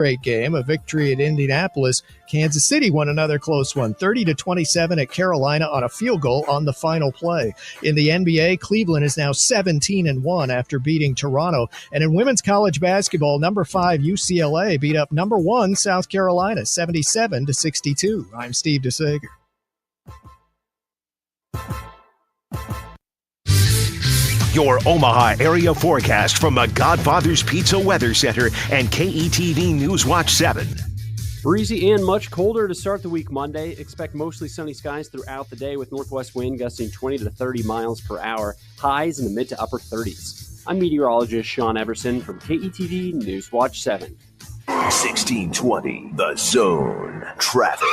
Great game, a victory at Indianapolis. Kansas City won another close one, 30-27 at Carolina on a field goal on the final play. In the NBA, Cleveland is now 17-1 after beating Toronto. And in women's college basketball, number 5 UCLA beat up number 1 South Carolina 77-62. I'm Steve DeSager. Your Omaha area forecast from the Godfather's Pizza Weather Center and KETV News Watch 7. Breezy and much colder to start the week Monday. Expect mostly sunny skies throughout the day with northwest wind gusting 20 to 30 miles per hour. Highs in the mid to upper 30s. I'm meteorologist Sean Everson from KETV News Watch 7. 1620, The Zone. Traffic.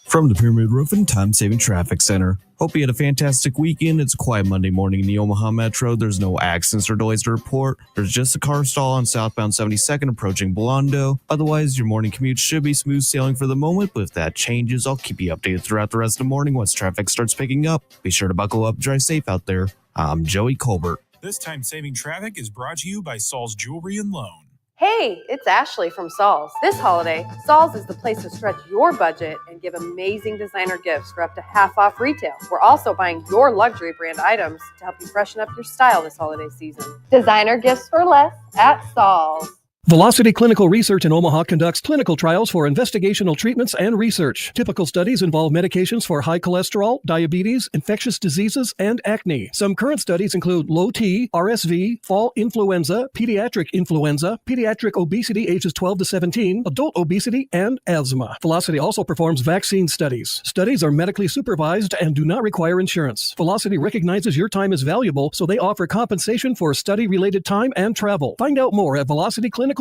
From the Pyramid Roofing Time-Saving Traffic Center. Hope you had a fantastic weekend. It's a quiet Monday morning in the Omaha Metro. There's no accidents or delays to report. There's just a car stall on southbound 72nd approaching Blondo. Otherwise, your morning commute should be smooth sailing for the moment, but if that changes, I'll keep you updated throughout the rest of the morning once traffic starts picking up. Be sure to buckle up, drive safe out there. I'm Joey Colbert. This time-saving traffic is brought to you by Saul's Jewelry and Loan. Hey, it's Ashley from Saul's. This holiday, Saul's is the place to stretch your budget and give amazing designer gifts for up to half off retail. We're also buying your luxury brand items to help you freshen up your style this holiday season. Designer gifts for less at Saul's. Velocity Clinical Research in Omaha conducts clinical trials for investigational treatments and research. Typical studies involve medications for high cholesterol, diabetes, infectious diseases, and acne. Some current studies include low T, RSV, fall influenza, pediatric obesity ages 12 to 17, adult obesity, and asthma. Velocity also performs vaccine studies. Studies are medically supervised and do not require insurance. Velocity recognizes your time is valuable, so they offer compensation for study-related time and travel. Find out more at velocityclinicaltrials.com.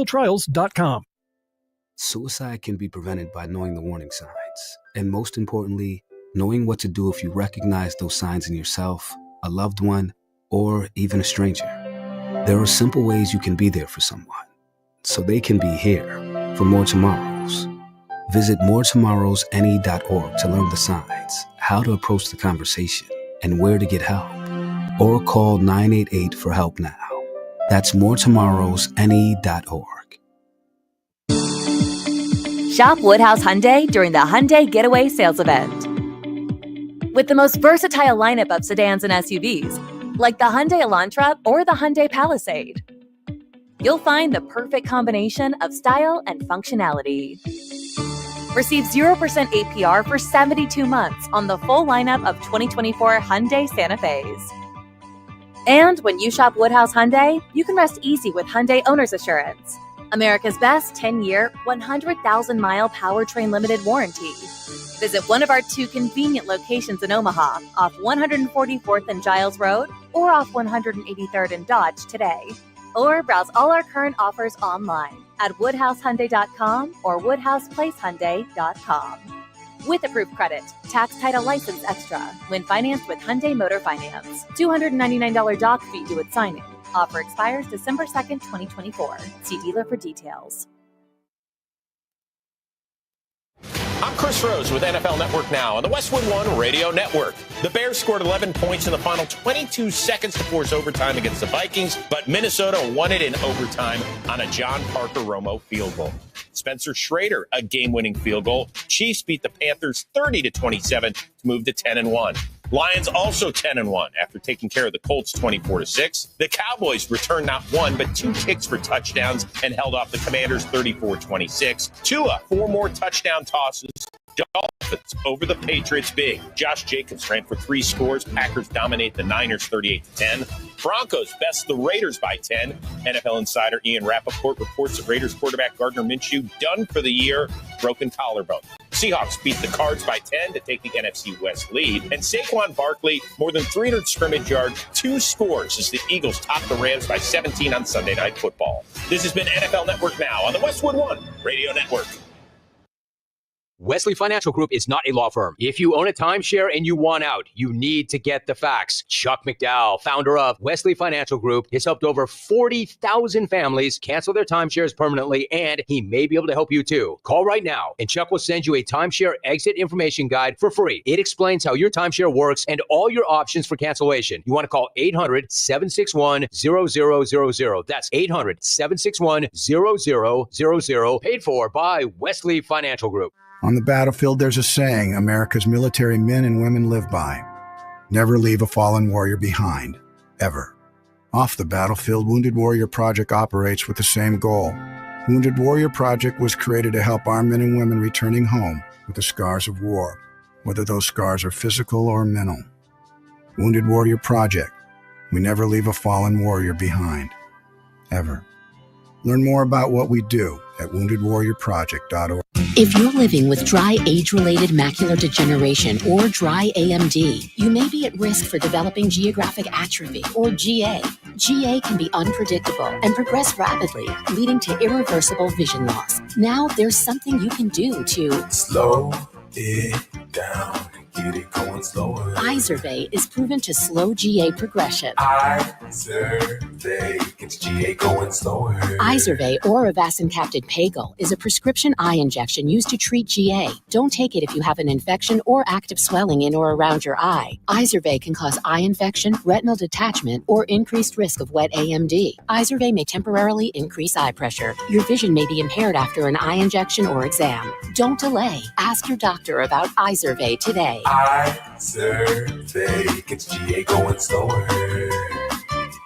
Suicide can be prevented by knowing the warning signs. And most importantly, knowing what to do if you recognize those signs in yourself, a loved one, or even a stranger. There are simple ways you can be there for someone, so they can be here for more tomorrows. Visit moretomorrowsne.org to learn the signs, how to approach the conversation, and where to get help. Or call 988 for help now. That's moretomorrowsne.org. Shop Woodhouse Hyundai during the Hyundai Getaway Sales Event. With the most versatile lineup of sedans and SUVs, like the Hyundai Elantra or the Hyundai Palisade, you'll find the perfect combination of style and functionality. Receive 0% APR for 72 months on the full lineup of 2024 Hyundai Santa Fe's. And when you shop Woodhouse Hyundai, you can rest easy with Hyundai Owner's Assurance, America's best 10-year, 100,000-mile powertrain limited warranty. Visit one of our 2 convenient locations in Omaha, off 144th and Giles Road, or off 183rd and Dodge today. Or browse all our current offers online at woodhousehyundai.com or woodhouseplacehyundai.com. With approved credit, tax title license extra when financed with Hyundai Motor Finance. $299 doc fee due at signing. Offer expires December 2nd, 2024. See dealer for details. I'm Chris Rose with NFL Network Now on the Westwood One Radio Network. The Bears scored 11 points in the final 22 seconds to force overtime against the Vikings, but Minnesota won it in overtime on a John Parker Romo field goal. Spencer Schrader, a game-winning field goal. Chiefs beat the Panthers 30-27 to move to 10-1. Lions also 10-1 after taking care of the Colts 24-6. The Cowboys returned not 1 but 2 kicks for touchdowns and held off the Commanders 34-26. Tua 4 more touchdown tosses. Dolphins over the Patriots big. Josh Jacobs ran for 3 scores. Packers dominate the Niners 38-10. Broncos best the Raiders by 10. NFL insider Ian Rappaport reports that Raiders quarterback Gardner Minshew done for the year, broken collarbone. Seahawks beat the Cards by 10 to take the NFC West lead. And Saquon Barkley, more than 300 scrimmage yards, 2 scores as the Eagles top the Rams by 17 on Sunday Night Football. This has been NFL Network Now on the Westwood One Radio Network. Wesley Financial Group is not a law firm. If you own a timeshare and you want out, you need to get the facts. Chuck McDowell, founder of Wesley Financial Group, has helped over 40,000 families cancel their timeshares permanently, and he may be able to help you too. Call right now, and Chuck will send you a timeshare exit information guide for free. It explains how your timeshare works and all your options for cancellation. You want to call 800-761-0000. That's 800-761-0000, paid for by Wesley Financial Group. On the battlefield, there's a saying America's military men and women live by. Never leave a fallen warrior behind, ever. Off the battlefield, Wounded Warrior Project operates with the same goal. Wounded Warrior Project was created to help our men and women returning home with the scars of war, whether those scars are physical or mental. Wounded Warrior Project. We never leave a fallen warrior behind, ever. Learn more about what we do at woundedwarriorproject.org. If you're living with dry age-related macular degeneration or dry AMD, you may be at risk for developing geographic atrophy or GA. GA can be unpredictable and progress rapidly, leading to irreversible vision loss. Now there's something you can do to slow it down. Get it going slower. Izervay is proven to slow GA progression. Izervay gets GA going slower. Izervay or avacincaptad pagel is a prescription eye injection used to treat GA. Don't take it if you have an infection or active swelling in or around your eye. Izervay can cause eye infection, retinal detachment, or increased risk of wet AMD. Izervay may temporarily increase eye pressure. Your vision may be impaired after an eye injection or exam. Don't delay. Ask your doctor about Izervay today. Izervay gets GA going slower.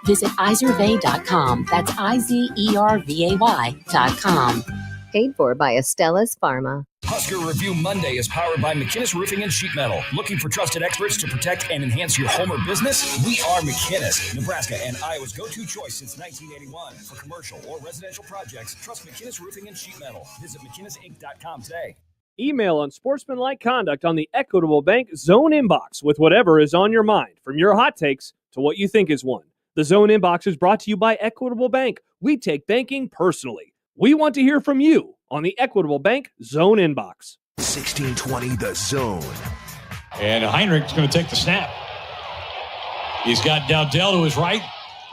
Visit Izervay.com. That's IZERVAY.com. Paid for by Astellas Pharma. Husker Review Monday is powered by McInnes Roofing and Sheet Metal. Looking for trusted experts to protect and enhance your home or business? We are McInnes, Nebraska and Iowa's go-to choice since 1981. For commercial or residential projects, trust McInnes Roofing and Sheet Metal. Visit McInnesInc.com today. Email unsportsmanlike conduct on the Equitable Bank Zone Inbox with whatever is on your mind, from your hot takes to what you think is one. The Zone Inbox is brought to you by Equitable Bank. We take banking personally. We want to hear from you on the Equitable Bank Zone Inbox. 1620 The Zone. And Heinrich's going to take the snap. He's got Dowdell to his right.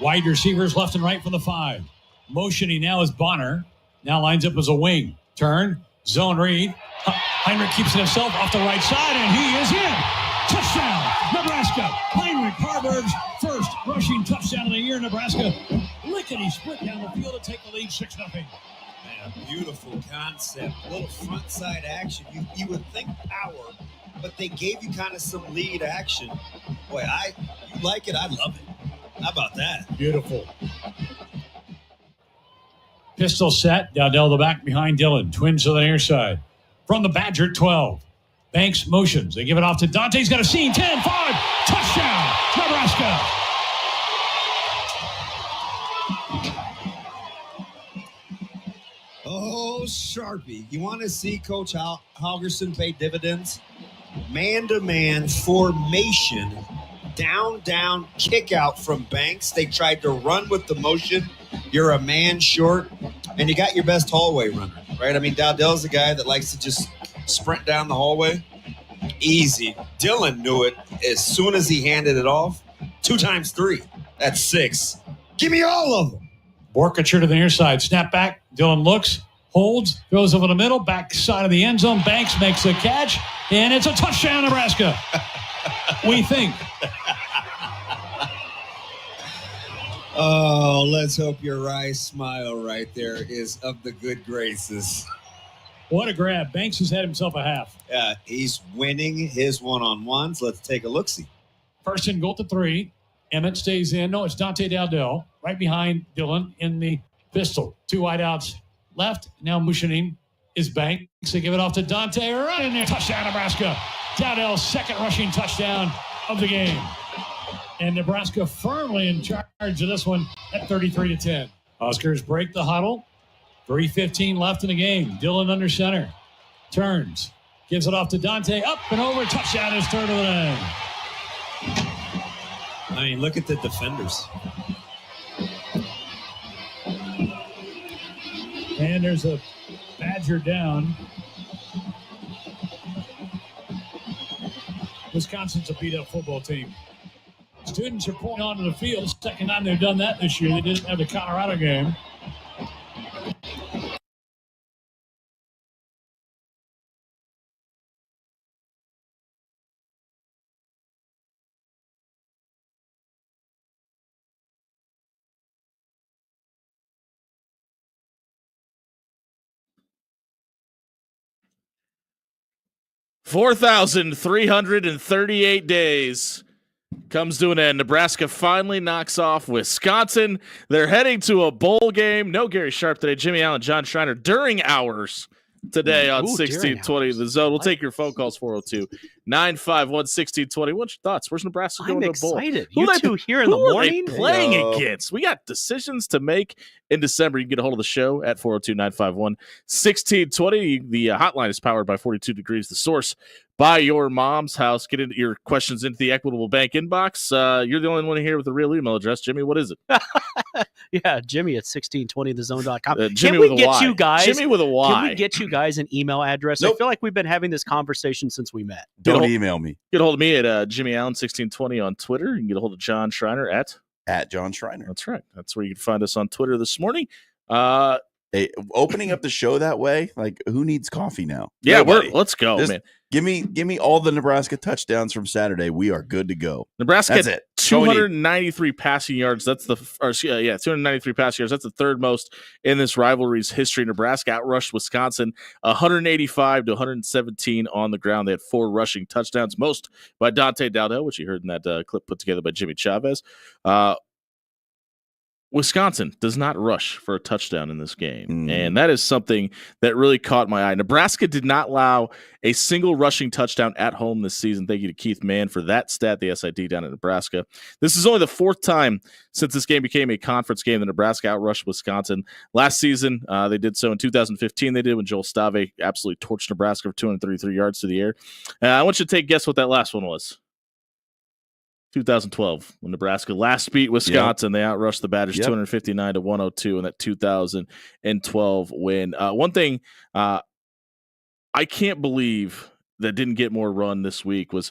Wide receivers left and right from the 5. Motioning now is Bonner. Now lines up as a wing. Turn. Zone read. Heinrich keeps it himself off the right side, and he is in. Touchdown, Nebraska. Heinrich Harburg's first rushing touchdown of the year. Nebraska lickety split down the field to take the lead 6-0. Man, beautiful concept. A little front side action. You would think power, but they gave you kind of some lead action. Boy, you like it. I love it. How about that? Beautiful. Pistol set. Dowdell the back behind Dillon. Twins to the near side. From the Badger 12. Banks motions. They give it off to Dante. He's got a seam. 10, 5. Touchdown, Nebraska. Oh, Sharpie. You want to see Coach Holgerson pay dividends? Man-to-man formation. Down, kick out from Banks. They tried to run with the motion. You're a man short, and you got your best hallway runner, right? I mean, Dowdell's the guy that likes to just sprint down the hallway. Easy. Dillon knew it as soon as he handed it off. 2 times 3. That's 6. Give me all of them. Borkacher to the near side. Snap back. Dillon looks, holds, throws over the middle, back side of the end zone. Banks makes the catch, and it's a touchdown, Nebraska. We think. Oh, let's hope your wry smile right there is of the good graces. What a grab. Banks has had himself a half. Yeah, he's winning his one-on-ones. Let's take a look-see. First and goal to 3. Emmett stays in. No, it's Dante Dowdell right behind Dillon in the pistol. 2 wideouts left. Now motioning is Banks. They give it off to Dante. Right in there. Touchdown, Nebraska. Dowdell's second rushing touchdown of the game. And Nebraska firmly in charge of this one at 33-10. Huskers break the huddle. 3:15 left in the game. Dillon under center. Turns. Gives it off to Dante. Up and over. Touchdown is third of the day. I mean, look at the defenders. And there's a Badger down. Wisconsin's a beat-up football team. Students are pulling onto the field. Second time they've done that this year. They didn't have the Colorado game. $4,338 days comes to an end. Nebraska finally knocks off Wisconsin. They're heading to a bowl game. No Gary Sharp today. Jimmy Allen, John Schreiner during hours today on 1620 The Zone. We'll take your phone calls, 402-951-1620. What's your thoughts? Where's Nebraska going to a bowl? I'm excited. You two here in the morning? Who are they playing against? We got decisions to make in December. You can get a hold of the show at 402-951-1620. The hotline is powered by 42 Degrees, the source by your mom's house. Get into your questions into the Equitable Bank inbox. You're the only one here with the real email address. Jimmy, what is it? Yeah, Jimmy at 1620thezone.com. Jimmy Can we with a get Y. you guys? Jimmy with a Y. Can we get you guys an email address? Nope. I feel like we've been having this conversation since we met. Don't email me. Get a hold of me at Jimmy Allen 1620 on Twitter. You can get a hold of John Schreiner at John Schreiner. That's right. That's where you can find us on Twitter this morning. Hey, opening up the show that way, like who needs coffee now? Yeah, Nobody. let's go, man. Give me all the Nebraska touchdowns from Saturday. We are good to go. Nebraska That's had it. 293 passing yards. That's 293 passing yards. That's the third most in this rivalry's history. Nebraska outrushed Wisconsin 185 to 117 on the ground. They had 4 rushing touchdowns, most by Dante Dowdell, which you heard in that clip put together by Jimmy Chavez. Wisconsin does not rush for a touchdown in this game, and that is something that really caught my eye. Nebraska did not allow a single rushing touchdown at home this season. Thank you to Keith Mann for that stat, the SID down in Nebraska. This is only the 4th time since this game became a conference game that Nebraska outrushed Wisconsin. Last season, they did so in 2015. They did when Joel Stave absolutely torched Nebraska for 233 yards to the air. I want you to take a guess what that last one was. 2012, when Nebraska last beat Wisconsin, They outrushed the Badgers 259 to 102 in that 2012 win. One thing I can't believe that didn't get more run this week was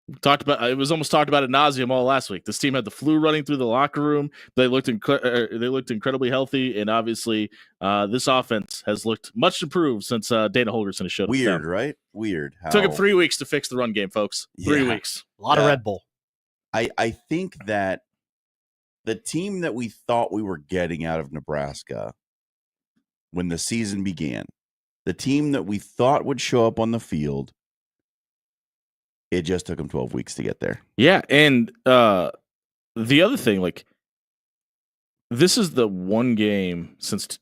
it was almost talked about ad nauseum all last week. This team had the flu running through the locker room. They looked incredibly healthy, and obviously this offense has looked much improved since Dana Holgorsen has showed up. Weird, right? Weird. Took him 3 weeks to fix the run game, folks. 3 weeks. A lot of Red Bull. I think that the team that we thought we were getting out of Nebraska when the season began, the team that we thought would show up on the field, it just took them 12 weeks to get there. Yeah, and the other thing, this is the one game since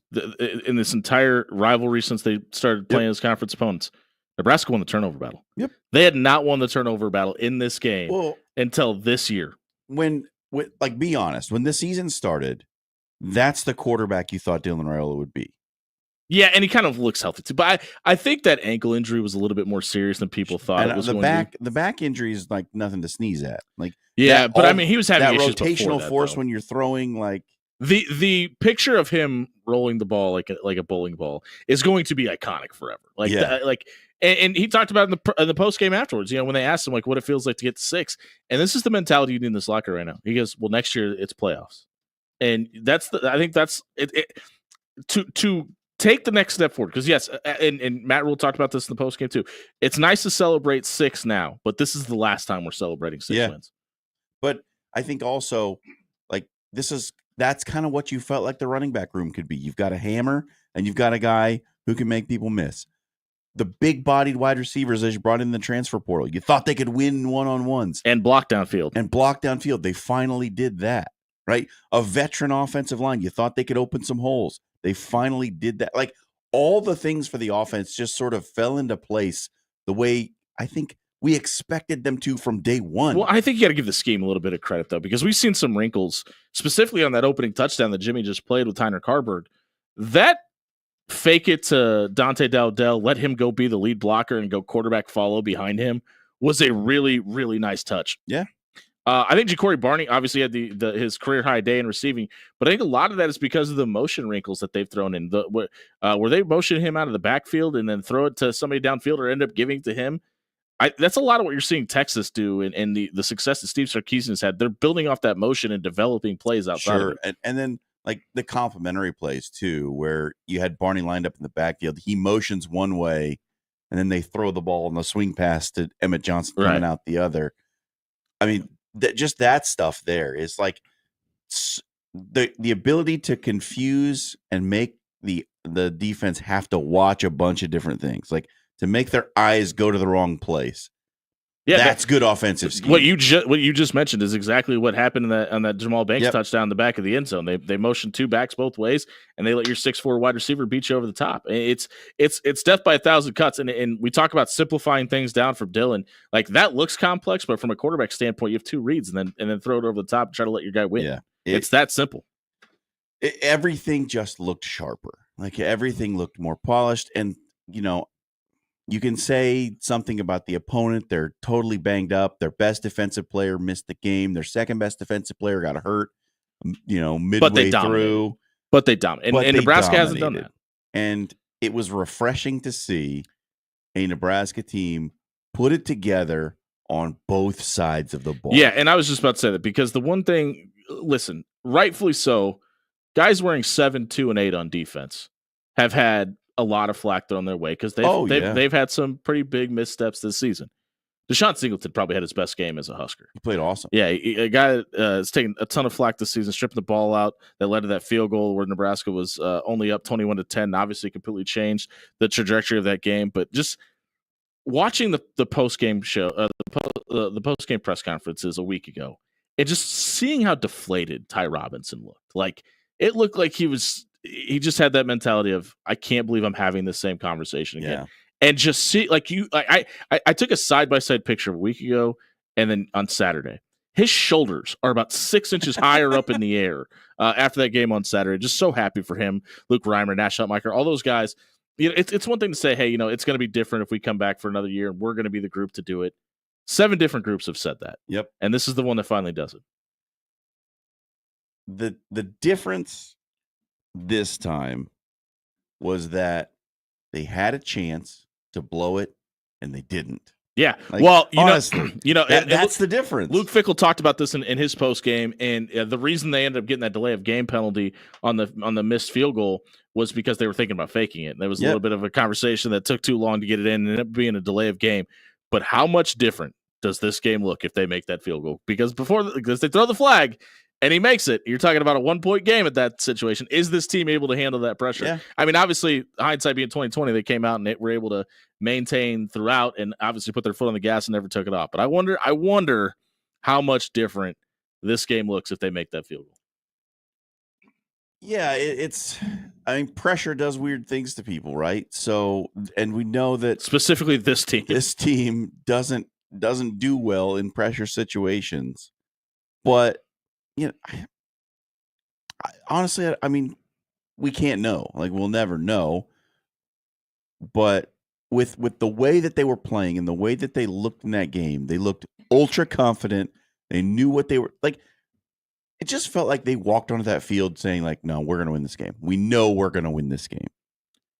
in this entire rivalry since they started playing as conference opponents. Nebraska won the turnover battle. Yep. They had not won the turnover battle in this game until this year. When be honest, when the season started, that's the quarterback you thought Dylan Raiola would be. Yeah, and he kind of looks healthy too. But I think that ankle injury was a little bit more serious than people thought it was going to be. The back injury is like nothing to sneeze at. He was having that issues rotational that, force though. when you're throwing the picture of him rolling the ball like a bowling ball is going to be iconic forever. And he talked about in the post game afterwards, when they asked him what it feels like to get to 6. And this is the mentality you need in this locker right now. He goes, well, next year it's playoffs. And I think that's it to take the next step forward. Because yes, and Matt Rule talked about this in the post game too. It's nice to celebrate 6 now, but this is the last time we're celebrating 6 wins. But I think also that's kind of what you felt like the running back room could be. You've got a hammer and you've got a guy who can make people miss. The big-bodied wide receivers as you brought in the transfer portal. You thought they could win one-on-ones. And block downfield. They finally did that, right? A veteran offensive line. You thought they could open some holes. They finally did that. All the things for the offense just sort of fell into place the way I think we expected them to from day one. Well, I think you got to give the scheme a little bit of credit, though, because we've seen some wrinkles, specifically on that opening touchdown that Jimmy just played with Tyner Carberg. That fake it to Dante Dowdell, let him go be the lead blocker and go quarterback follow behind him was a really, really nice touch. Yeah. I think Ja'Cory Barney obviously had his career high day in receiving, but I think a lot of that is because of the motion wrinkles that they've thrown in. Where they motion him out of the backfield and then throw it to somebody downfield or end up giving it to him. that's a lot of what you're seeing Texas do, and the success that Steve Sarkisian has had. They're building off that motion and developing plays outside of it. And then like the complementary plays too, where you had Barney lined up in the backfield. He motions one way, and then they throw the ball on the swing pass to Emmett Johnson coming out the other. I mean, just that stuff there is like the ability to confuse and make the defense have to watch a bunch of different things, like to make their eyes go to the wrong place. Yeah, that's good offensive scheme. What you just mentioned is exactly what happened on that Jamal Banks touchdown in the back of the end zone. They motioned two backs both ways, and they let your 6'4" wide receiver beat you over the top. It's death by 1,000 cuts, and we talk about simplifying things down for Dylan. Like that looks complex, but from a quarterback standpoint, you have two reads and then throw it over the top and try to let your guy win. Yeah, it's that simple. Everything just looked sharper. Like everything looked more polished, and you can say something about the opponent. They're totally banged up. Their best defensive player missed the game. Their second best defensive player got hurt, midway through. But they dominated. And Nebraska hasn't done that. And it was refreshing to see a Nebraska team put it together on both sides of the ball. Yeah, and I was just about to say that because the one thing, listen, rightfully so, guys wearing 7, 2, and 8 on defense have had a lot of flack thrown their way because they've had some pretty big missteps this season. Deshaun Singleton probably had his best game as a Husker. He played awesome. Yeah, a guy has taken a ton of flack this season, stripping the ball out that led to that field goal where Nebraska was only up 21-10. Obviously, completely changed the trajectory of that game. But just watching the post game show, the post game press conferences a week ago, and just seeing how deflated Ty Robinson looked. Like it looked like he just had that mentality of, I can't believe I'm having this same conversation again. Yeah. And just see, I took a side-by-side picture a week ago and then on Saturday. His shoulders are about 6 inches higher up in the air after that game on Saturday. Just so happy for him. Luke Reimer, Nash Hutmacher, all those guys. It's one thing to say, hey, it's going to be different if we come back for another year and we're going to be the group to do it. 7 different groups have said that. Yep. And this is the one that finally does it. The difference this time was that they had a chance to blow it and they didn't. Yeah. Like, well, honestly, that's the difference. Luke Fickell talked about this in his post game, and the reason they ended up getting that delay of game penalty on the missed field goal was because they were thinking about faking it. There was a little bit of a conversation that took too long to get it in and ended up being a delay of game. But how much different does this game look if they make that field goal? Because because they throw the flag and he makes it, you're talking about a 1-point game at that situation. Is this team able to handle that pressure? Yeah. I mean, obviously, hindsight being 2020, they came out and were able to maintain throughout and obviously put their foot on the gas and never took it off. But I wonder how much different this game looks if they make that field goal. Yeah, pressure does weird things to people, right? So, and we know that specifically this team doesn't do well in pressure situations. But honestly, we can't know. Like, we'll never know. But with the way that they were playing and the way that they looked in that game, they looked ultra confident. They knew what they were like. It just felt like they walked onto that field saying, like, no, we're going to win this game. We know we're going to win this game.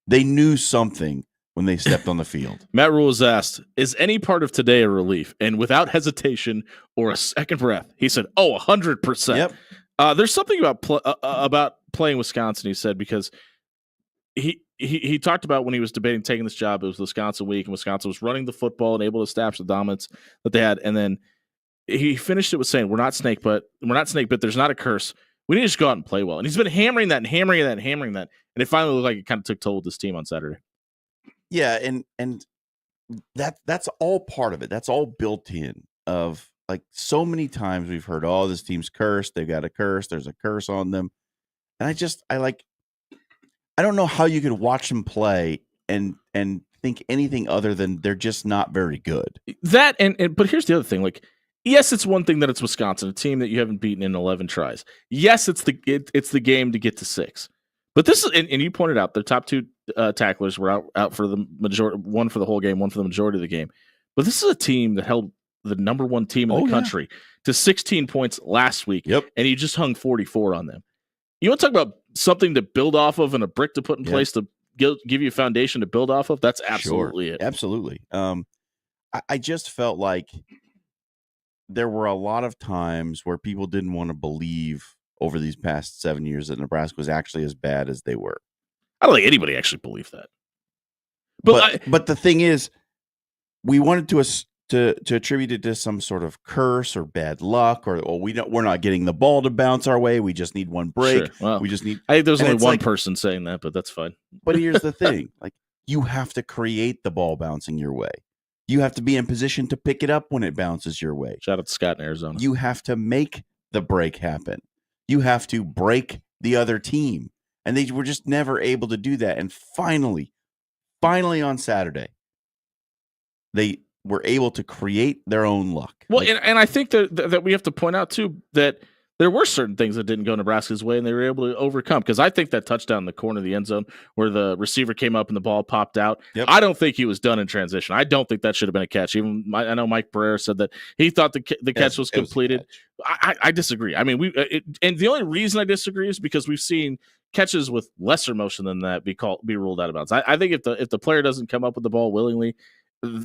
They knew something when they stepped on the field. Matt Rule was asked, is any part of today a relief? And without hesitation or a second breath, he said, 100%. Yep. There's something about playing Wisconsin, he said, because he talked about when he was debating taking this job, it was Wisconsin week, and Wisconsin was running the football and able to establish the dominance that they had. And then he finished it with saying, we're not snake bit. There's not a curse. We need to just go out and play well. And he's been hammering that. And it finally looked like it kind of took toll with this team on Saturday. Yeah, and that's all part of it. That's all built in of, like, so many times we've heard, oh, this team's cursed. They've got a curse. There's a curse on them. And I don't know how you could watch them play and think anything other than they're just not very good. That but here's the other thing. Like, yes, it's one thing that it's Wisconsin, a team that you haven't beaten in 11 tries. Yes, it's the game to get to 6. But this is, and you pointed out, their top 2 tacklers were out for the majority, one for the whole game, one for the majority of the game. But this is a team that held the number 1 team in the country to 16 points last week. Yep. And you just hung 44 on them. You want to talk about something to build off of and a brick to put in place to give you a foundation to build off of? That's absolutely it. Absolutely. I just felt like there were a lot of times where people didn't want to believe over these past 7 years that Nebraska was actually as bad as they were. I don't think anybody actually believed that. But the thing is, we wanted to attribute it to some sort of curse or bad luck, or we're not getting the ball to bounce our way. We just need one break. Sure. Well, we just need. I think there's only one like, person saying that, but that's fine. But here's the thing: like, you have to create the ball bouncing your way. You have to be in position to pick it up when it bounces your way. Shout out to Scott in Arizona. You have to make the break happen. You have to break the other team. And they were just never able to do that. And finally on Saturday, they were able to create their own luck. Well, and I think that we have to point out, too, that there were certain things that didn't go Nebraska's way, and they were able to overcome. Because I think that touchdown in the corner of the end zone where the receiver came up and the ball popped out, I don't think he was done in transition. I don't think that should have been a catch. Even I know Mike Pereira said that he thought the catch was completed. I disagree. I mean, and the only reason I disagree is because we've seen catches with lesser motion than that be ruled out of bounds. I think if the player doesn't come up with the ball willingly,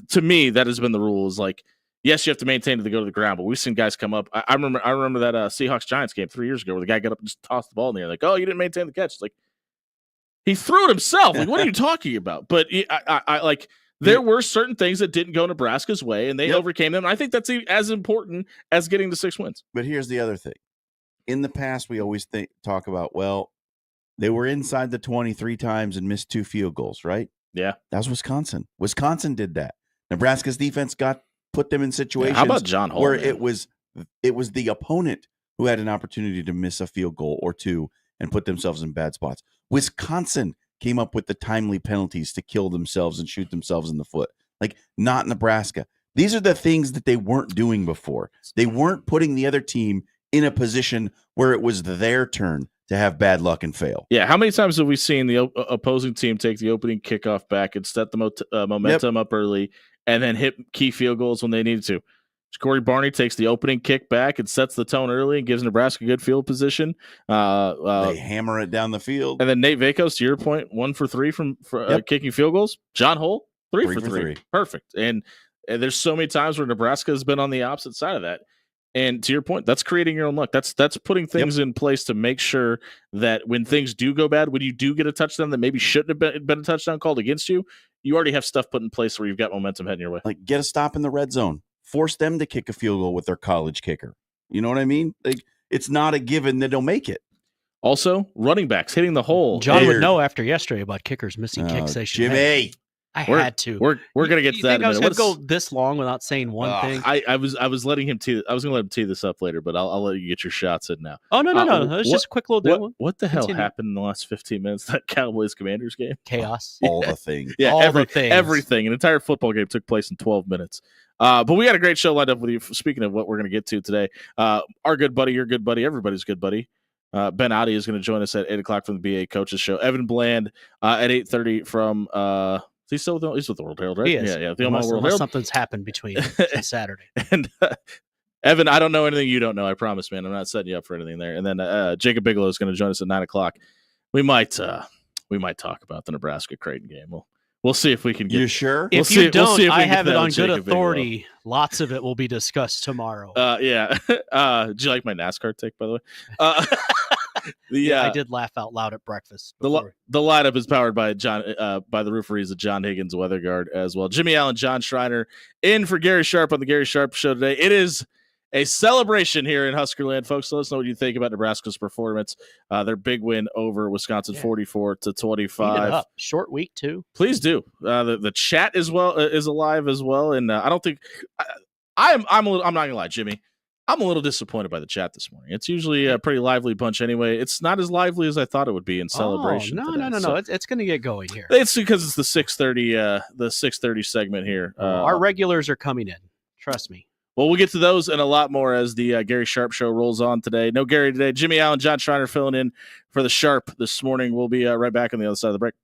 to me, that has been the rule, is like, yes, you have to maintain it to go to the ground, but we've seen guys come up. I remember that Seahawks-Giants game 3 years ago where the guy got up and just tossed the ball in the air. Like, oh, you didn't maintain the catch. It's like, he threw it himself. Like, what are you talking about? But I like, there were certain things that didn't go Nebraska's way, and they overcame them. And I think that's as important as getting the 6 wins. But here's the other thing. In the past, we always talk about, well, they were inside the 23 times and missed 2 field goals, right? Yeah. That was Wisconsin. Wisconsin did that. Nebraska's defense put them in situations how about John Hall, where man? it was the opponent who had an opportunity to miss a field goal or two and put themselves in bad spots. Wisconsin came up with the timely penalties to kill themselves and shoot themselves in the foot. Like, not Nebraska. These are the things that they weren't doing before. They weren't putting the other team in a position where it was their turn to have bad luck and fail. Yeah, how many times have we seen the opposing team take the opening kickoff back and set the momentum up early and then hit key field goals when they needed to? Corey Barney takes the opening kick back and sets the tone early and gives Nebraska good field position. They hammer it down the field. And then Nate Vakos, to your point, 1 for 3 from kicking field goals. John Hull, 3 for 3. Perfect. And there's so many times where Nebraska has been on the opposite side of that. And to your point, that's creating your own luck. That's putting things in place to make sure that when things do go bad, when you do get a touchdown that maybe shouldn't have been a touchdown called against you, you already have stuff put in place where you've got momentum heading your way. Like, get a stop in the red zone. Force them to kick a field goal with their college kicker. You know what I mean? Like, it's not a given that they'll make it. Also, running backs hitting the hole. John would know after yesterday about kickers missing kicks. They should Jimmy. I had to. We're gonna get to that in a minute. I was gonna go this long without saying one thing. I was letting him tee. I was gonna let him tee this up later, but I'll let you get your shots in now. Oh no! It's just a quick little deal. What the hell happened in the last 15 minutes of that Cowboys Commanders game? Chaos. All the things. Yeah, all the things. Everything. An entire football game took place in 12 minutes. But we got a great show lined up with you. Speaking of what we're gonna get to today, our good buddy, your good buddy, everybody's good buddy. Ben Audi is going to join us at 8:00 from the BA Coaches Show. Evan Bland at 8:30 from. He's still he's with the World Herald, right? He is. Yeah. The Omaha World Herald. Something's happened between Saturday. And Evan, I don't know anything you don't know. I promise, man. I'm not setting you up for anything there. And then Jacob Bigelow is going to join us at 9:00. We might talk about the Nebraska Creighton game. We'll see if we can get. You sure? If you don't, I have it on good authority. Bigelow. Lots of it will be discussed tomorrow. Yeah. Did you like my NASCAR take, by the way? I did laugh out loud at breakfast. The lineup is powered by by the rooferees of John Higgins Weather Guard as well. Jimmy Allen, John Schreiner in for Gary Sharp on the Gary Sharp Show today. It is a celebration here in Huskerland, folks. So let us know what you think about Nebraska's performance. Their big win over Wisconsin, 44-25. Short week too. Please do. The chat as well is alive as well, and I don't think I'm not gonna lie, Jimmy. I'm a little disappointed by the chat this morning. It's usually a pretty lively bunch anyway. It's not as lively as I thought it would be in celebration. No. So it's going to get going here. It's because it's the 6:30 segment here. Our regulars are coming in. Trust me. Well, we'll get to those and a lot more as the Gary Sharp Show rolls on today. No Gary today. Jimmy Allen, John Schreiner filling in for the Sharp this morning. We'll be right back on the other side of the break.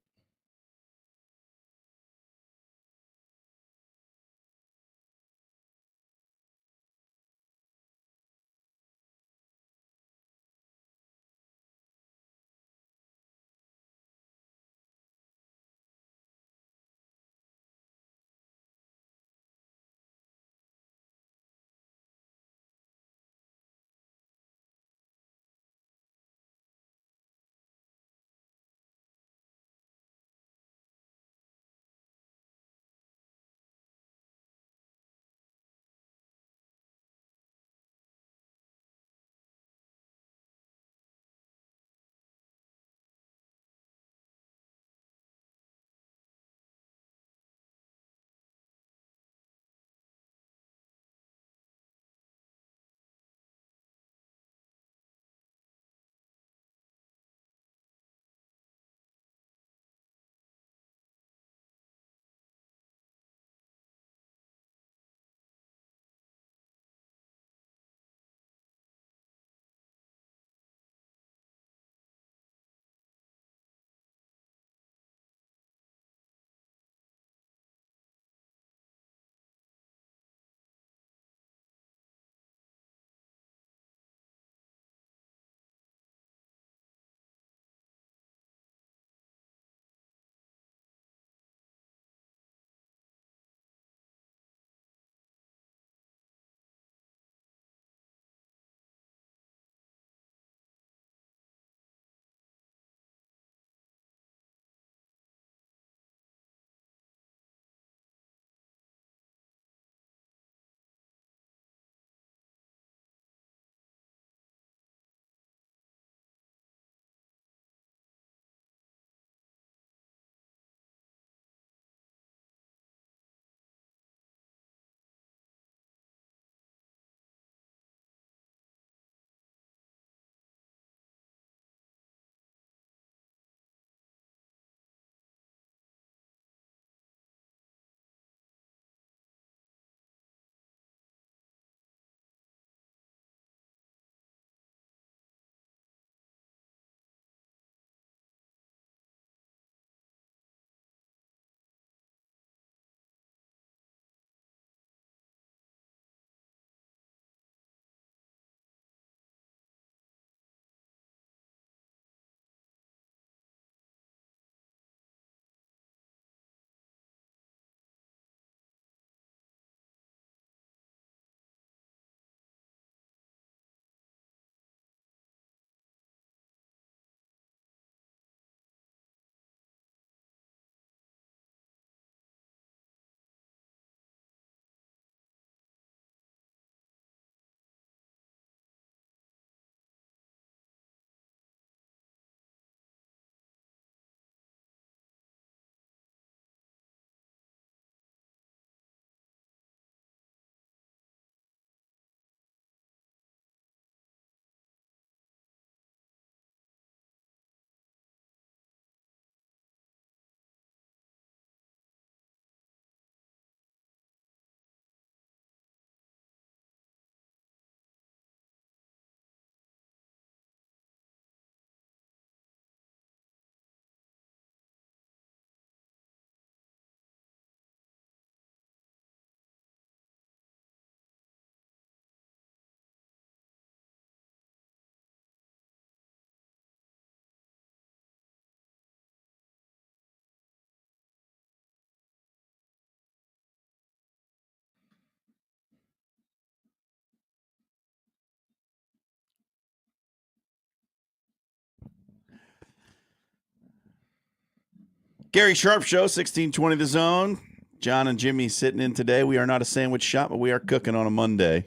Gary Sharp Show, 1620 The Zone. John and Jimmy sitting in today. We are not a sandwich shop, but we are cooking on a Monday.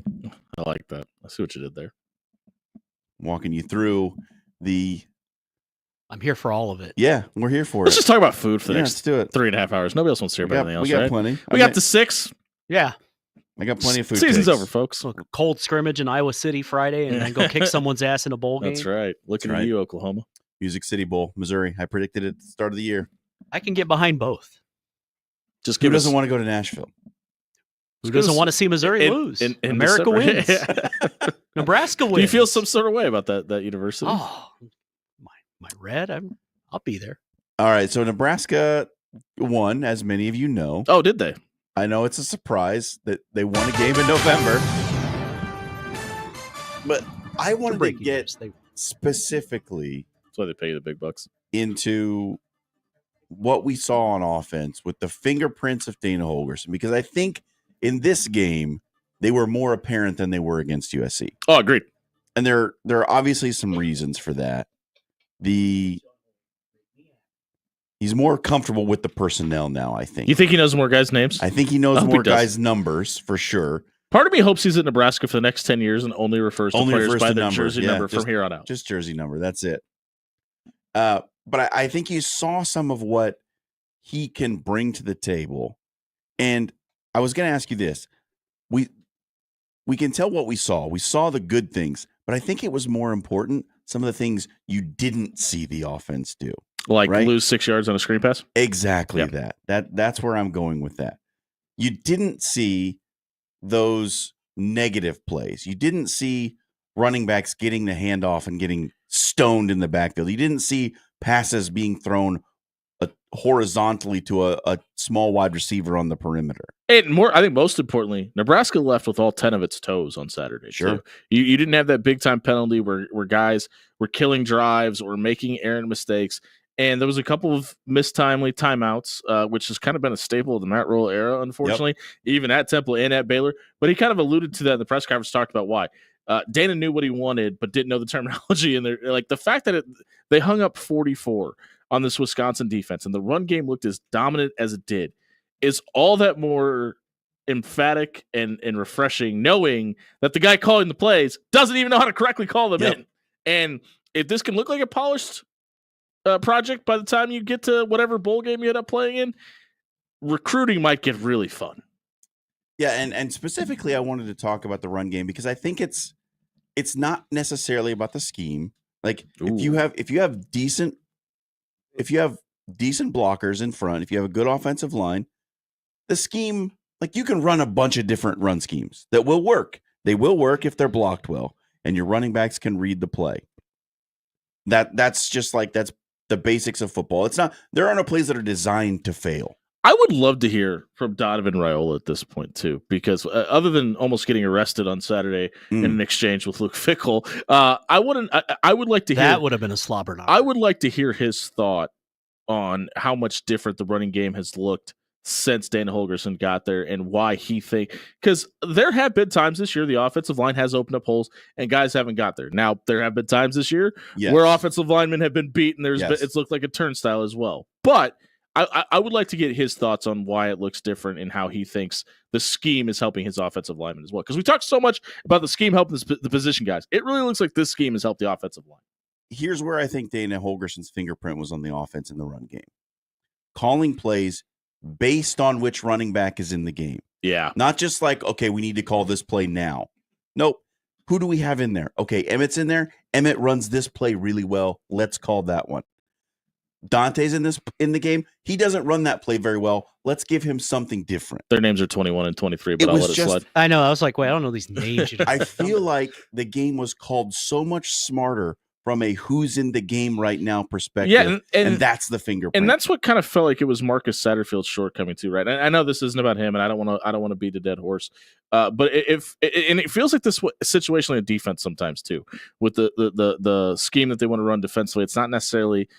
I like that. I see what you did there. Walking you through the... I'm here for all of it. Yeah, we're here for Let's it. just talk about food for the Let's next do it. 3.5 hours. Nobody else wants to hear about anything else, We got right? plenty. We got to 6. Yeah. I got plenty of food. Season's takes. over, folks. Cold scrimmage in Iowa City Friday and then go kick someone's ass in a bowl game. That's right. Looking That's at right. you, Oklahoma. Music City Bowl, Missouri. I predicted it at the start of the year. I can get behind both. Just Who give doesn't us, want to go to Nashville? Who doesn't want to see Missouri lose? in America December. wins. Nebraska wins. Do you feel some sort of way about that university? Oh, my red. I'll be there. All right, so Nebraska won, as many of you know. Oh, did they? I know it's a surprise that they won a game in November. But I wanted to get specifically That's why they pay you the big bucks. into what we saw on offense with the fingerprints of Dana Holgorsen, because I think in this game they were more apparent than they were against USC. Oh, agreed. And there are obviously some reasons for that. He's more comfortable with the personnel now, I think. You think he knows more guys' names? I think he knows hope more he does. guys' numbers for sure. Part of me hopes he's at Nebraska for the next 10 years and only refers to players refers by to their number. jersey Yeah, number just- from here on out. Just jersey number. That's it. But I think you saw some of what he can bring to the table. And I was going to ask you this. We can tell what we saw. We saw the good things, but I think it was more important some of the things you didn't see the offense do. Like right? lose 6 yards on a screen pass? Exactly Yep. That's where I'm going with that. You didn't see those negative plays. You didn't see running backs getting the handoff and getting stoned in the backfield. You didn't see passes being thrown horizontally to a small wide receiver on the perimeter. And more, I think most importantly, Nebraska left with all 10 of its toes on Saturday. Sure. Too. You didn't have that big time penalty where guys were killing drives or making errant mistakes. And there was a couple of mistimely timeouts, which has kind of been a staple of the Matt Rule era, unfortunately, even at Temple and at Baylor. But he kind of alluded to that in the press conference, talked about why. Dana knew what he wanted, but didn't know the terminology. And like the fact that they hung up 44 on this Wisconsin defense and the run game looked as dominant as it did is all that more emphatic and refreshing, knowing that the guy calling the plays doesn't even know how to correctly call them in. And if this can look like a polished project by the time you get to whatever bowl game you end up playing in, recruiting might get really fun. Yeah, and specifically I wanted to talk about the run game because I think it's not necessarily about the scheme. Like if you have decent blockers in front, if you have a good offensive line, the scheme, like you can run a bunch of different run schemes that will work. They will work if they're blocked well and your running backs can read the play. That's the basics of football. There are no plays that are designed to fail. I would love to hear from Donovan Raiola at this point too, because other than almost getting arrested on Saturday in an exchange with Luke Fickell, I would like to hear that would have been a slobber knocker. I would like to hear his thought on how much different the running game has looked since Dana Holgorsen got there and why he because there have been times this year the offensive line has opened up holes and guys haven't got there. Now there have been times this year where offensive linemen have been beat and it's looked like a turnstile as well. But I would like to get his thoughts on why it looks different and how he thinks the scheme is helping his offensive linemen as well. Because we talked so much about the scheme helping the position guys. It really looks like this scheme has helped the offensive line. Here's where I think Dana Holgorsen's fingerprint was on the offense in the run game. Calling plays based on which running back is in the game. Yeah. Not just like, okay, we need to call this play now. Nope. Who do we have in there? Okay, Emmett's in there. Emmett runs this play really well. Let's call that one. Dante's in the game. He doesn't run that play very well. Let's give him something different. Their names are 21 and 23, but I'll let it slide. I know. I was like, wait, I don't know these names. I feel like the game was called so much smarter from a who's in the game right now perspective. Yeah, and that's the fingerprint. And that's what kind of felt like it was Marcus Satterfield's shortcoming too, right? I know this isn't about him, and I don't want to beat a dead horse. But it feels like this situationally in defense sometimes too, with the scheme that they want to run defensively. It's not necessarily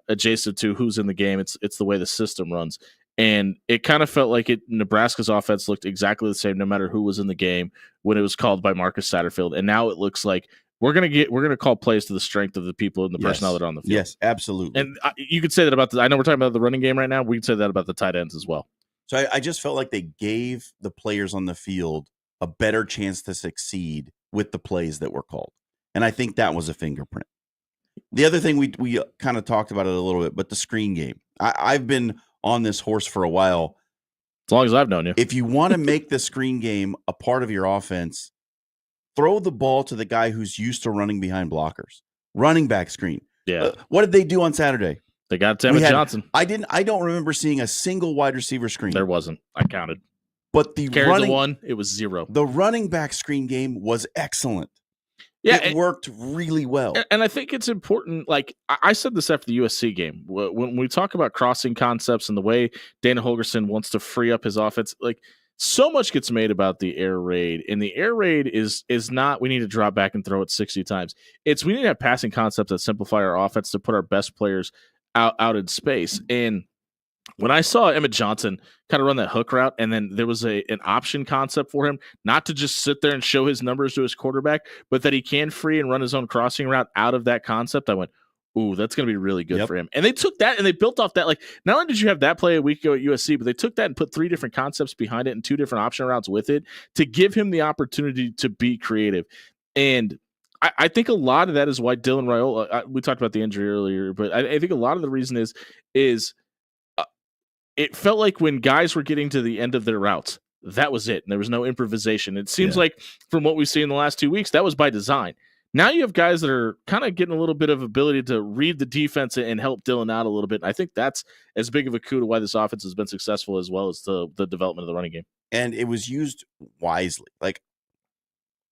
adjacent to who's in the game. It's the way the system runs. And it kind of felt like Nebraska's offense looked exactly the same no matter who was in the game when it was called by Marcus Satterfield. And now it looks like we're gonna call plays to the strength of the people and the personnel that are on the field. Yes, absolutely. And you could say that about I know we're talking about the running game right now. We could say that about the tight ends as well. So I just felt like they gave the players on the field a better chance to succeed with the plays that were called. And I think that was a fingerprint. The other thing we kind of talked about it a little bit, but the screen game. I've been on this horse for a while. As long as I've known you. If you want to make the screen game a part of your offense, throw the ball to the guy who's used to running behind blockers. Running back screen. Yeah. What did they do on Saturday? They got Emmett Johnson. I don't remember seeing a single wide receiver screen. There wasn't. I counted. But the carried the one, it was 0. The running back screen game was excellent. Yeah, it worked really well. And I think it's important. Like I said this after the USC game, when we talk about crossing concepts and the way Dana Holgorsen wants to free up his offense, like so much gets made about the air raid, and the air raid is not we need to drop back and throw it 60 times. It's we need to have passing concepts that simplify our offense to put our best players out in space. And when I saw Emmett Johnson kind of run that hook route, and then there was an option concept for him, not to just sit there and show his numbers to his quarterback, but that he can free and run his own crossing route out of that concept, I went, ooh, that's going to be really good for him. And they took that and they built off that. Like, not only did you have that play a week ago at USC, but they took that and put 3 different concepts behind it and 2 different option routes with it to give him the opportunity to be creative. And I think a lot of that is why Dylan Raiola, we talked about the injury earlier, but I think a lot of the reason is it felt like when guys were getting to the end of their routes, that was it. And there was no improvisation. It seems like from what we've seen in the last 2 weeks, that was by design. Now you have guys that are kind of getting a little bit of ability to read the defense and help Dylan out a little bit. And I think that's as big of a coup to why this offense has been successful, as well as the development of the running game. And it was used wisely. Like,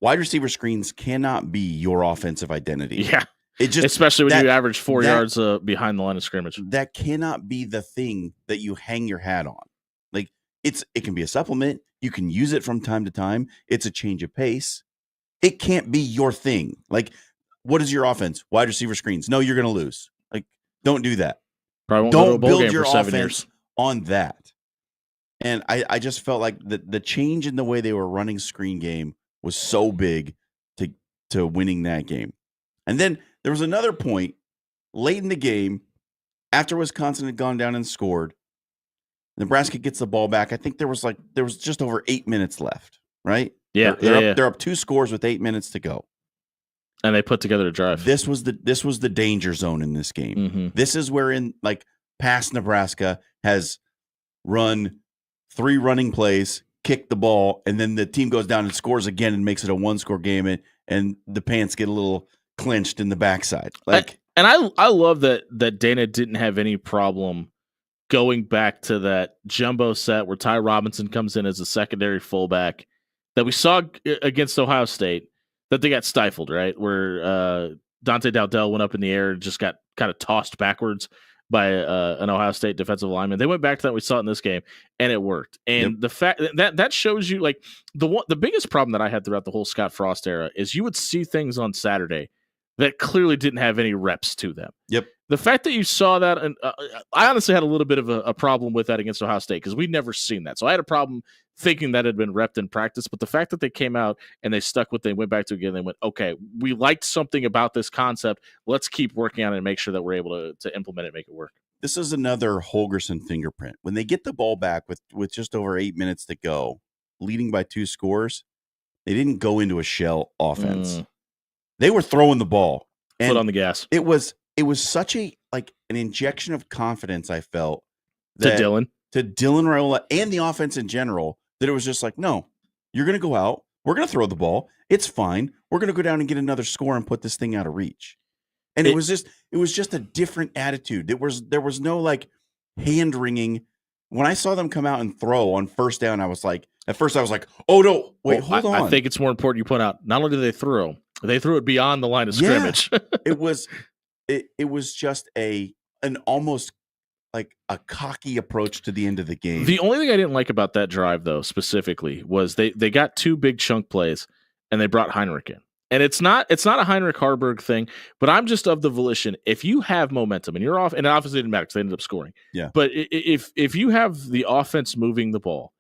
wide receiver screens cannot be your offensive identity. Yeah. It just, especially when you average 4 yards behind the line of scrimmage. That cannot be the thing that you hang your hat on. Like, it can be a supplement. You can use it from time to time. It's a change of pace. It can't be your thing. Like, what is your offense? Wide receiver screens. No, you're going to lose. Like, don't do that. Don't build your offense on that. And I just felt like the change in the way they were running screen game was so big to winning that game. And then there was another point late in the game after Wisconsin had gone down and scored. Nebraska gets the ball back. I think there was just over 8 minutes left, right? Yeah, they're up 2 scores with 8 minutes to go. And they put together a drive. This was the danger zone in this game. Mm-hmm. This is where past Nebraska has run 3 running plays, kicked the ball, and then the team goes down and scores again and makes it a 1-score game, and the pants get a little clinched in the backside. I love that Dana didn't have any problem going back to that jumbo set where Ty Robinson comes in as a secondary fullback that we saw against Ohio State, that they got stifled, right? Where Dante Dowdell went up in the air and just got kind of tossed backwards by an Ohio State defensive lineman. They went back to that. We saw it in this game, and it worked. And the fact that shows you, like, the biggest problem that I had throughout the whole Scott Frost era is you would see things on Saturday that clearly didn't have any reps to them. Yep. The fact that you saw that, and I honestly had a little bit of a problem with that against Ohio State because we'd never seen that. So I had a problem thinking that had been repped in practice. But the fact that they came out and they stuck with it, they went back to it again, they went, okay, we liked something about this concept. Let's keep working on it and make sure that we're able to implement it and make it work. This is another Holgorsen fingerprint. When they get the ball back with just over 8 minutes to go, leading by 2 scores, they didn't go into a shell offense. They were throwing the ball. Foot on the gas. It was such an injection of confidence, I felt, to Dylan Raiola and the offense in general, that it was just like, no, you're going to go out. We're going to throw the ball. It's fine. We're going to go down and get another score and put this thing out of reach. And it was just a different attitude. There was no like hand wringing. When I saw them come out and throw on first down, at first I was like, oh no, wait, hold on. I think it's more important you point out, not only did they throw it beyond the line of scrimmage. It was just an almost like a cocky approach to the end of the game. The only thing I didn't like about that drive, though, specifically, was they got 2 big chunk plays and they brought Heinrich in. And it's not a Heinrich Harburg thing, but I'm just of the volition. If you have momentum and you're off, and it obviously didn't matter because they ended up scoring. Yeah. But if you have the offense moving the ball,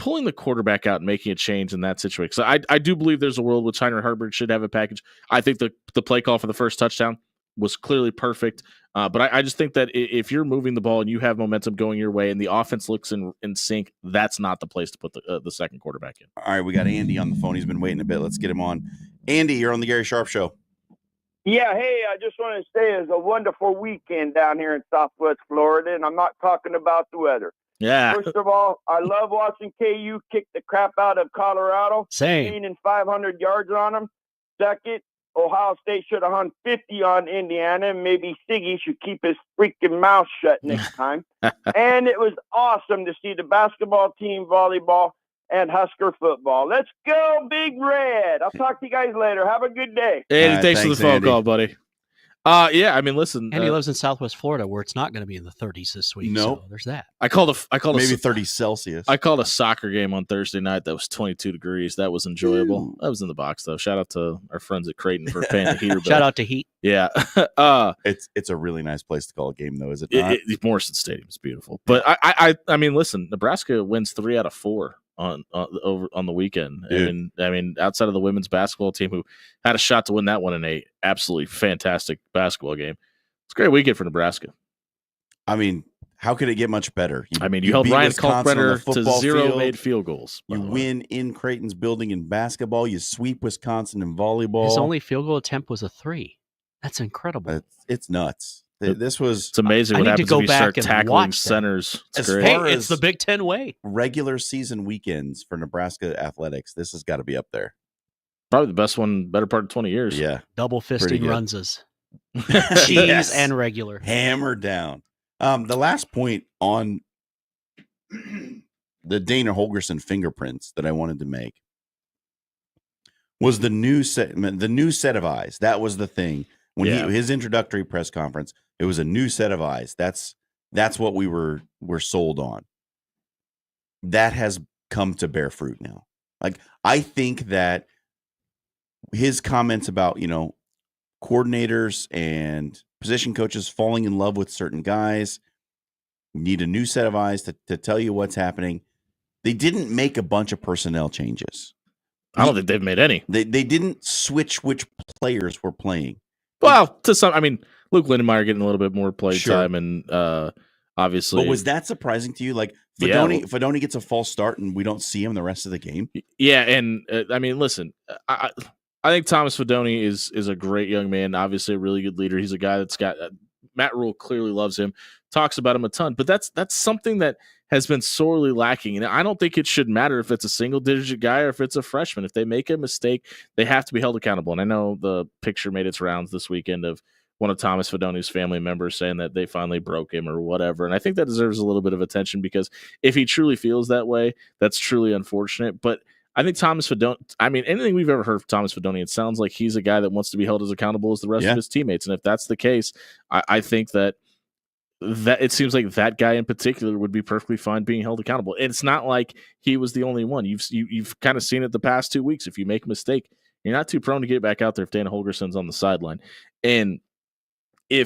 pulling the quarterback out and making a change in that situation. So I do believe there's a world which Heinrich Herbert should have a package. I think the play call for the first touchdown was clearly perfect. But I just think that if you're moving the ball and you have momentum going your way and the offense looks in sync, that's not the place to put the second quarterback in. All right, we got Andy on the phone. He's been waiting a bit. Let's get him on. Andy, you're on the Gary Sharp Show. Yeah, hey, I just want to say it's a wonderful weekend down here in Southwest Florida, and I'm not talking about the weather. Yeah. First of all, I love watching KU kick the crap out of Colorado. Same. Gaining 500 yards on them. Second, Ohio State should have hung 50 on Indiana, and maybe Siggy should keep his freaking mouth shut next time. And it was awesome to see the basketball team, volleyball, and Husker football. Let's go, Big Red. I'll talk to you guys later. Have a good day. Andy, thanks for the phone call, buddy. Yeah, I mean, listen. And he lives in Southwest Florida, where it's not going to be in the 30s this week. Nope. So there's that. I called maybe 30 Celsius. I called a soccer game on Thursday night that was 22 degrees. That was enjoyable. Ooh. That was in the box though. Shout out to our friends at Creighton for paying the heater bill. Shout out to Heat. Yeah. It's a really nice place to call a game though, is it not? Morrison Stadium is beautiful. But I mean, listen, Nebraska wins 3 out of 4 on the weekend. Dude. And I mean, outside of the women's basketball team who had a shot to win that one in a absolutely fantastic basketball game. It's a great weekend for Nebraska. I mean, how could it get much better? You held Ryan Kalkbrenner to 0 made field goals. You win in Creighton's building in basketball. You sweep Wisconsin in volleyball. His only field goal attempt was a 3. That's incredible. It's nuts. It's amazing what happens if you start tackling centers. It's great. It's the Big Ten way. Regular season weekends for Nebraska athletics, this has got to be up there. Probably the best one, better part of 20 years. Yeah. Double fisting runses. Cheese Yes. and regular. Hammer down. The last point on the Dana Holgorsen fingerprints that I wanted to make was the new set of eyes. That was the thing. When his introductory press conference, it was a new set of eyes. That's what we were sold on. That has come to bear fruit now. Like, I think that his comments about, coordinators and position coaches falling in love with certain guys, need a new set of eyes to tell you what's happening. They didn't make a bunch of personnel changes. I don't think they've made any. They didn't switch which players were playing. Well, Luke Lindenmeyer getting a little bit more play time, and obviously. But was that surprising to you? Like, Fedoni gets a false start, and we don't see him the rest of the game. Yeah, and listen, I think Thomas Fedoni is a great young man. Obviously, a really good leader. He's a guy that's got Matt Rule clearly loves him, talks about him a ton. But that's something that has been sorely lacking. And I don't think it should matter if it's a single-digit guy or if it's a freshman. If they make a mistake, they have to be held accountable. And I know the picture made its rounds this weekend of one of Thomas Fedoni's family members saying that they finally broke him or whatever. And I think that deserves a little bit of attention, because if he truly feels that way, that's truly unfortunate. But I think Thomas Fedoni, anything we've ever heard from Thomas Fedoni, it sounds like he's a guy that wants to be held as accountable as the rest of his teammates. And if that's the case, I think that it seems like that guy in particular would be perfectly fine being held accountable. And it's not like he was the only one. You've kind of seen it the past 2 weeks. If you make a mistake, you're not too prone to get back out there if Dana Holgorsen's on the sideline. And I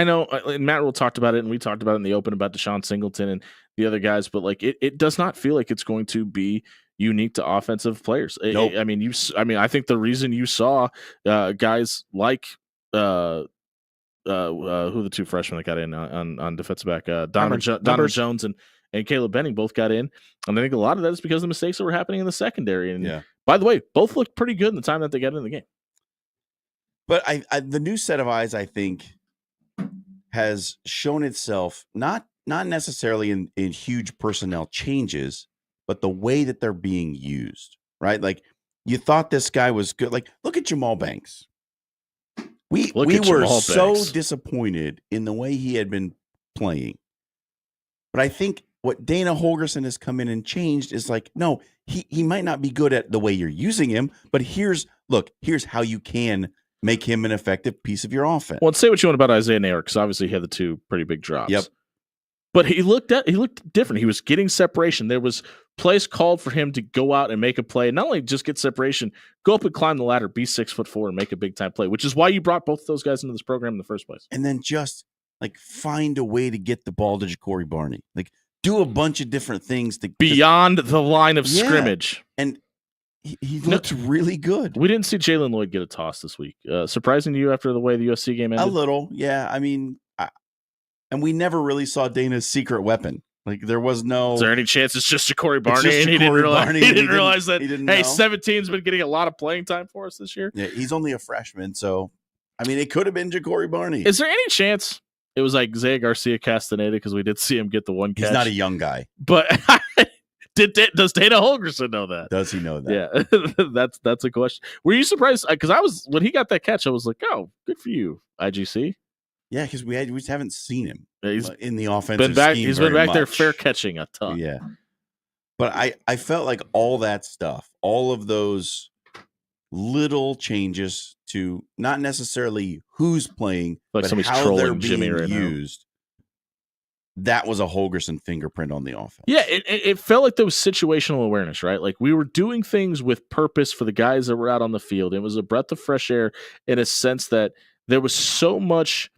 know, and Matt Rule talked about it, and we talked about it in the open about Deshaun Singleton and the other guys, but like it does not feel like it's going to be unique to offensive players. Nope. I think the reason you saw guys like who the 2 freshmen that got in on defensive back, Donovan Jones and Caleb Benning both got in, and I think a lot of that is because of the mistakes that were happening in the secondary. And by the way, both looked pretty good in the time that they got in the game. But the new set of eyes, I think, has shown itself not necessarily in huge personnel changes, but the way that they're being used, right? Like, you thought this guy was good. Like, look at Jamal Banks. We were so disappointed in the way he had been playing. But I think what Dana Holgorsen has come in and changed is like, no, he might not be good at the way you're using him, but here's how you can make him an effective piece of your offense. Well, say what you want about Isaiah Naylor, because obviously he had the 2 pretty big drops. Yep. But he looked different. He was getting separation. There was plays called for him to go out and make a play. Not only just get separation, go up and climb the ladder, be 6'4" and make a big time play, which is why you brought both of those guys into this program in the first place. And then just like find a way to get the ball to Ja'Cory Barney. Like, do a bunch of different things beyond the line of scrimmage. And he looked really good. We didn't see Jalen Lloyd get a toss this week. Surprising to you after the way the USC game ended? A little, yeah. I mean, and we never really saw Dana's secret weapon. Like there was no. Is there any chance it's just Ja'Cory Barney? And he didn't realize that. Hey, 17's been getting a lot of playing time for us this year. Yeah, he's only a freshman, so I mean, it could have been Ja'Cory Barney. Is there any chance it was like Zay Garcia Castaneda because we did see him get the one catch? He's not a young guy, but. Does Dana Holgorsen know that? Does he know that? Yeah, that's a question. Were you surprised? Because I was when he got that catch, I was like, "Oh, good for you, IGC." Yeah, because we just haven't seen him. He's in the offensive scheme. He's been back there fair catching a ton. Yeah, but I felt like all that stuff, all of those little changes to not necessarily who's playing, like but how they're being Jimmy right used. That was a Holgorsen fingerprint on the offense. Yeah, it felt like there was situational awareness, right? Like we were doing things with purpose for the guys that were out on the field. It was a breath of fresh air in a sense that there was so much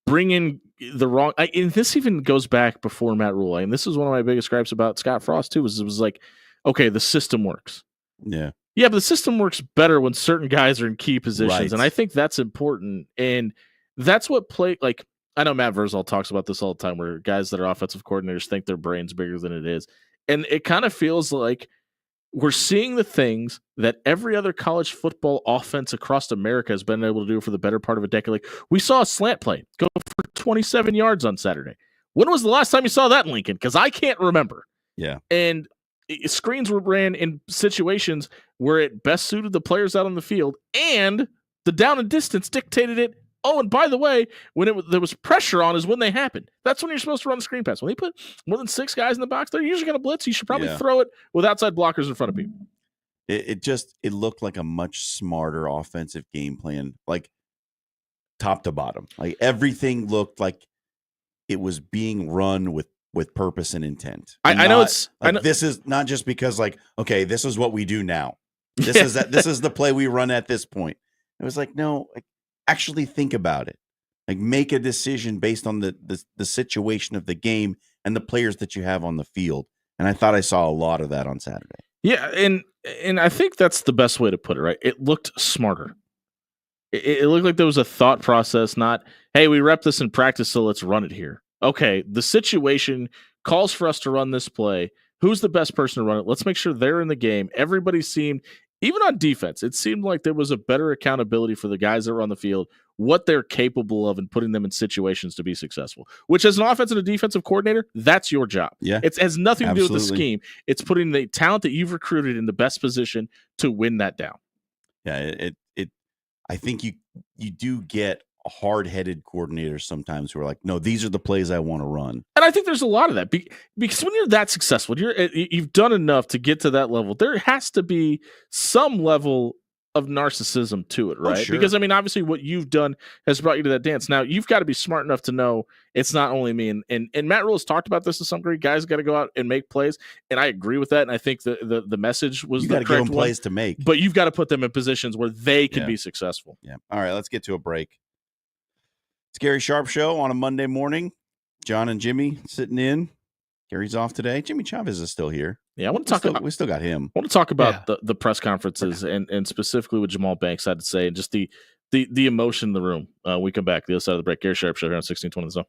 bringing the wrong. And this even goes back before Matt Rule. And this is one of my biggest gripes about Scott Frost too. Was it was like, okay, the system works. Yeah, but the system works better when certain guys are in key positions, right. And I think that's important. And that's what like. I know Matt Verzal talks about this all the time where guys that are offensive coordinators think their brain's bigger than it is. And it kind of feels like we're seeing the things that every other college football offense across America has been able to do for the better part of a decade. Like we saw a slant play go for 27 yards on Saturday. When was the last time you saw that in Lincoln? Because I can't remember. Yeah. And screens were ran in situations where it best suited the players out on the field and the down and distance dictated it. Oh, and by the way, when there was pressure on is when they happened. That's when you're supposed to run the screen pass. When they put more than 6 guys in the box, they're usually going to blitz. You should probably throw it with outside blockers in front of people. It looked like a much smarter offensive game plan, like top to bottom. Like everything looked like it was being run with purpose and intent. And I know this is not just because like, okay, this is what we do now. This is the play we run at this point. It was like, no, like, actually think about it. Like make a decision based on the situation of the game and the players that you have on the field. And I thought I saw a lot of that on Saturday. Yeah, and I think that's the best way to put it, right? It looked smarter. It looked like there was a thought process, not, hey, we rep this in practice, so let's run it here. Okay, the situation calls for us to run this play. Who's the best person to run it? Let's make sure they're in the game. Everybody seemed, even on defense, it seemed like there was a better accountability for the guys that were on the field, what they're capable of and putting them in situations to be successful, which as an offensive and defensive coordinator, that's your job. Yeah, it has nothing to do with the absolutely. scheme. It's putting the talent that you've recruited in the best position to win that down. Yeah, I think you do get hard-headed coordinators sometimes who are like, no, these are the plays I want to run. And I think there's a lot of that because when you're that successful, you've done enough to get to that level. There has to be some level of narcissism to it, right? Oh, sure. Because I mean, obviously what you've done has brought you to that dance. Now you've got to be smart enough to know it's not only me. And Matt Rule has talked about this to some degree. Guys got to go out and make plays. And I agree with that. And I think the message was You the got to give them correct one. plays to make. But you've got to put them in positions where they can be successful. Yeah. All right, let's get to a break. It's Gary Sharp Show on a Monday morning. John and Jimmy sitting in. Gary's off today. Jimmy Chavez is still here. Yeah, I want to talk about. We still got him. I want to talk about the press conferences and specifically what Jamal Banks had to say and just the emotion in the room. We come back the other side of the break. Gary Sharp Show here on 1620 The Zone.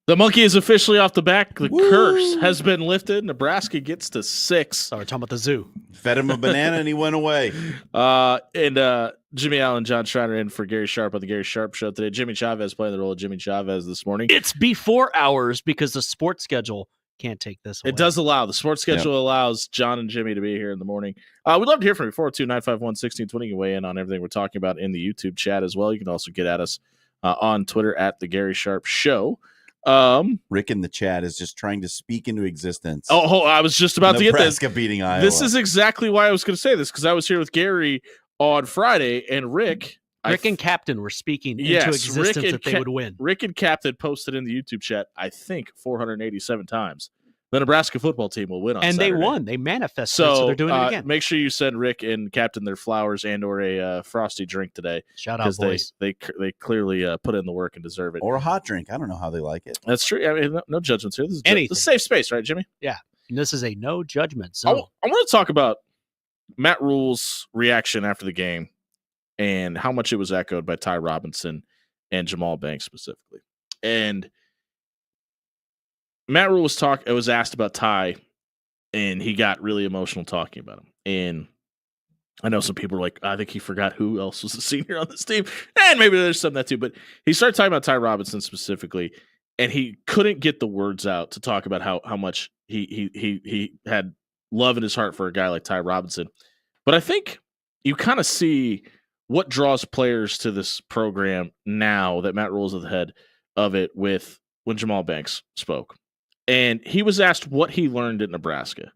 The monkey is officially off the back. The curse has been lifted. Nebraska gets to 6. Oh, we're talking about the zoo. Fed him a banana and he went away. And Jimmy Allen, John Schreiner in for Gary Sharp on the Gary Sharp Show today. Jimmy Chavez playing the role of Jimmy Chavez this morning. It's before hours because the sports schedule can't take this away. It does allow. The sports schedule allows John and Jimmy to be here in the morning. We'd love to hear from you. 402-951-1620. You can weigh in on everything we're talking about in the YouTube chat as well. You can also get at us on Twitter at the Gary Sharp Show. Rick in the chat is just trying to speak into existence. Oh, I was just about to get this. Nebraska beating Iowa. This is exactly why I was going to say this, because I was here with Gary on Friday, and Rick and Captain were speaking into existence that they would win. Rick and Captain posted in the YouTube chat, I think 487 times, the Nebraska football team will win on Saturday. They won. They manifested, so they're doing it again. Make sure you send Rick and Captain their flowers and or a frosty drink today. Shout out, boys. They clearly put in the work and deserve it. Or a hot drink. I don't know how they like it. That's true. I mean, no judgments here. This is Anything. a safe space, right, Jimmy? Yeah. And this is a no judgment zone. I want to talk about Matt Rule's reaction after the game and how much it was echoed by Ty Robinson and Jamal Banks specifically. And Matt Rule was asked about Ty, and he got really emotional talking about him. And I know some people are like, I think he forgot who else was a senior on this team. And maybe there's some of that too. But he started talking about Ty Robinson specifically, and he couldn't get the words out to talk about how much he had love in his heart for a guy like Ty Robinson. But I think you kind of see what draws players to this program now that Matt Rule's at the head of it with when Jamal Banks spoke. And he was asked what he learned at Nebraska.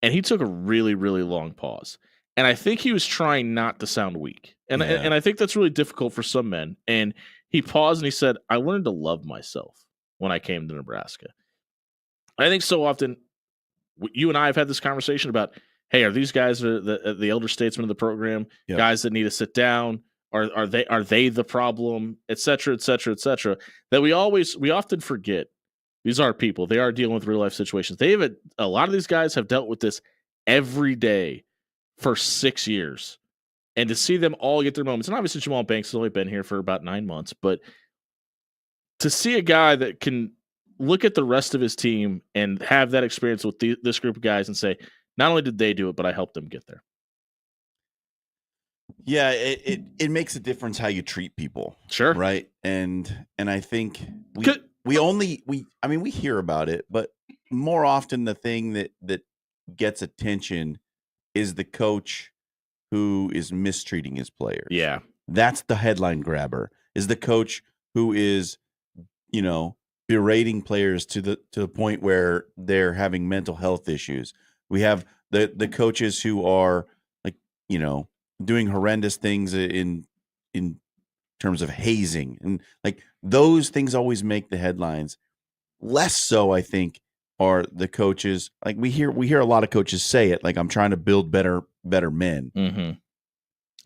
And he took a really, really long pause. And I think he was trying not to sound weak. And I think that's really difficult for some men. And he paused and he said, I learned to love myself when I came to Nebraska. I think so often you and I have had this conversation about, hey, are these guys the elder statesmen of the program, guys that need to sit down? Are they the problem, et cetera, et cetera, et cetera, that we often forget. These are people. They are dealing with real life situations. A lot of these guys have dealt with this every day for 6 years. And to see them all get their moments, and obviously Jamal Banks has only been here for about 9 months, but to see a guy that can look at the rest of his team and have that experience with this group of guys and say, not only did they do it, but I helped them get there. Yeah, it makes a difference how you treat people. Sure. Right. And I think we hear about it, but more often the thing that gets attention is the coach who is mistreating his players. Yeah. That's the headline grabber, is the coach who is, berating players to the point where they're having mental health issues. We have the coaches who are doing horrendous things in terms of hazing, and like those things always make the headlines. Less so, I think, are the coaches. Like we hear a lot of coaches say it, like, I'm trying to build better men. Mm-hmm.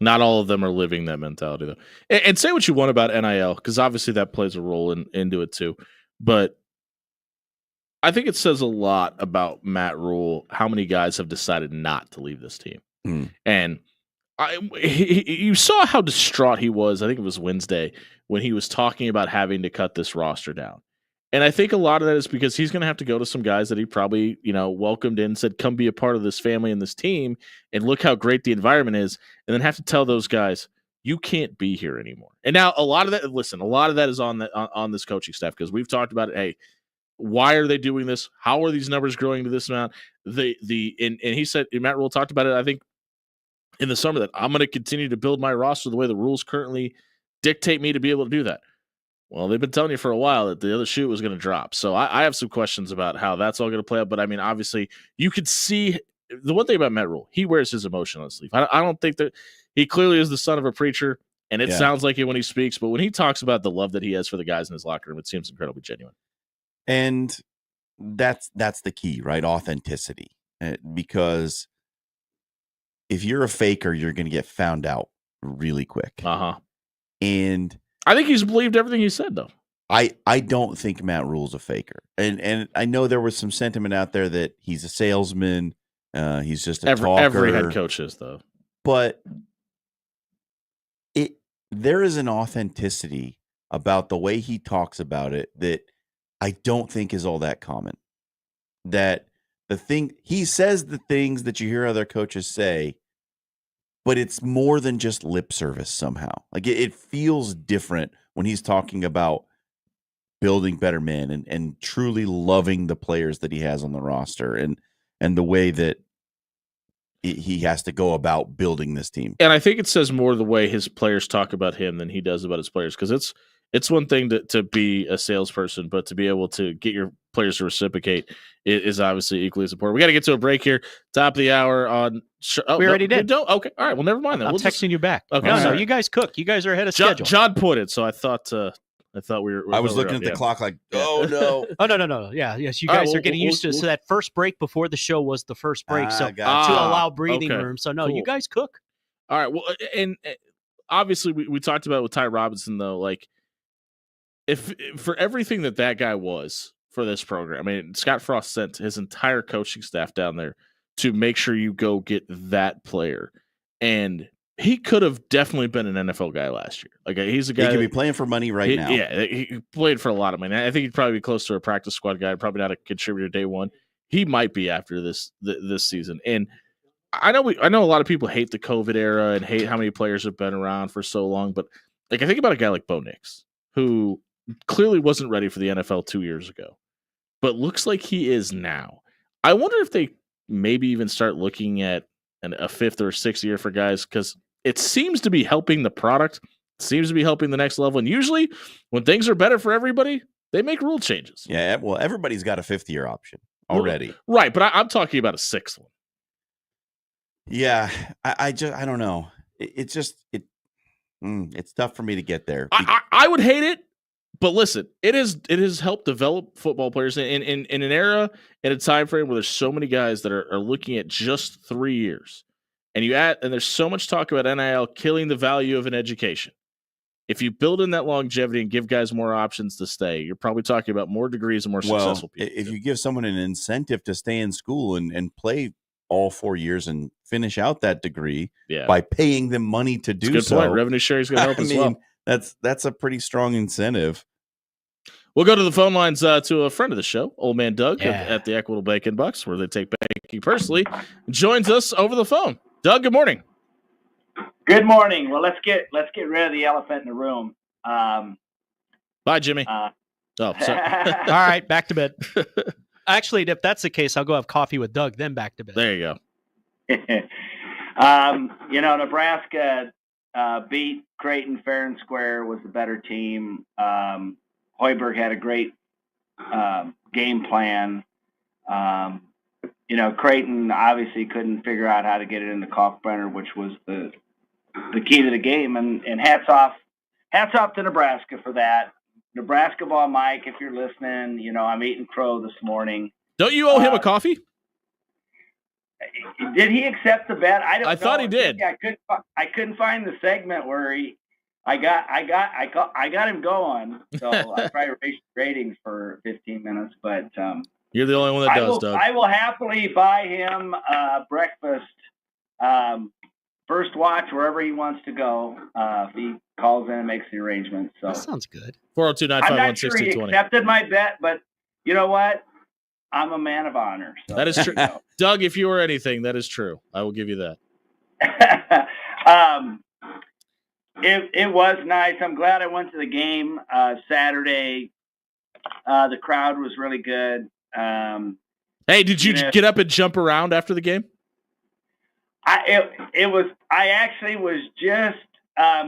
Not all of them are living that mentality though. And say what you want about NIL, because obviously that plays a role into it too. But I think it says a lot about Matt Rule how many guys have decided not to leave this team. And you saw how distraught he was. I think it was Wednesday when he was talking about having to cut this roster down. And I think a lot of that is because he's going to have to go to some guys that he probably, welcomed in, said, come be a part of this family and this team, and look how great the environment is, and then have to tell those guys, you can't be here anymore. And now a lot of that is on this coaching staff, because we've talked about it. Hey, why are they doing this? How are these numbers growing to this amount? And he said, Matt Rule talked about it, I think, in the summer, that I'm going to continue to build my roster the way the rules currently dictate me to be able to do that. Well, they've been telling you for a while that the other shoe was going to drop. So I have some questions about how that's all going to play out. But I mean, obviously, you could see the one thing about Matt Rule, he wears his emotion on his sleeve. I don't think that he clearly is the son of a preacher, and it sounds like it when he speaks. But when he talks about the love that he has for the guys in his locker room, it seems incredibly genuine. And that's the key, right? Authenticity. Because if you're a faker, you're going to get found out really quick. And I think he's believed everything he said, though. I don't think Matt Rule's a faker. And I know there was some sentiment out there that he's a salesman. He's just a talker. Every head coach is, though. But there is an authenticity about the way he talks about it that I don't think is all that common. That he says the things that you hear other coaches say, but it's more than just lip service somehow. Like it feels different when he's talking about building better men and truly loving the players that he has on the roster and the way that he has to go about building this team. And I think it says more the way his players talk about him than he does about his players, because it's one thing to be a salesperson, but to be able to get your players to reciprocate is obviously equally as important. We got to get to a break here. Top of the hour on. We already did. Okay. All right. Well, never mind then. I'm texting you back. Okay. No, you guys cook. You guys are ahead of schedule. John put it, so I thought we were. I was looking at the clock like, oh no. Oh no. Yeah, yes. You guys are getting used to it. So that first break before the show was the first break, so to allow breathing room. So no, you guys cook. All right. Well, and obviously we talked about with Ty Robinson though, like if for everything that guy was for this program, I mean, Scott Frost sent his entire coaching staff down there to make sure you go get that player, and he could have definitely been an NFL guy last year. Like he's a guy he could be playing for money right now. Yeah, he played for a lot of money. I think he'd probably be close to a practice squad guy. Probably not a contributor day one. He might be after this season. And I know a lot of people hate the COVID era and hate how many players have been around for so long. But like I think about a guy like Bo Nix, who clearly wasn't ready for the NFL 2 years ago, but looks like he is now. I wonder if they maybe even start looking at a fifth or sixth year for guys, because it seems to be helping the product, seems to be helping the next level. And usually when things are better for everybody, they make rule changes. Yeah, well, everybody's got a fifth-year option already. Right, but I'm talking about a sixth one. Yeah, I don't know. It's tough for me to get there. I would hate it, but listen, it has helped develop football players in an era, in a time frame where there's so many guys that are looking at just 3 years. And there's so much talk about NIL killing the value of an education. If you build in that longevity and give guys more options to stay, you're probably talking about more degrees and more successful people. If you give someone an incentive to stay in school and play all 4 years and finish out that degree by paying them money to do so. Point. Revenue sharing is going to help as well. That's a pretty strong incentive. We'll go to the phone lines to a friend of the show, Old Man Doug at the Equitable Bacon Bucks, where they take banking personally, joins us over the phone. Doug, good morning. Good morning. Well, let's get rid of the elephant in the room. Bye, Jimmy. Sorry. All right, back to bed. Actually, if that's the case, I'll go have coffee with Doug, then back to bed. There you go. Nebraska beat Creighton fair and square, was the better team. Hoiberg had a great game plan. Creighton obviously couldn't figure out how to get it into Kalkbrenner, which was the key to the game. And hats off to Nebraska for that. Nebraska ball, Mike, if you're listening, I'm eating crow this morning. Don't you owe him a coffee? Did he accept the bet? I thought he did. I couldn't find the segment where I got him going. So I probably raised ratings for 15 minutes, but you're the only one that does, Doug. I will happily buy him breakfast, first watch wherever he wants to go. If he calls in and makes the arrangement. So that sounds good. 402-951-6220. I'm not sure he accepted my bet, but you know what? I'm a man of honor. So. That is true. Doug, if you were anything, that is true. I will give you that. It was nice. I'm glad I went to the game Saturday. The crowd was really good. Hey, did you get up and jump around after the game? I actually was just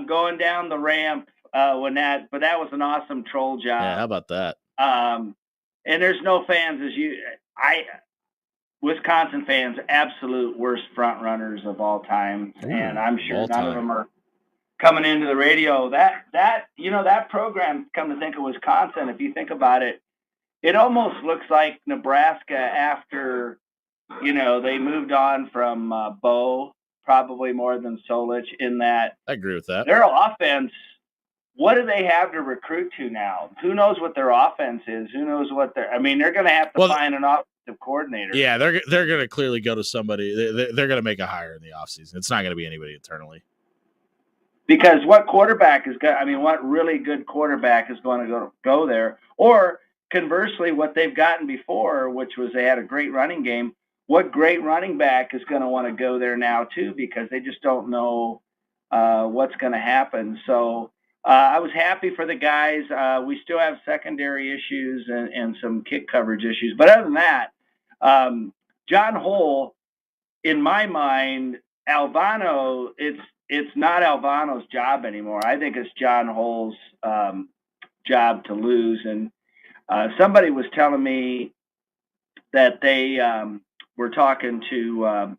going down the ramp but that was an awesome troll job. Yeah, how about that? And there's no fans Wisconsin fans, absolute worst front runners of all time. Ooh, and I'm sure none of them are coming into the radio. That program, come to think of Wisconsin, if you think about it, it almost looks like Nebraska after, they moved on from Bo, probably more than Solich, in that. I agree with that. Their offense, what do they have to recruit to now? Who knows what their offense is? Who knows what they're going to have to find an offensive coordinator. Yeah, they're going to clearly go to somebody. They're going to make a hire in the offseason. It's not going to be anybody internally. Because what quarterback is what really good quarterback is going to go there? Or conversely, what they've gotten before, which was they had a great running game, what great running back is going to want to go there now too, because they just don't know what's going to happen. So I was happy for the guys. We still have secondary issues and some kick coverage issues. But other than that, John Hole, in my mind, Alvano, it's not Alvano's job anymore. I think it's John Hole's job to lose. And somebody was telling me that they were talking to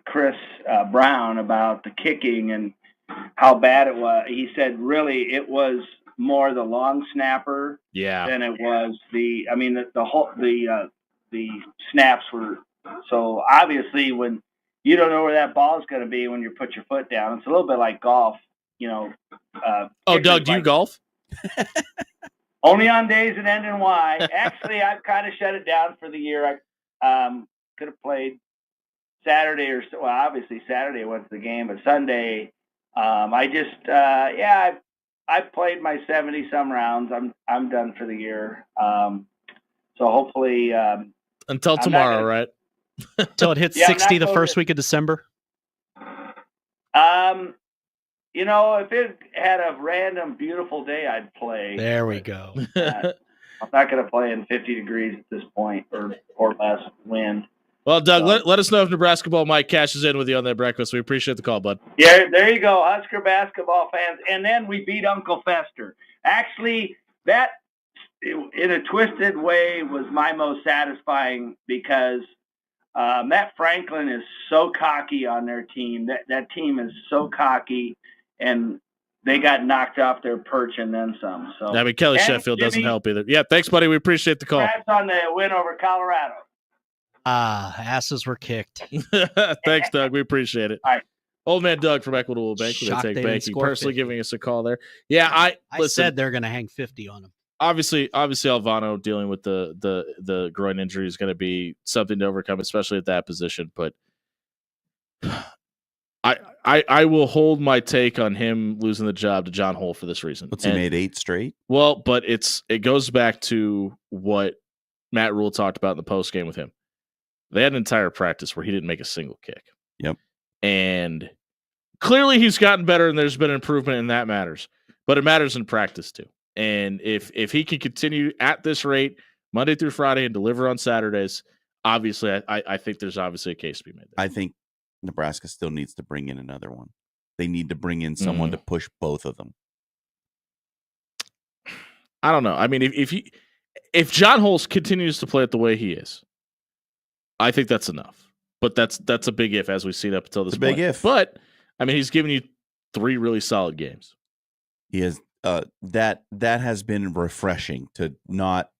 Chris Brown about the kicking and how bad it was. He said, really, it was more the long snapper than it was the snaps were. So obviously when you don't know where that ball is going to be when you put your foot down, it's a little bit like golf, Doug, do you golf? Only on days that end in Y. Actually, I've kind of shut it down for the year. I could have played Saturday obviously Saturday I went to the game, but Sunday, I played my 70 some rounds. I'm done for the year. So hopefully, until tomorrow, right? Until it hits 60 the first week of December. If it had a random beautiful day, I'd play. There we go. I'm not going to play in 50 degrees at this point or less wind. Well, Doug, let us know if Nebraska Ball Mike cashes in with you on that breakfast. We appreciate the call, bud. Yeah, there you go, Husker basketball fans. And then we beat Uncle Fester. Actually, that, in a twisted way, was my most satisfying because Matt Franklin is so cocky on their team. That team is so cocky, and they got knocked off their perch and then some. So Kelly Sheffield doesn't help either. Yeah, thanks, buddy. We appreciate the call. Congrats on the win over Colorado. Asses were kicked. Thanks, Doug. We appreciate it. All right. Old man Doug from Equitable Bank. Shocked they didn't banking, score personally 50. giving us a call there. Yeah, I said they're going to hang 50 on him. Obviously, Alvano dealing with the groin injury is going to be something to overcome, especially at that position. But I will hold my take on him losing the job to John Hole for this reason. He made 8 straight? Well, but it goes back to what Matt Rule talked about in the post game with him. They had an entire practice where he didn't make a single kick. Yep. And clearly he's gotten better and there's been improvement, and that matters. But it matters in practice too. And if he can continue at this rate Monday through Friday and deliver on Saturdays, obviously I think there's obviously a case to be made there. I think Nebraska still needs to bring in another one. They need to bring in someone to push both of them. I don't know. I mean, if John Holtz continues to play it the way he is, I think that's enough. But that's a big if, as we've seen up until this point. Big if. But I mean, he's given you 3 really solid games. He has that has been refreshing to not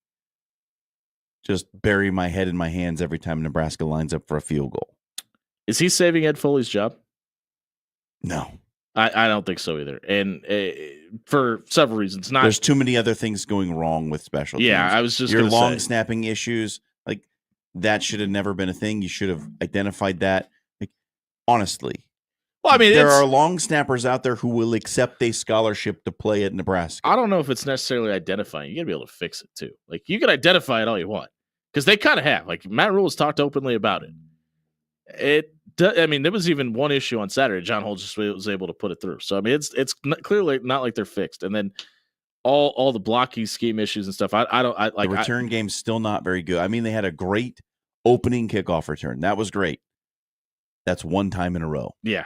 just bury my head in my hands every time Nebraska lines up for a field goal. Is he saving Ed Foley's job? No. I don't think so either. And for several reasons. There's too many other things going wrong with special teams. Yeah, I was just your long snapping issues, like that should have never been a thing. You should have identified that. Like, honestly. Well, I mean, there are long snappers out there who will accept a scholarship to play at Nebraska. I don't know if it's necessarily identifying. You got to be able to fix it too. Like, you can identify it all you want because they kind of have. Like, Matt Rule has talked openly about it. There was even one issue on Saturday. John Holt just was able to put it through. So I mean, it's clearly not like they're fixed. And then all the blocking scheme issues and stuff. The return game's still not very good. I mean, they had a great opening kickoff return. That was great. That's one time in a row. Yeah,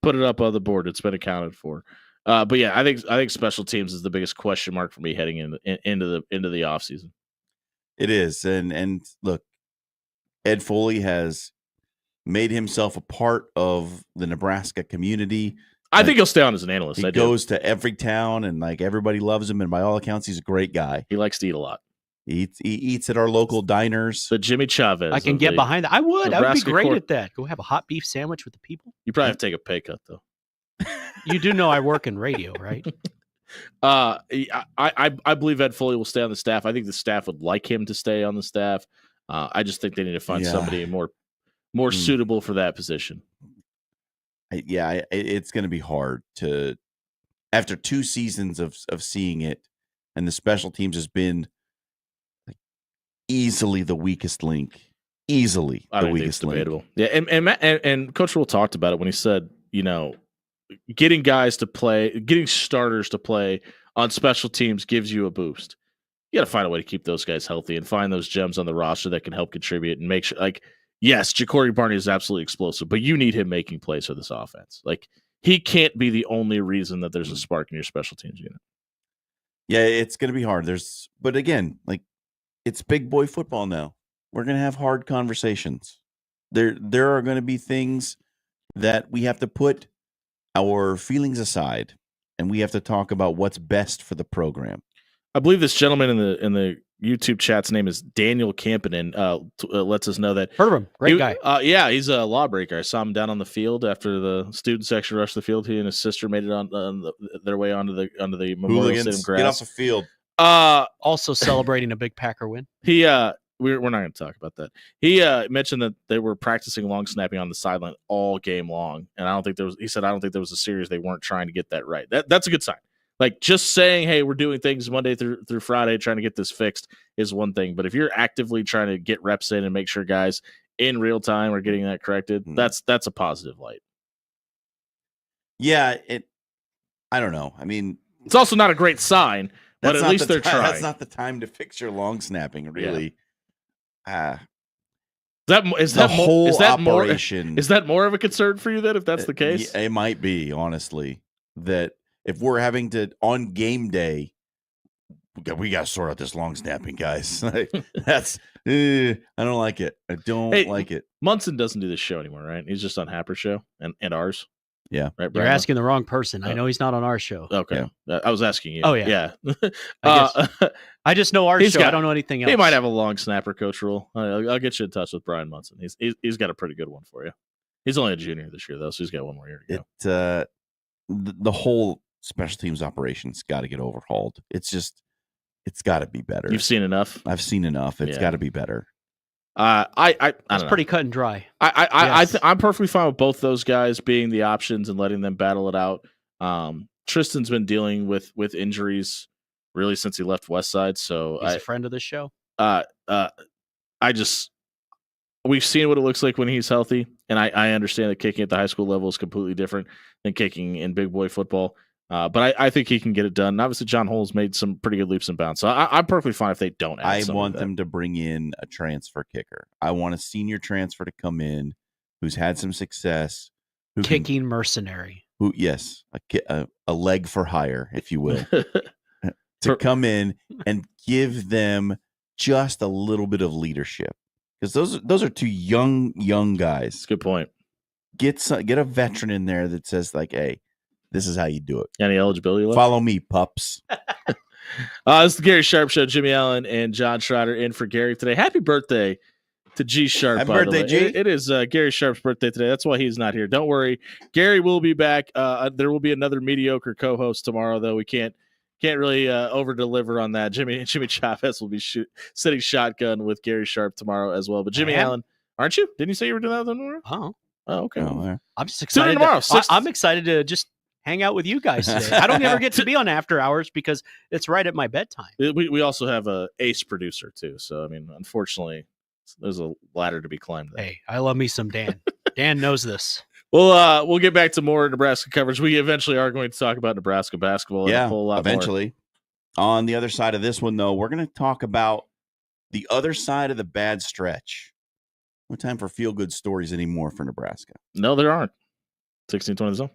put it up on the board. It's been accounted for. But yeah, I think special teams is the biggest question mark for me heading into the offseason. It is, and look, Ed Foley has made himself a part of the Nebraska community. I think he'll stay on as an analyst. He goes to every town, and like everybody loves him. And by all accounts, he's a great guy. He likes to eat a lot. He eats at our local diners. The Jimmy Chavez. I can get behind that. I would be great court. at that. Go have a hot beef sandwich with the people. You probably have to take a pay cut though. You do know I work in radio, right? I believe Ed Foley will stay on the staff. I think the staff would like him to stay on the staff. I just think they need to find somebody more suitable for that position. It's going to be hard to, after 2 seasons of seeing it, and the special teams has been easily the weakest link. Easily the weakest link. Debatable. Yeah, and Coach Rule talked about it when he said, getting guys to play, getting starters to play on special teams gives you a boost. You got to find a way to keep those guys healthy and find those gems on the roster that can help contribute and make sure, yes, Jacory Barney is absolutely explosive, but you need him making plays for this offense. He can't be the only reason that there's a spark in your special teams unit. Yeah, it's going to be hard. But again, it's big boy football now. We're going to have hard conversations. There are going to be things that we have to put our feelings aside, and we have to talk about what's best for the program. I believe this gentleman in the YouTube chat's name is Daniel Campanen. Lets us know that heard of him. Great guy. Yeah, he's a lawbreaker. I saw him down on the field after the student section rushed the field. He and his sister made it on their way onto the Memorial Stadium grass. Get off the field. Also celebrating a big Packer win. He we're not going to talk about that. He mentioned that they were practicing long snapping on the sideline all game long, and I don't think there was a series they weren't trying to get that right. That's a good sign. Just saying, hey, we're doing things Monday through Friday, trying to get this fixed is one thing. But if you're actively trying to get reps in and make sure guys in real time are getting that corrected, that's a positive light. Yeah, I don't know. I mean, it's also not a great sign, but at least they're trying. That's not the time to fix your long snapping, really. Yeah. Is that more of a concern for you then, if that's the case? It might be, honestly, that if we're having to on game day, we got to sort out this long snapping, guys. That's I don't like it. I don't like it. Munson doesn't do this show anymore, right? He's just on Happer show and ours. Yeah, right. You're asking the wrong person. I know he's not on our show. Okay, yeah. I was asking you. Oh yeah. I just know our show. I don't know anything else. He might have a long snapper, Coach Rule. I'll get you in touch with Brian Munson. He's got a pretty good one for you. He's only a junior this year though, so he's got one more year to go. The whole special teams operations got to get overhauled. It's got to be better. You've seen enough. I've seen enough. It's got to be better. It's pretty cut and dry. I'm perfectly fine with both those guys being the options and letting them battle it out. Tristan's been dealing with injuries really since he left Westside, so he's a friend of the show. We've seen what it looks like when he's healthy, and I understand that kicking at the high school level is completely different than kicking in big boy football. But I think he can get it done. And obviously, John Hole's made some pretty good leaps and bounds. So I'm perfectly fine if they don't add I want them to bring in a transfer kicker. I want a senior transfer to come in who's had some success. Kicking mercenary. Yes, a leg for hire, if you will. To come in and give them just a little bit of leadership. Because those are two young guys. That's a good point. Get a veteran in there that says, hey, this is how you do it. Any eligibility left? Follow me, pups. This is the Gary Sharp Show. Jimmy Allen and John Schrader in for Gary today. Happy birthday to G Sharp. Happy birthday, G. It is Gary Sharp's birthday today. That's why he's not here. Don't worry. Gary will be back. There will be another mediocre co-host tomorrow, though. We can't really over-deliver on that. Jimmy Chavez will be sitting shotgun with Gary Sharp tomorrow as well. But Jimmy Allen, aren't you? Didn't you say you were doing that tomorrow? Oh, okay. I'm just excited. Tomorrow, I'm excited to just hang out with you guys today. I don't ever get to be on after hours because it's right at my bedtime. We also have a ace producer too. So, I mean, unfortunately, there's a ladder to be climbed there. Hey, I love me some Dan. Dan knows this. We'll get back to more Nebraska coverage. We eventually are going to talk about Nebraska basketball. Yeah, a whole lot eventually. More. On the other side of this one, though, we're going to talk about the other side of the bad stretch. No time for feel-good stories anymore for Nebraska. No, there aren't. 16-20 zone.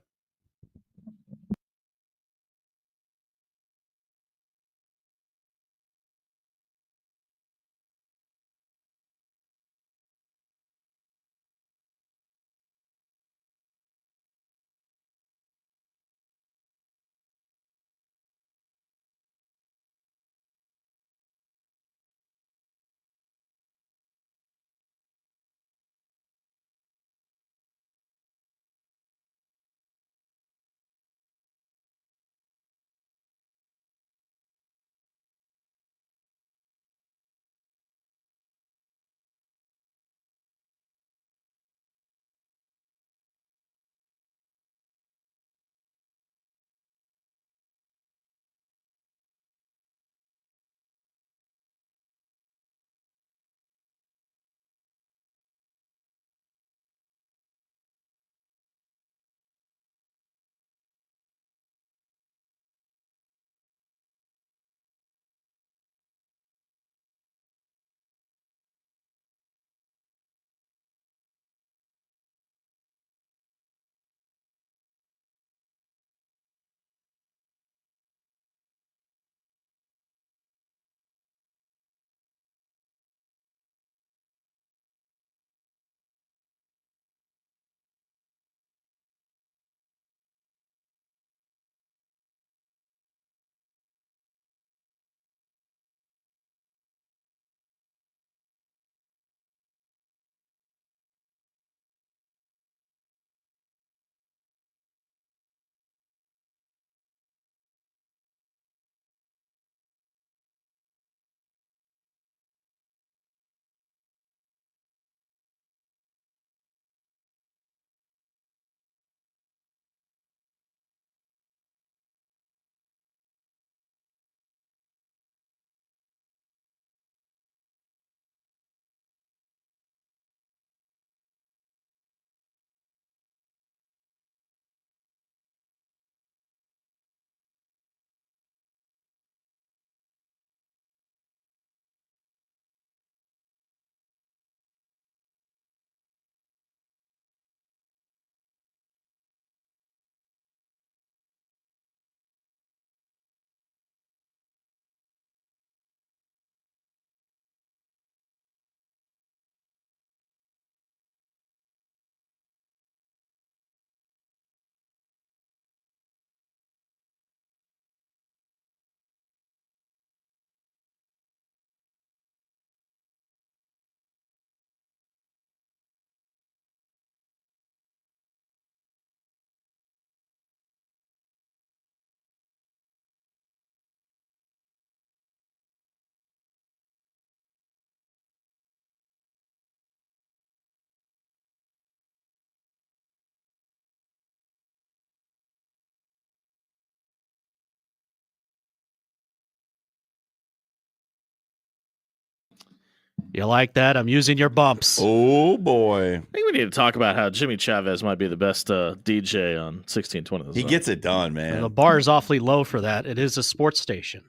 You like that? I'm using your bumps. Oh, boy. I think we need to talk about how Jimmy Chavez might be the best DJ on 1620. He gets it done, man. And the bar is awfully low for that. It is a sports station.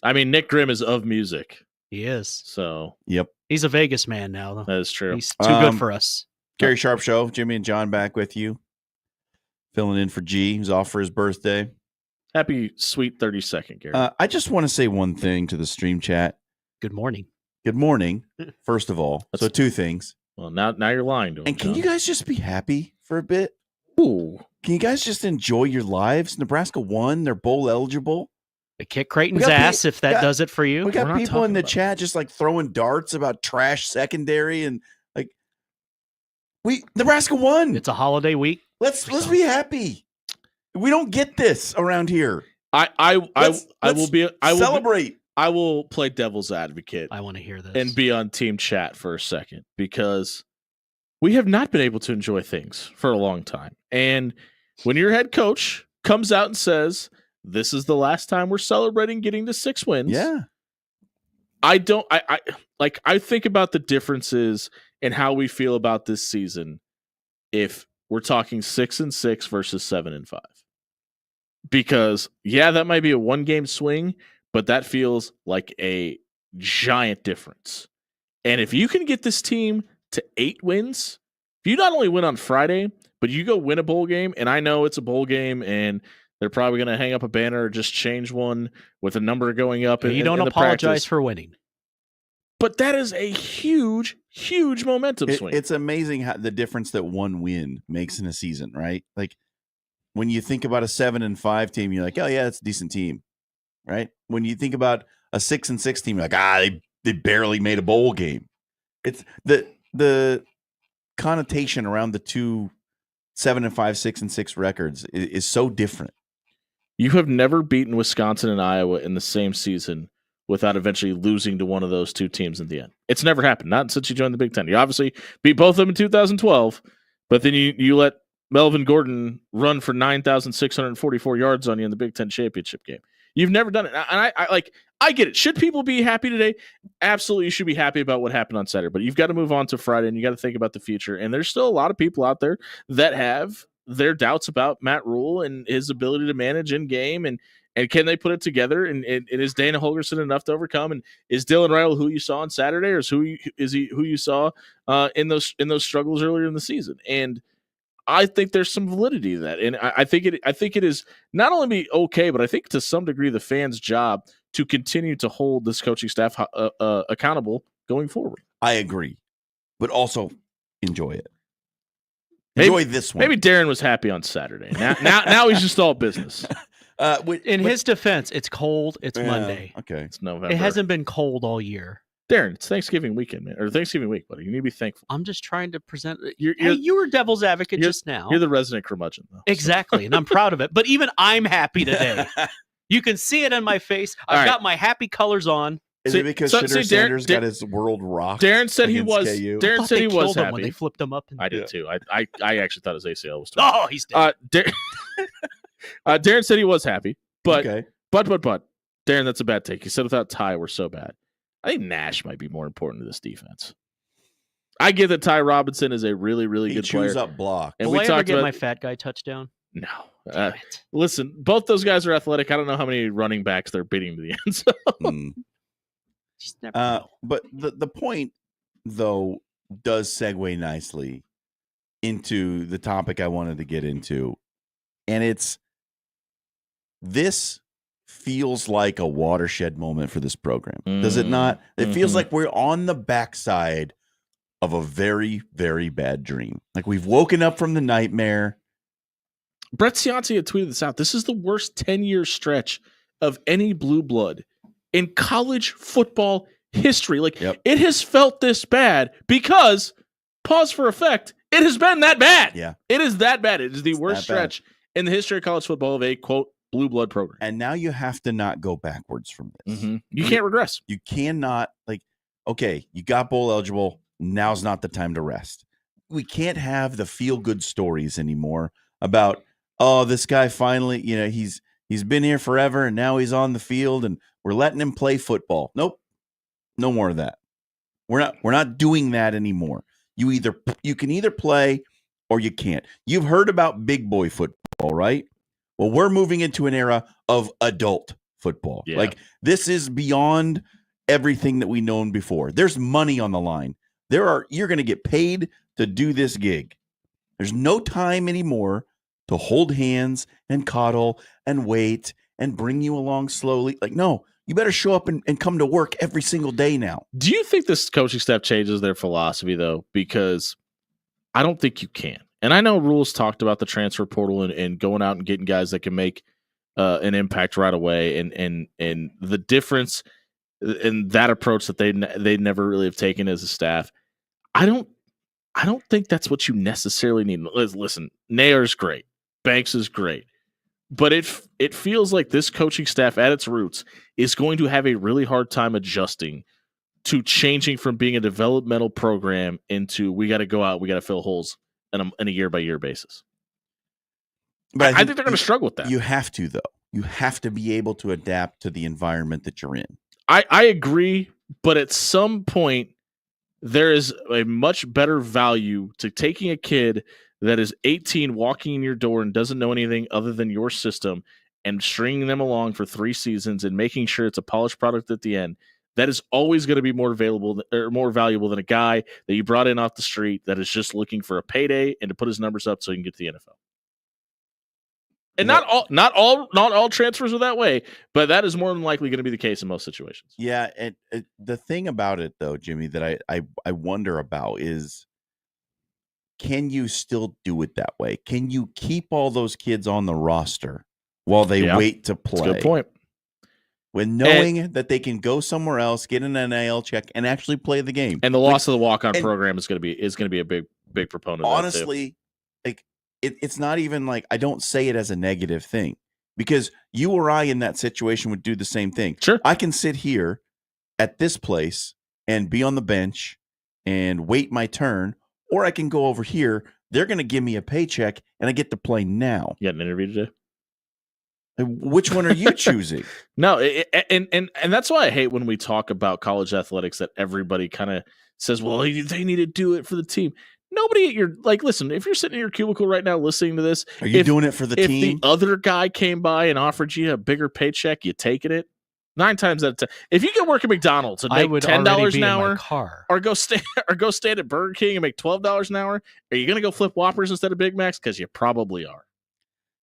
I mean, Nick Grimm is of music. He is. So, yep. He's a Vegas man now, though. That is true. He's too good for us. Gary Sharp Show. Jimmy and John back with you. Filling in for G, who's off for his birthday. Happy sweet 32nd, Gary. I just want to say one thing to the stream chat. Good morning. Good morning, first of all. So 2 things. Well, now you're lying to him. And can John. you guys just be happy for a bit? Ooh. Can you guys just enjoy your lives? Nebraska won. They're bowl eligible. They kick Creighton's ass if that does it for you. We got people in the chat just like throwing darts about trash secondary and like Nebraska won. It's a holiday week. Let's be happy. We don't get this around here. I will celebrate. I will play devil's advocate. I want to hear this. And be on team chat for a second because we have not been able to enjoy things for a long time. And when your head coach comes out and says, this is the last time we're celebrating getting to 6 wins. Yeah. I think about the differences in how we feel about this season if we're talking 6-6 versus 7-5. Because that might be a 1-game swing, but that feels like a giant difference. And if you can get this team to 8 wins, if you not only win on Friday, but you go win a bowl game, and I know it's a bowl game, and they're probably going to hang up a banner or just change one with a number going up. You don't apologize for winning. But that is a huge, huge momentum swing. It's amazing how the difference that 1 win makes in a season, right? Like when you think about a 7-5 team, you're like, oh yeah, it's a decent team, right? When you think about a 6-6 team, you're like, they barely made a bowl game. It's the connotation around the 2 7-5, 6-6 records is so different. You have never beaten Wisconsin and Iowa in the same season without eventually losing to one of those 2 teams in the end. It's never happened, not since you joined the Big Ten. You obviously beat both of them in 2012, but then you let Melvin Gordon run for 9,644 yards on you in the Big Ten championship game. You've never done it. And I get it. Should people be happy today? Absolutely, you should be happy about what happened on Saturday, but you've got to move on to Friday, and you got to think about the future. And there's still a lot of people out there that have their doubts about Matt Rule and his ability to manage in game, and can they put it together? And is Dana Holgorsen enough to overcome? And is Dylan Rydell who you saw on Saturday, or who you saw in those struggles earlier in the season? And I think there's some validity to that, and I think it is not only be okay, but I think to some degree the fans' job to continue to hold this coaching staff accountable going forward. I agree, but also enjoy it. Enjoy this one. Maybe Darren was happy on Saturday. Now he's just all business. In his defense, it's cold. It's Monday. Okay, it's November. It hasn't been cold all year. Darren, it's Thanksgiving weekend, man, or Thanksgiving week, buddy. You need to be thankful. I'm just trying to present. You were devil's advocate just now. You're the resident curmudgeon, though. Exactly, and I'm proud of it. But even I'm happy today. You can see it on my face. I've got my happy colors on. Is it because Sanders got his world rocked? Darren said he was. KU? Darren said he was happy when they flipped him up. I did too. I actually thought his ACL was. Oh, he's dead. Darren said he was happy, but Darren, that's a bad take. He said without Ty, we're so bad. I think Nash might be more important to this defense. I get that Ty Robinson is a really, really good player. He chews up block. And Will I ever get my fat guy touchdown? No. Listen, both those guys are athletic. I don't know how many running backs they're beating to the end zone. Just never know. But the point, though, does segue nicely into the topic I wanted to get into. And this feels like a watershed moment for this program. Does it not? It feels like we're on the backside of a very, very bad dream. Like we've woken up from the nightmare. Brett Cianci had tweeted this out. This is the worst 10-year stretch of any blue blood in college football history. Like it has felt this bad because, pause for effect, it has been that bad. Yeah. It is that bad. It is the worst stretch in the history of college football of a, quote, blue blood program. And now you have to not go backwards from this. You can't regress. You cannot, okay, you got bowl eligible. Now's not the time to rest. We can't have the feel-good stories anymore about, oh, this guy finally, he's been here forever and now he's on the field and we're letting him play football. Nope. No more of that. We're not doing that anymore. You can either play or you can't. You've heard about big boy football, right? Well, we're moving into an era of adult football. Yeah. Like this is beyond everything that we've known before. There's money on the line. You're going to get paid to do this gig. There's no time anymore to hold hands and coddle and wait and bring you along slowly. Like, no, you better show up and come to work every single day now. Do you think this coaching staff changes their philosophy, though? Because I don't think you can. And I know Rule's talked about the transfer portal and going out and getting guys that can make an impact right away. And the difference in that approach that they never really have taken as a staff, I don't think that's what you necessarily need. Listen, Nayer's great. Banks is great. But it feels like this coaching staff at its roots is going to have a really hard time adjusting to changing from being a developmental program into we got to go out, we got to fill holes in a year-by-year basis. But I think they're going to struggle with that. You have to, though. You have to be able to adapt to the environment that you're in. I agree, but at some point, there is a much better value to taking a kid that is 18 walking in your door and doesn't know anything other than your system and stringing them along for 3 seasons and making sure it's a polished product at the end. That is always going to be more valuable than a guy that you brought in off the street that is just looking for a payday and to put his numbers up so he can get to the NFL. And not all transfers are that way, but that is more than likely going to be the case in most situations. Yeah, and the thing about it, though, Jimmy, that I wonder about is, can you still do it that way? Can you keep all those kids on the roster while they wait to play? That's a good point. When knowing that they can go somewhere else, get an NIL check, and actually play the game. And the loss of the walk-on program is going to be a big proponent. Honestly, like it's not even like I don't say it as a negative thing, because you or I in that situation would do the same thing. Sure, I can sit here at this place and be on the bench and wait my turn, or I can go over here. They're going to give me a paycheck, and I get to play now. You had an interview today? Which one are you choosing? No, and that's why I hate when we talk about college athletics that everybody kind of says, well, they need to do it for the team. Nobody at your, like, listen, if you're sitting in your cubicle right now listening to this, are you doing it for the team? If the other guy came by and offered you a bigger paycheck, you taking it? 9 times out of 10. If you can work at McDonald's and make $10 an hour, or go stand at Burger King and make $12 an hour, are you going to go flip Whoppers instead of Big Macs? Because you probably are.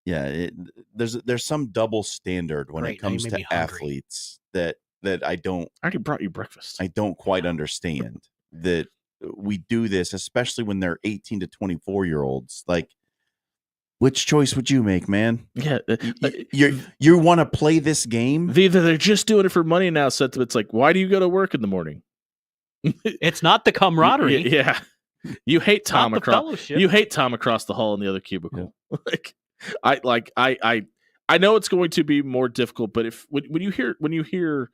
Yeah, there's some double standard when it comes to athletes that I don't. I already brought you breakfast. I don't quite understand that we do this, especially when they're 18 to 24-year-olds. Like, which choice would you make, man? Yeah, you want to play this game? Either they're just doing it for money now. So it's like, why do you go to work in the morning? It's not the camaraderie. Yeah, you hate Tom across. You hate Tom across the hall in the other cubicle. Yeah. I know it's going to be more difficult, but when you hear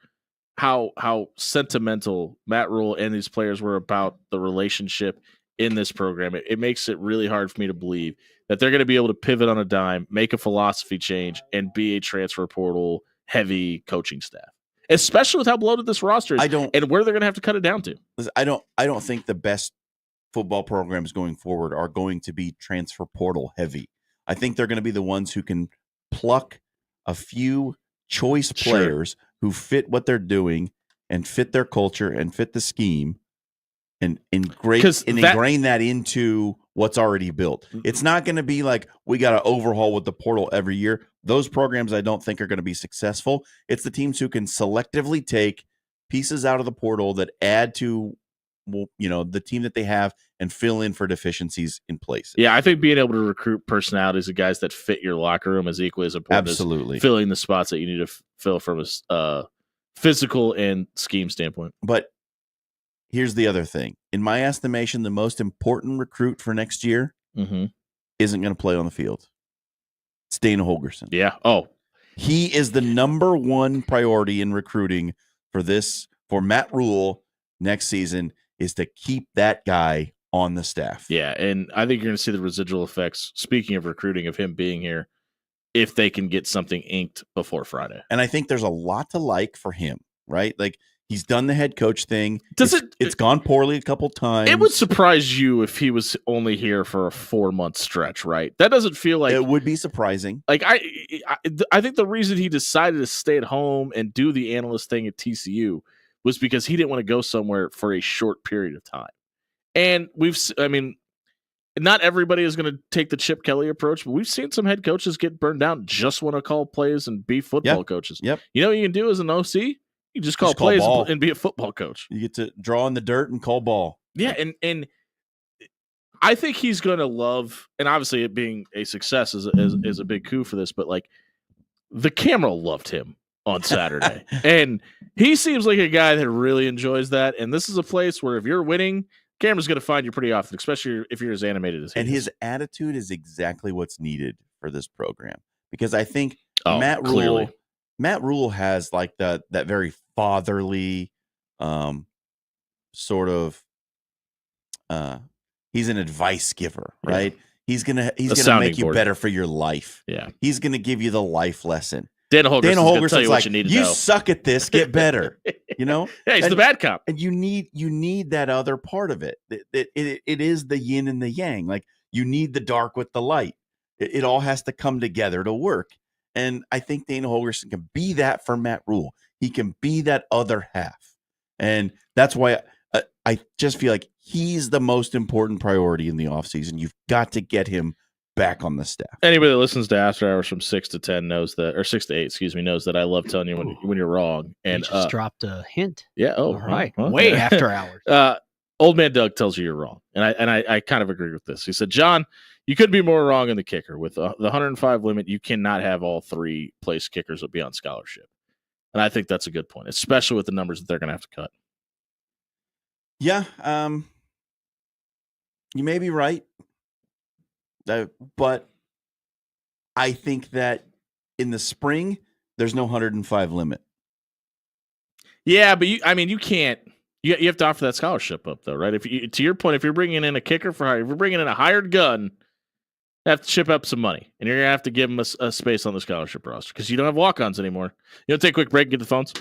how sentimental Matt Rule and these players were about the relationship in this program, it makes it really hard for me to believe that they're going to be able to pivot on a dime, make a philosophy change, and be a transfer portal heavy coaching staff, especially with how bloated this roster is and where they're going to have to cut it down to. I don't think the best football programs going forward are going to be transfer portal heavy. I think they're going to be the ones who can pluck a few choice players who fit what they're doing and fit their culture and fit the scheme and ingrain that into what's already built. It's not going to be like we got to overhaul with the portal every year. Those programs I don't think are going to be successful. It's the teams who can selectively take pieces out of the portal that add to the team that they have and fill in for deficiencies in place. Yeah, I think being able to recruit personalities of guys that fit your locker room is equally as important Absolutely. as filling the spots that you need to fill from a physical and scheme standpoint. But here's the other thing. In my estimation, the most important recruit for next year isn't going to play on the field. It's Dana Holgorsen. Yeah. Oh. He is the number one priority in recruiting for Matt Rule next season, is to keep that guy on the staff. Yeah, and I think you're going to see the residual effects, speaking of recruiting, of him being here, if they can get something inked before Friday. And I think there's a lot to like for him, right? Like, He's done the head coach thing. Does it's gone poorly a couple times. It would surprise you if he was only here for a 4-month stretch, right? That doesn't feel like it would be surprising. Like I think the reason he decided to stay at home and do the analyst thing at TCU was because he didn't want to go somewhere for a short period of time. And not everybody is going to take the Chip Kelly approach, but we've seen some head coaches get burned out, just want to call plays and be football coaches. Yep. You know what you can do as an OC? You just call plays and be a football coach. You get to draw in the dirt and call ball. Yeah, and I think he's going to love, and obviously it being a success is a big coup for this, but like the camera loved him on Saturday. And he seems like a guy that really enjoys that. And this is a place where if you're winning, camera's going to find you pretty often, especially if you're as animated as he is. And his attitude is exactly what's needed for this program. Because I think Matt Rule has like that very fatherly sort of he's an advice giver, right? Yeah. He's gonna make you better for your life. Yeah. He's gonna give you the life lesson. Dana Holgerson's like, what you need to know. Suck at this, get better. You know? Yeah, he's the bad cop. And you need that other part of it. It is the yin and the yang. Like you need the dark with the light. It all has to come together to work. And I think Dana Holgerson can be that for Matt Rule. He can be that other half. And that's why I just feel like he's the most important priority in the offseason. You've got to get him back on the staff. Anybody that listens to After Hours from 6 to 10 knows that, or 6 to 8, excuse me, knows that I love telling you when you're wrong. And you just dropped a hint. Yeah. Oh, all right. Way after hours. Old man Doug tells you you're wrong. And I kind of agree with this. He said, John, you could be more wrong in the kicker. With the 105 limit, you cannot have all 3 place kickers be on scholarship. And I think that's a good point, especially with the numbers that they're going to have to cut. Yeah. You may be right. But I think that in the spring, there's no 105 limit. Yeah, but you can't. You have to offer that scholarship up, though, right? To your point, if you're bringing in a kicker for hire, if you're bringing in a hired gun, you have to chip up some money, and you're gonna have to give them a space on the scholarship roster because you don't have walk-ons anymore. You want to take a quick break and get the phones?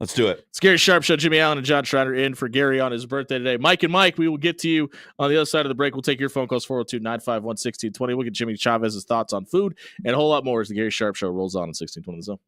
Let's do it. It's Gary Sharp Show. Jimmy Allen and John Schreiner in for Gary on his birthday today. Mike and Mike, we will get to you on the other side of the break. We'll take your phone calls, 402-951-1620. We'll get Jimmy Chavez's thoughts on food and a whole lot more as the Gary Sharp Show rolls on 1620 The Zone.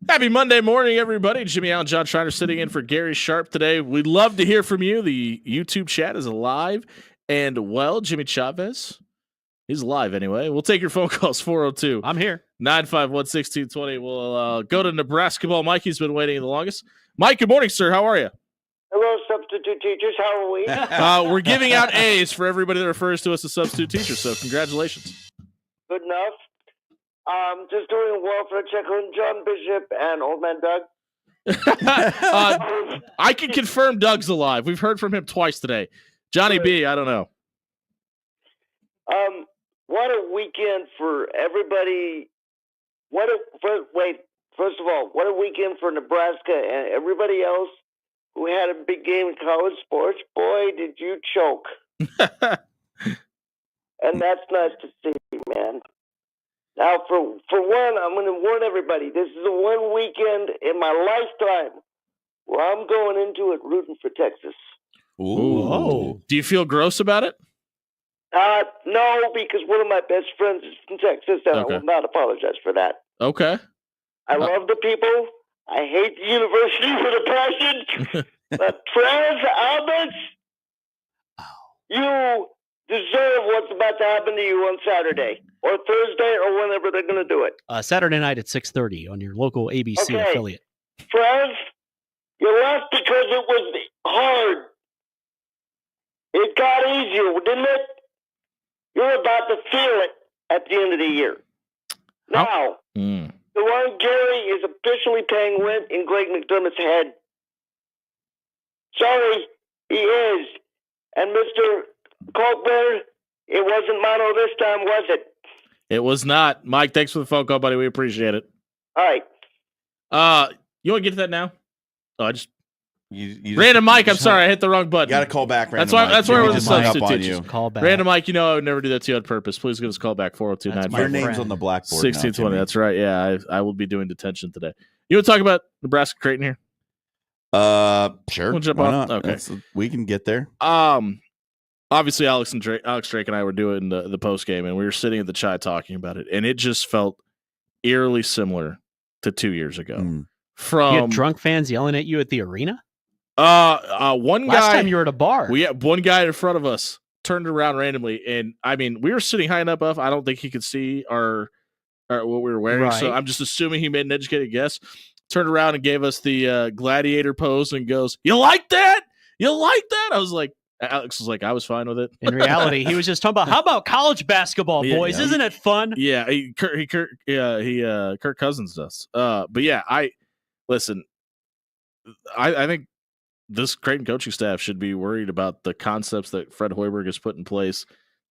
Happy Monday morning, everybody. Jimmy Allen, John Schreiner sitting in for Gary Sharp today. We'd love to hear from you. The YouTube chat is alive and well. Jimmy Chavez, he's alive anyway. We'll take your phone calls, 402. I'm here. 951-1620. We'll go to Nebraska ball. Mikey's been waiting the longest. Mike, good morning, sir. How are you? Hello, substitute teachers. How are we? We're giving out A's for everybody that refers to us as substitute teachers, so congratulations. Good enough. Just doing a welfare check on John Bishop and Old Man Doug. I can confirm Doug's alive. We've heard from him twice today. Johnny B, I don't know. What a weekend for everybody. First of all, what a weekend for Nebraska and everybody else who had a big game in college sports. Boy, did you choke. And that's nice to see, man. Now, for one, I'm going to warn everybody, this is the one weekend in my lifetime where I'm going into it rooting for Texas. Ooh. Oh. Do you feel gross about it? No, because one of my best friends is from Texas, and I will not apologize for that. Okay. I love the people. I hate the university with a passion. But Travis Alberts, you deserve what's about to happen to you on Saturday or Thursday or whenever they're going to do it. Saturday night at 6:30 on your local ABC affiliate. Trav, you left because it was hard. It got easier, didn't it? You're about to feel it at the end of the year. Now, Juwan Gary is officially paying rent in Greg McDermott's head. Sorry, he is. And Mr. Kalkbrenner, it wasn't mono this time, was it? It was not. Mike, thanks for the phone call, buddy. We appreciate it. All right. You want to get to that now? Oh, I just... Random Mike, I'm sorry, I hit the wrong button. You got to call back, Random Mike. That's why we're the substitute. Call back. Random Mike, I would never do that to you on purpose. Please give us a call back, 402-9. Your name's on the blackboard 1620, that's right. Yeah, I will be doing detention today. You want to talk about Nebraska Creighton here? Sure. We'll jump Why on. not? Okay. We can get there. Obviously, Alex Drake and I were doing the post game, and we were sitting at the chai talking about it, and it just felt eerily similar to 2 years ago. From you had drunk fans yelling at you at the arena. One guy. Last time you were at a bar. We had one guy in front of us turned around randomly, and I mean, we were sitting high enough up. I don't think he could see our what we were wearing, so I'm just assuming he made an educated guess. Turned around and gave us the gladiator pose and goes, "You like that? You like that?" I was like, Alex was like, I was fine with it. In reality, he was just talking about how about college basketball, boys? Yeah. Isn't it fun? Yeah, Kirk Cousins does. But yeah, I think this Creighton coaching staff should be worried about the concepts that Fred Hoiberg has put in place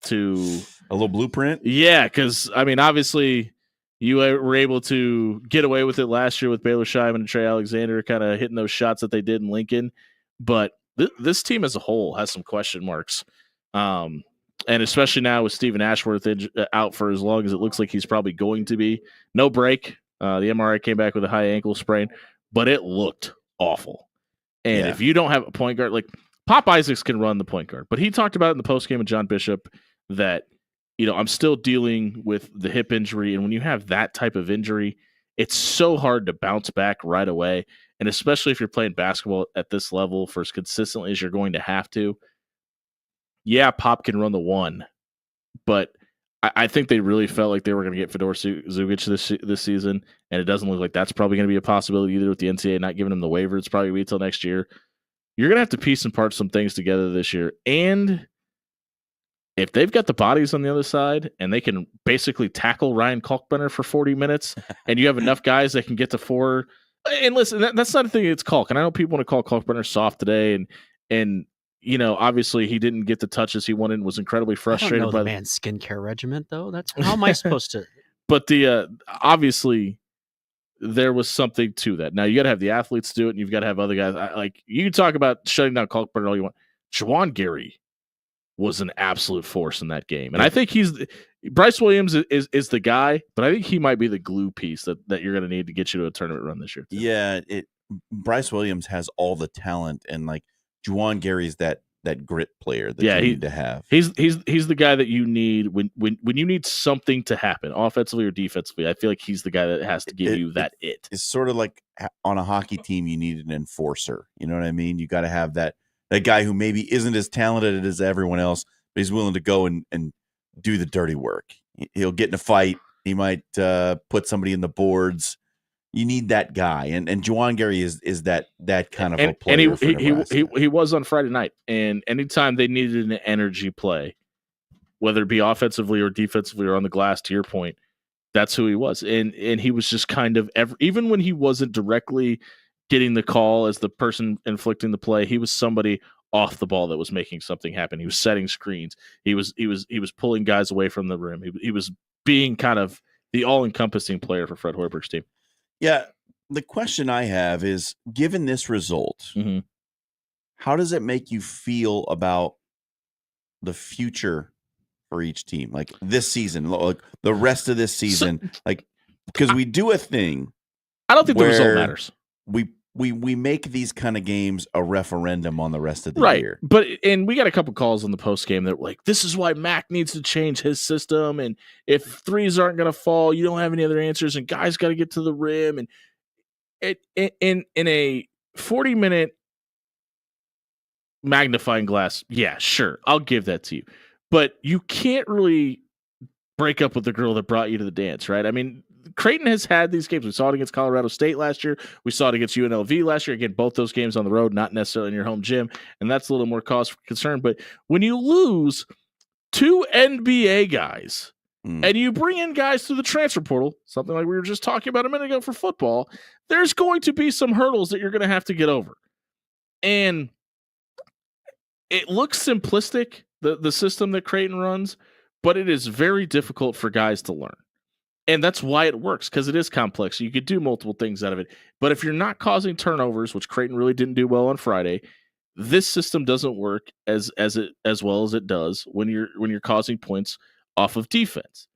to a little blueprint. Yeah, because I mean, obviously, you were able to get away with it last year with Baylor Scheim and Trey Alexander kind of hitting those shots that they did in Lincoln. But this team as a whole has some question marks. And especially now with Stephen Ashworth out for as long as it looks like he's probably going to be. No break. The MRI came back with a high ankle sprain, but it looked awful. And if you don't have a point guard, like Pop Isaacs can run the point guard, but he talked about in the postgame with John Bishop that, I'm still dealing with the hip injury. And when you have that type of injury, it's so hard to bounce back right away. And especially if you're playing basketball at this level for as consistently as you're going to have to. Yeah, Pop can run the one, but I think they really felt like they were going to get Fedor Zugic this season, and it doesn't look like that's probably going to be a possibility either with the NCAA not giving them the waiver. It's probably going to be until next year. You're going to have to piece and part some things together this year. And if they've got the bodies on the other side and they can basically tackle Ryan Kalkbrenner for 40 minutes and you have enough guys that can get to 4 – and listen, that's not a thing it's Kalk. And I know people want to call Kalkbrenner soft today and obviously he didn't get the touches he wanted and was incredibly frustrated I don't know by the man's skincare regimen, though. That's how am I supposed to? But obviously there was something to that. Now you got to have the athletes do it, and you've got to have other guys. You can talk about shutting down Kalkbrenner all you want. Juwan Gary was an absolute force in that game, and I think Bryce Williams is the guy, but I think he might be the glue piece that you're going to need to get you to a tournament run this year. Yeah, Bryce Williams has all the talent, and Juwan Gary's that grit player that you need to have. He's the guy that you need when you need something to happen, offensively or defensively. I feel like he's the guy that has to give you that it. It's sort of like on a hockey team, you need an enforcer. You know what I mean? You got to have that guy who maybe isn't as talented as everyone else, but he's willing to go and do the dirty work. He'll get in a fight. He might put somebody in the boards. You need that guy, and Juwan Gary is that kind of a player. And he was on Friday night, and anytime they needed an energy play, whether it be offensively or defensively or on the glass, to your point, that's who he was, and he was just kind of even when he wasn't directly getting the call as the person inflicting the play, he was somebody off the ball that was making something happen. He was setting screens. He was pulling guys away from the rim. He was being kind of the all-encompassing player for Fred Hoiberg's team. Yeah, the question I have is, given this result, how does it make you feel about the future for each team? Like this season, like the rest of this season, because we do a thing. I don't think the result matters. We make these kind of games a referendum on the rest of the year. And we got a couple calls on the post game that were like, this is why Mac needs to change his system. And if threes aren't going to fall, you don't have any other answers. And guys got to get to the rim. And in a 40-minute magnifying glass, yeah, sure, I'll give that to you. But you can't really break up with the girl that brought you to the dance, right? I mean, Creighton has had these games. We saw it against Colorado State last year. We saw it against UNLV last year. Again, both those games on the road, not necessarily in your home gym. And that's a little more cause for concern. But when you lose 2 NBA guys and you bring in guys through the transfer portal, something like we were just talking about a minute ago for football, there's going to be some hurdles that you're going to have to get over. And it looks simplistic, the system that Creighton runs, but it is very difficult for guys to learn. And that's why it works, because it is complex. You could do multiple things out of it. But if you're not causing turnovers, which Creighton really didn't do well on Friday, this system doesn't work as well as it does when you're causing points off of defense.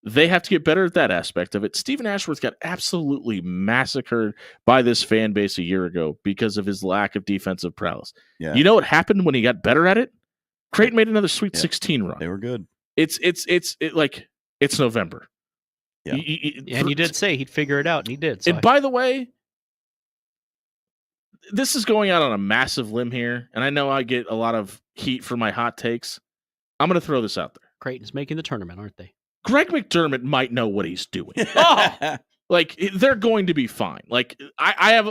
They have to get better at that aspect of it. Stephen Ashworth got absolutely massacred by this fan base a year ago because of his lack of defensive prowess. Yeah. You know what happened when he got better at it? Creighton made another Sweet 16 run. They were good. It's November. Yeah. And you did say he'd figure it out, and he did. So by the way, this is going out on a massive limb here, and I know I get a lot of heat for my hot takes. I'm going to throw this out there. Creighton's making the tournament, aren't they? Greg McDermott might know what he's doing. Like they're going to be fine. Like I have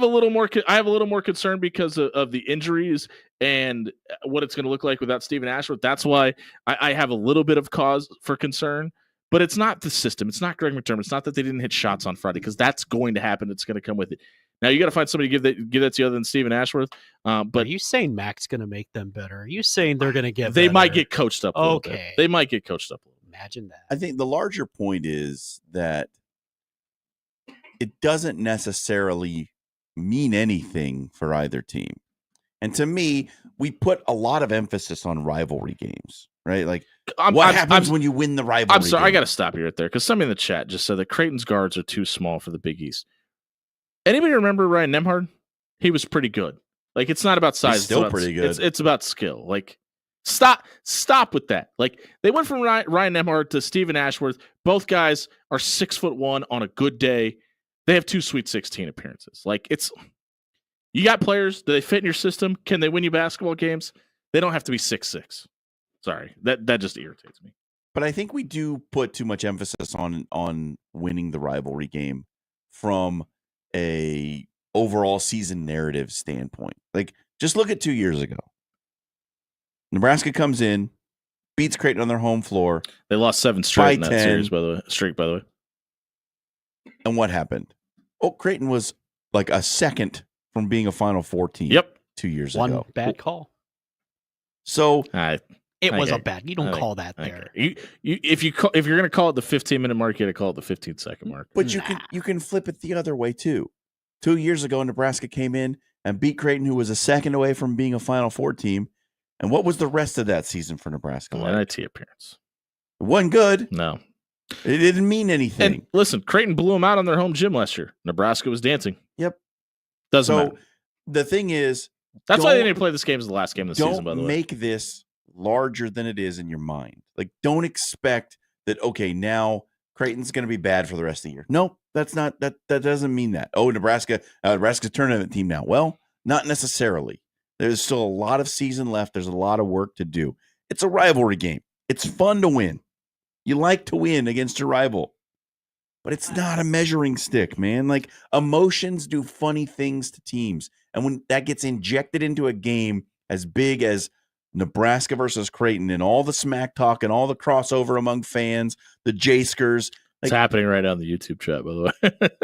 a little more concern because of the injuries and what it's going to look like without Stephen Ashworth. That's why I have a little bit of cause for concern. But it's not the system. It's not Greg McDermott. It's not that they didn't hit shots on Friday, because that's going to happen. It's going to come with it. Now you got to find somebody to give that to you other than Stephen Ashworth. But are you saying Mac's going to make them better? Are you saying they're going to get? They better? might get coached up. Okay, they might get coached up. Imagine that. I think the larger point is that it doesn't necessarily mean anything for either team. And to me, we put a lot of emphasis on rivalry games, right? Like, what happens when you win the rivalry? I'm sorry, game? I got to stop you right there, because somebody in the chat just said that Creighton's guards are too small for the Big East. Anybody remember Ryan Nembhard? He was pretty good. Like, it's not about size. He's still pretty good. It's about skill. Like, stop with that. Like, they went from Ryan Nembhard to Stephen Ashworth. Both guys are 6'1" on a good day. They have 2 Sweet 16 appearances. Like, you got players. Do they fit in your system? Can they win you basketball games? They don't have to be 6'6". Sorry, that just irritates me. But I think we do put too much emphasis on winning the rivalry game from a overall season narrative standpoint. Like, just look at 2 years ago. Nebraska comes in, beats Creighton on their home floor. They lost 7 straight in that series, by the way. And what happened? Oh, Creighton was like a second from being a Final Four team. Yep. 2 years ago. One bad call. So it was a bad. You don't call that there. If you're going to call it the 15-minute mark, you got to call it the 15-second mark. But you can flip it the other way too. 2 years ago, Nebraska came in and beat Creighton, who was a second away from being a Final Four team. And what was the rest of that season for Nebraska like? An NIT appearance. It wasn't good. No. It didn't mean anything. And listen, Creighton blew them out on their home gym last year. Nebraska was dancing. Yep. Doesn't matter. The thing is, That's why they didn't play this game as the last game of the season, by the way. Don't make this larger than it is in your mind. Like, don't expect that, okay, now Creighton's going to be bad for the rest of the year. No, that's not, that doesn't mean that. Oh, Nebraska's tournament team now. Well, not necessarily. There's still a lot of season left. There's a lot of work to do. It's a rivalry game. It's fun to win. You like to win against your rival. But it's not a measuring stick, man. Like, emotions do funny things to teams. And when that gets injected into a game as big as Nebraska versus Creighton and all the smack talk and all the crossover among fans, the J-skers. It's happening right on the YouTube chat, by the way.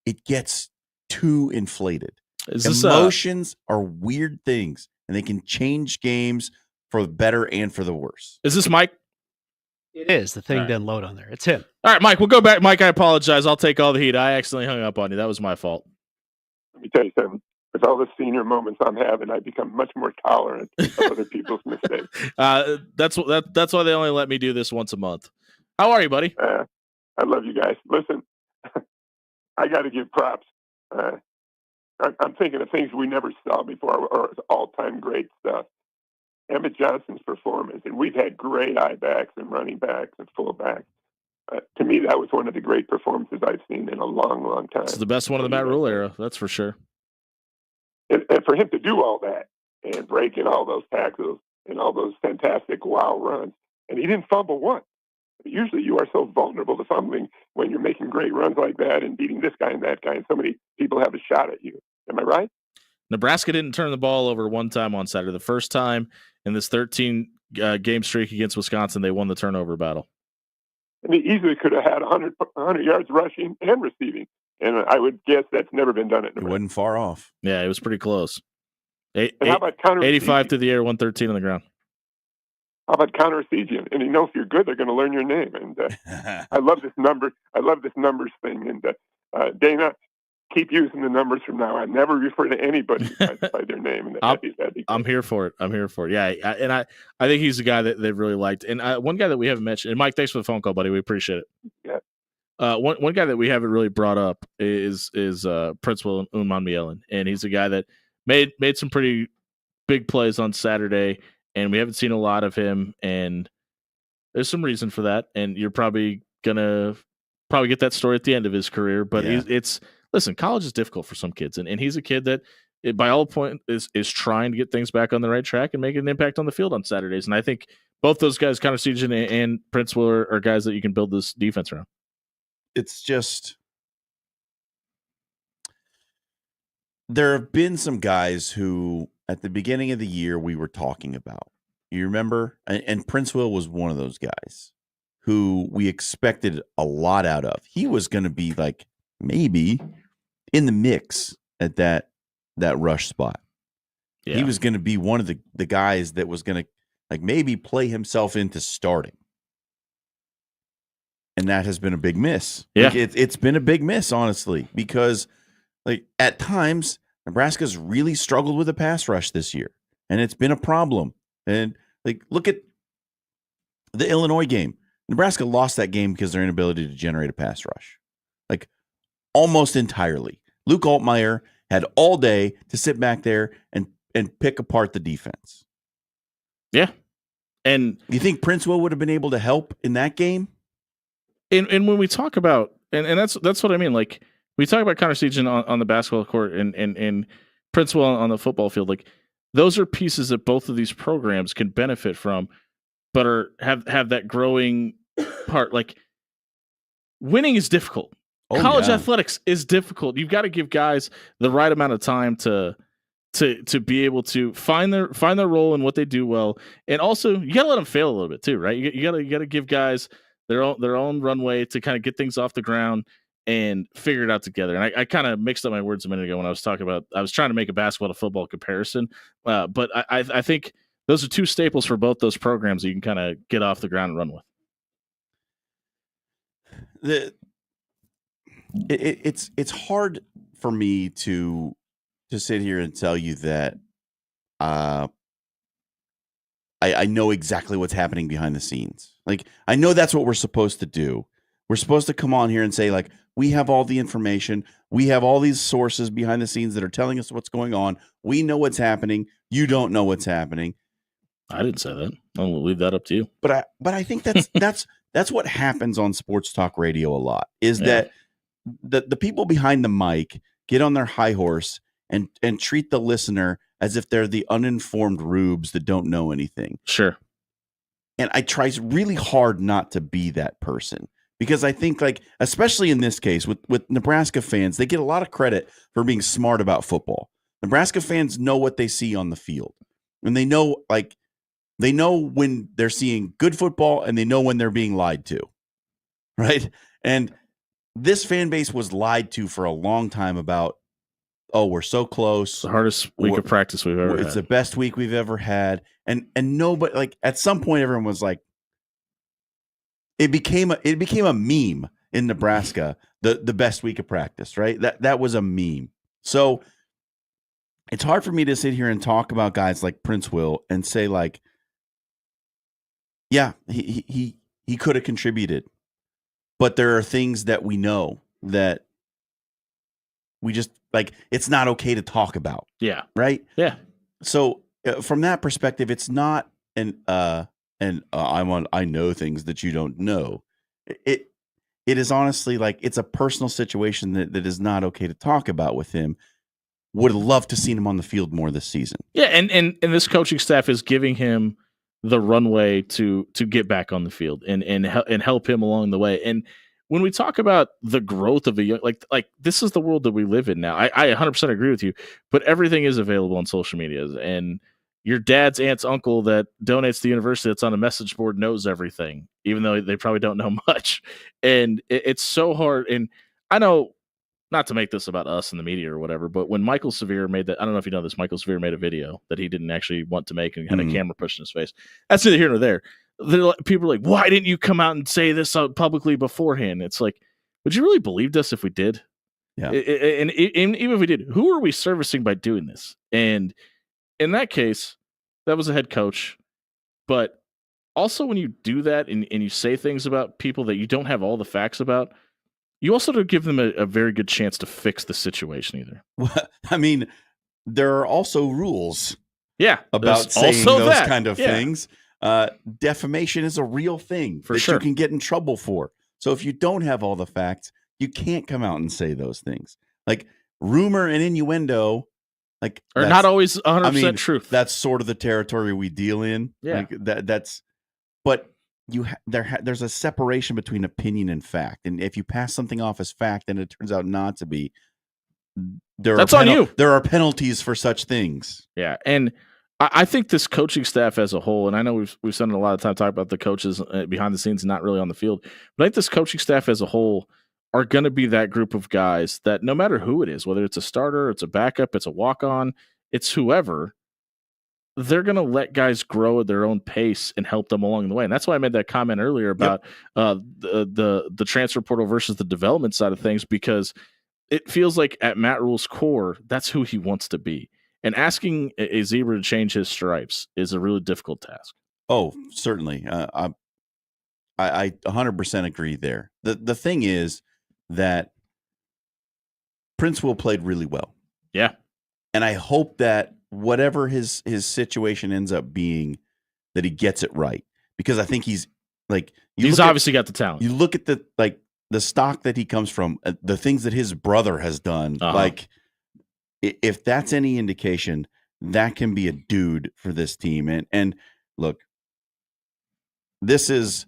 It gets too inflated. Is Emotions are weird things, and they can change games for the better and for the worse. Is this Mike? It is. The thing didn't load on there. It's him. All right, Mike, we'll go back. Mike, I apologize. I'll take all the heat. I accidentally hung up on you. That was my fault. Let me tell you something. With all the senior moments I'm having, I become much more tolerant of other people's mistakes. That's why they only let me do this once a month. How are you, buddy? I love you guys. Listen, I got to give props. I'm thinking of things we never saw before, or all-time great stuff. Emmett Johnson's performance, and we've had great I-backs and running backs and fullbacks. To me, that was one of the great performances I've seen in a long, long time. It's the best one of the Matt Rule era, that's for sure. And for him to do all that and break in all those tackles and all those fantastic wow runs, and he didn't fumble once. Usually you are so vulnerable to fumbling when you're making great runs like that and beating this guy and that guy, and so many people have a shot at you. Am I right? Nebraska didn't turn the ball over one time on Saturday. The first time in this 13-game streak against Wisconsin, they won the turnover battle. And he easily could have had 100 yards rushing and receiving. And I would guess that's never been done at Nebraska. It wasn't far off. Yeah, it was pretty close. How about counter 85 through the air, 113 on the ground. How about counter sieging? And if you're good, they're going to learn your name. And I love this number. I love this numbers thing. And Dana, keep using the numbers from now on. Never refer to anybody by their name. And that'd be I'm here for it. Yeah, and I think he's a guy that they really liked. And one guy that we haven't mentioned, and Mike, thanks for the phone call, buddy. We appreciate it. Yeah. One guy that we haven't really brought up is Principal Unmanmielen, and he's a guy that made some pretty big plays on Saturday, and we haven't seen a lot of him, and there's some reason for that, and you're probably gonna get that story at the end of his career, but listen, college is difficult for some kids, and he's a kid that, by all points, is trying to get things back on the right track and make an impact on the field on Saturdays, and I think both those guys, Connor Seaton and Principal, are guys that you can build this defense around. It's just, there have been some guys who at the beginning of the year we were talking about. You remember? And Prince Will was one of those guys who we expected a lot out of. He was going to be like maybe in the mix at that rush spot. Yeah. He was going to be one of the guys that was going to like maybe play himself into starting. And that has been a big miss. Yeah. Like it's been a big miss, honestly, because like at times Nebraska's really struggled with a pass rush this year, and it's been a problem. And like, look at the Illinois game. Nebraska lost that game because of their inability to generate a pass rush, like almost entirely. Luke Altmaier had all day to sit back there and pick apart the defense. Yeah. And you think Prince Will would have been able to help in that game? And when we talk about, and that's what I mean, like we talk about Connor Seaton on the basketball court and Prince Will on the football field, like those are pieces that both of these programs can benefit from, but have that growing part. Like winning is difficult. College athletics is difficult. You've got to give guys the right amount of time to be able to find their role in what they do well, and also you got to let them fail a little bit too, right? You got to give guys their own runway to kind of get things off the ground and figure it out together. And I kind of mixed up my words a minute ago when I was talking about, I was trying to make a basketball to football comparison. But I think those are two staples for both those programs that you can kind of get off the ground and run with. It's hard for me to sit here and tell you that I know exactly what's happening behind the scenes. Like, I know that's what we're supposed to do, We're supposed to come on here and say, like, we have all the information. We have all these sources behind the scenes that are telling us what's going on. We know what's happening. You don't know what's happening. I didn't say that. I'll leave that up to you. But I think that's what happens on sports talk radio a lot, is that the people behind the mic get on their high horse and treat the listener as if they're the uninformed rubes that don't know anything. Sure. And I try really hard not to be that person, because I think, like, especially in this case with Nebraska fans, they get a lot of credit for being smart about football. Nebraska fans know what they see on the field, and they know when they're seeing good football, and they know when they're being lied to, right? And this fan base was lied to for a long time about, oh, we're so close. It's the hardest week of practice we've ever had. It's the best week we've ever had. And nobody, like, at some point everyone was like, it became a meme in Nebraska, the best week of practice, right? That was a meme. So it's hard for me to sit here and talk about guys like Prince Will and say, like, yeah, he could have contributed, but there are things that we know that we just, like, it's not okay to talk about. Yeah. Right? Yeah. So from that perspective, it's not I know things that you don't know. It is honestly, like, it's a personal situation that is not okay to talk about with him. Would have loved to seen him on the field more this season. Yeah, and this coaching staff is giving him the runway to get back on the field and help him along the way. And when we talk about the growth of a young, like this is the world that we live in now. I 100% agree with you, but everything is available on social media, and your dad's aunt's uncle that donates to the university that's on a message board knows everything, even though they probably don't know much. And it's so hard. And I know, not to make this about us and the media or whatever, but when Michael Severe made that, I don't know if you know this, Michael Severe made a video that he didn't actually want to make and had a camera pushed in his face. That's neither here nor there. People are like, why didn't you come out and say this publicly beforehand? It's like, would you really believe us if we did? Yeah. And even if we did, who are we servicing by doing this? And in that case, that was a head coach. But also when you do that and you say things about people that you don't have all the facts about, you also don't give them a very good chance to fix the situation either. Well, I mean, there are also rules. Yeah. About saying those kind of things. Defamation is a real thing that you can get in trouble for. So if you don't have all the facts, you can't come out and say those things. Like, rumor and innuendo, like, are not always 100% truth. That's sort of the territory we deal in. Yeah. Like, but there's a separation between opinion and fact. And if you pass something off as fact and it turns out not to be, that's on you. There are penalties for such things. Yeah. And I think this coaching staff as a whole, and I know we've spent a lot of time talking about the coaches behind the scenes and not really on the field, but I think this coaching staff as a whole are going to be that group of guys that no matter who it is, whether it's a starter, it's a backup, it's a walk-on, it's whoever, they're going to let guys grow at their own pace and help them along the way. And that's why I made that comment earlier about the transfer portal versus the development side of things, because it feels like at Matt Rule's core, that's who he wants to be. And asking a zebra to change his stripes is a really difficult task. Oh, certainly. I 100% agree there. The thing is that Prince Will played really well. Yeah. And I hope that whatever his situation ends up being, that he gets it right. Because I think he's obviously got the talent. You look at the stock that he comes from, the things that his brother has done, like, if that's any indication, that can be a dude for this team. And look, this is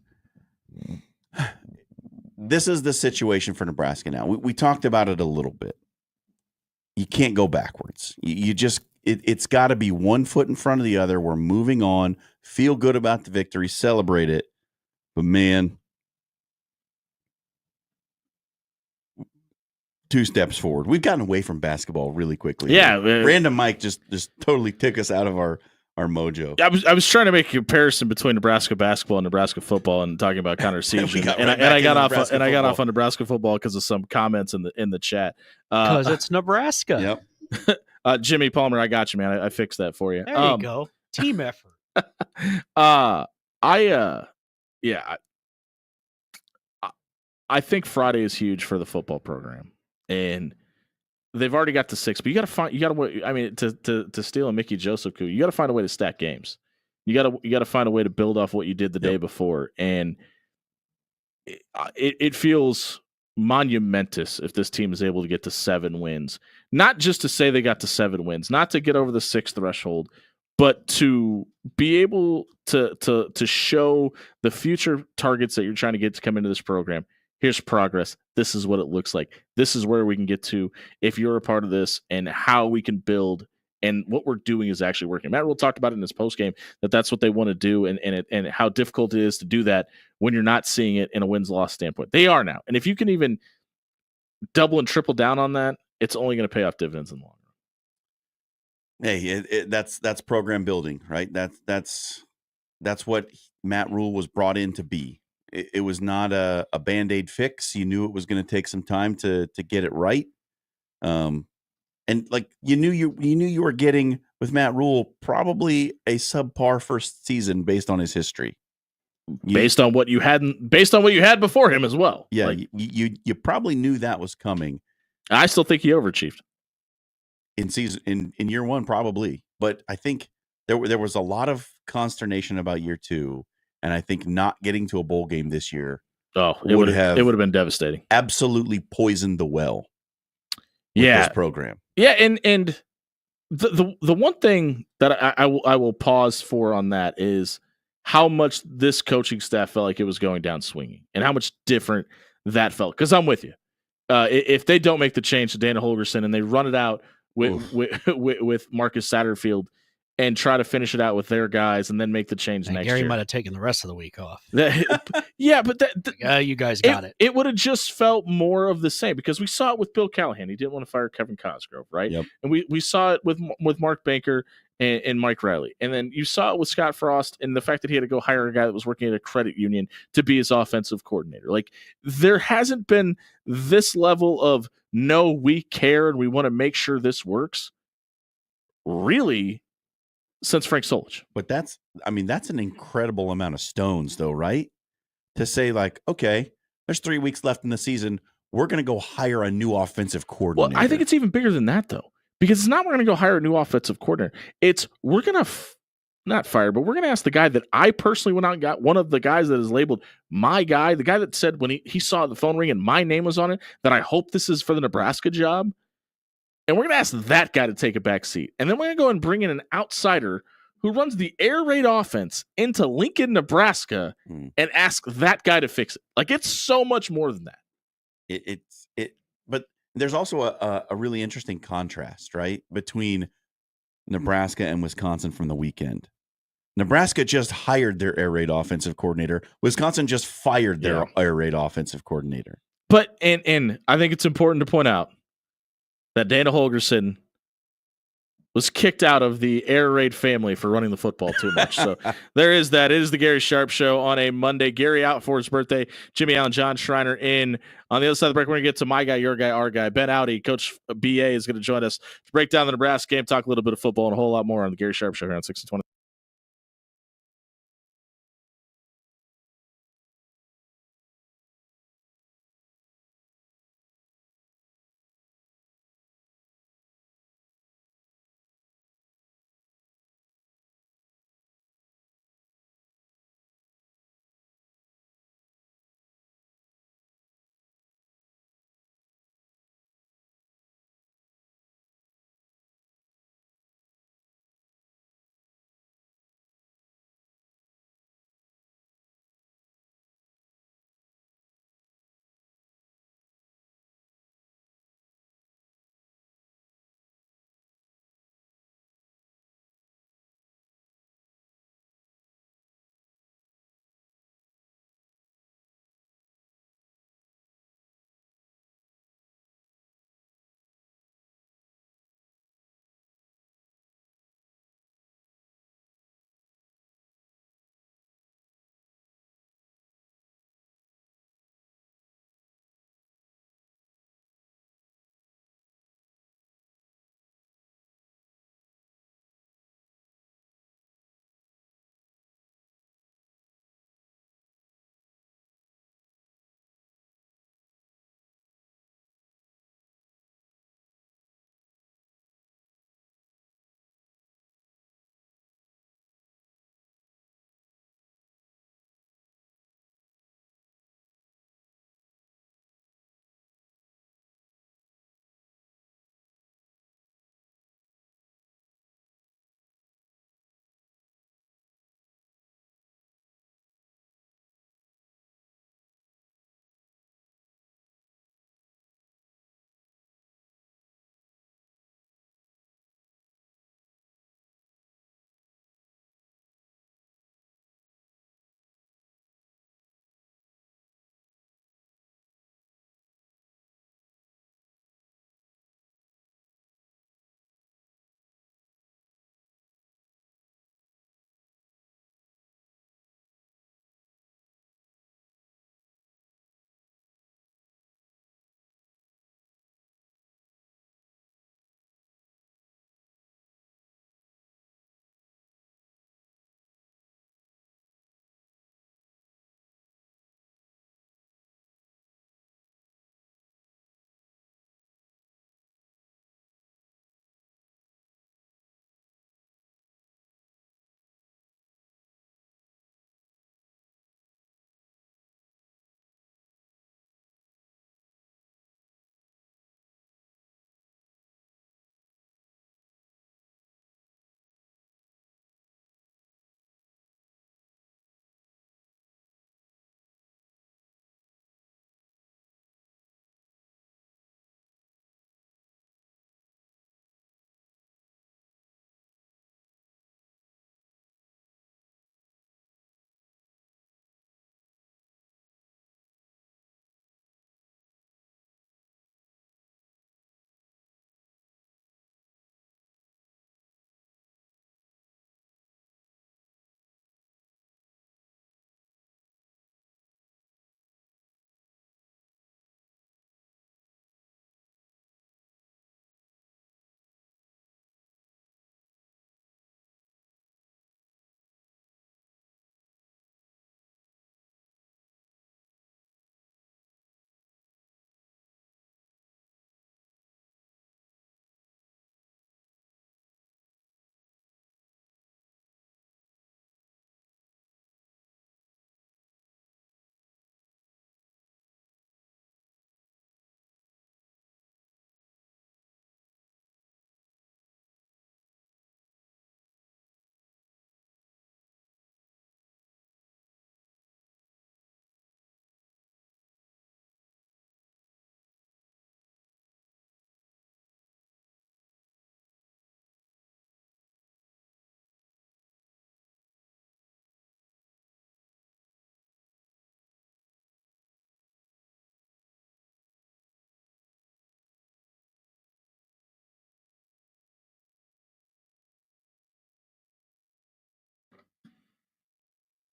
the situation for Nebraska now. We talked about it a little bit. You can't go backwards. You just, it's got to be one foot in front of the other. We're moving on, feel good about the victory, celebrate it. But man, 2 steps forward. We've gotten away from basketball really quickly. Yeah. Random Mike just totally took us out of our mojo. I was trying to make a comparison between Nebraska basketball and Nebraska football and talking about Connor Siege. and I got off on Nebraska football because of some comments in the chat. Because it's Nebraska. Yep. Jimmy Palmer, I got you, man. I fixed that for you. There you go. Team effort. I think Friday is huge for the football program, and they've already got to 6. But you got to I mean, to steal a Mickey Joseph coup, you got to find a way to stack games. You got to find a way to build off what you did the day before, and it feels monumentous if this team is able to get to 7 wins. Not just to say they got to 7 wins, not to get over the 6 threshold, but to be able to show the future targets that you're trying to get to come into this program. Here's progress. This is what it looks like. This is where we can get to if you're a part of this, and how we can build. And what we're doing is actually working. Matt Rule talked about it in his postgame that that's what they want to do, and how difficult it is to do that when you're not seeing it in a wins-loss standpoint. They are now. And if you can even double and triple down on that, it's only going to pay off dividends in the long run. Hey, that's program building, right? That's what Matt Rule was brought in to be. It was not a Band-Aid fix. You knew it was going to take some time to get it right. And like you knew you were getting with Matt Rule probably a subpar first season based on his history. Based on what you had before him as well. Yeah, like, you probably knew that was coming. I still think he overachieved in year 1, probably. But I think there was a lot of consternation about year 2, and I think not getting to a bowl game this year would have been devastating. Absolutely poisoned the well. This program. Yeah, and the one thing that I will pause for on that is how much this coaching staff felt like it was going down swinging, and how much different that felt. Because I'm with you. If they don't make the change to Dana Holgorsen and they run it out with Marcus Satterfield and try to finish it out with their guys and then make the change next Gary year. might have taken the rest of the week off. Yeah, but you guys got it. It would have just felt more of the same, because we saw it with Bill Callahan. He didn't want to fire Kevin Cosgrove, right? Yep. And we saw it with Mark Banker and Mike Riley. And then you saw it with Scott Frost, and the fact that he had to go hire a guy that was working at a credit union to be his offensive coordinator. Like, there hasn't been this level of, no, we care and we want to make sure this works, really, since Frank Solich. But that's an incredible amount of stones, though, right? To say, like, okay, there's 3 weeks left in the season, we're going to go hire a new offensive coordinator. Well, I think it's even bigger than that, though, because it's not we're going to go hire a new offensive coordinator. It's we're going to not fire, but we're going to ask the guy that I personally went out and got, one of the guys that is labeled my guy, the guy that said when he saw the phone ring and my name was on it, that I hope this is for the Nebraska job. And we're going to ask that guy to take a back seat. And then we're going to go and bring in an outsider who runs the air raid offense into Lincoln, Nebraska, and ask that guy to fix it. Like, it's so much more than that. But there's also a really interesting contrast, right, between Nebraska and Wisconsin from the weekend. Nebraska just hired their air raid offensive coordinator. Wisconsin just fired their air raid offensive coordinator. But and I think it's important to point out that Dana Holgorsen was kicked out of the air raid family for running the football too much. So there is that. It is the Gary Sharp Show on a Monday. Gary out for his birthday. Jimmy Allen, John Schreiner in. On the other side of the break, we're going to get to my guy, your guy, our guy. Ben Audi, Coach BA, is going to join us to break down the Nebraska game, talk a little bit of football, and a whole lot more on the Gary Sharp Show here on 620.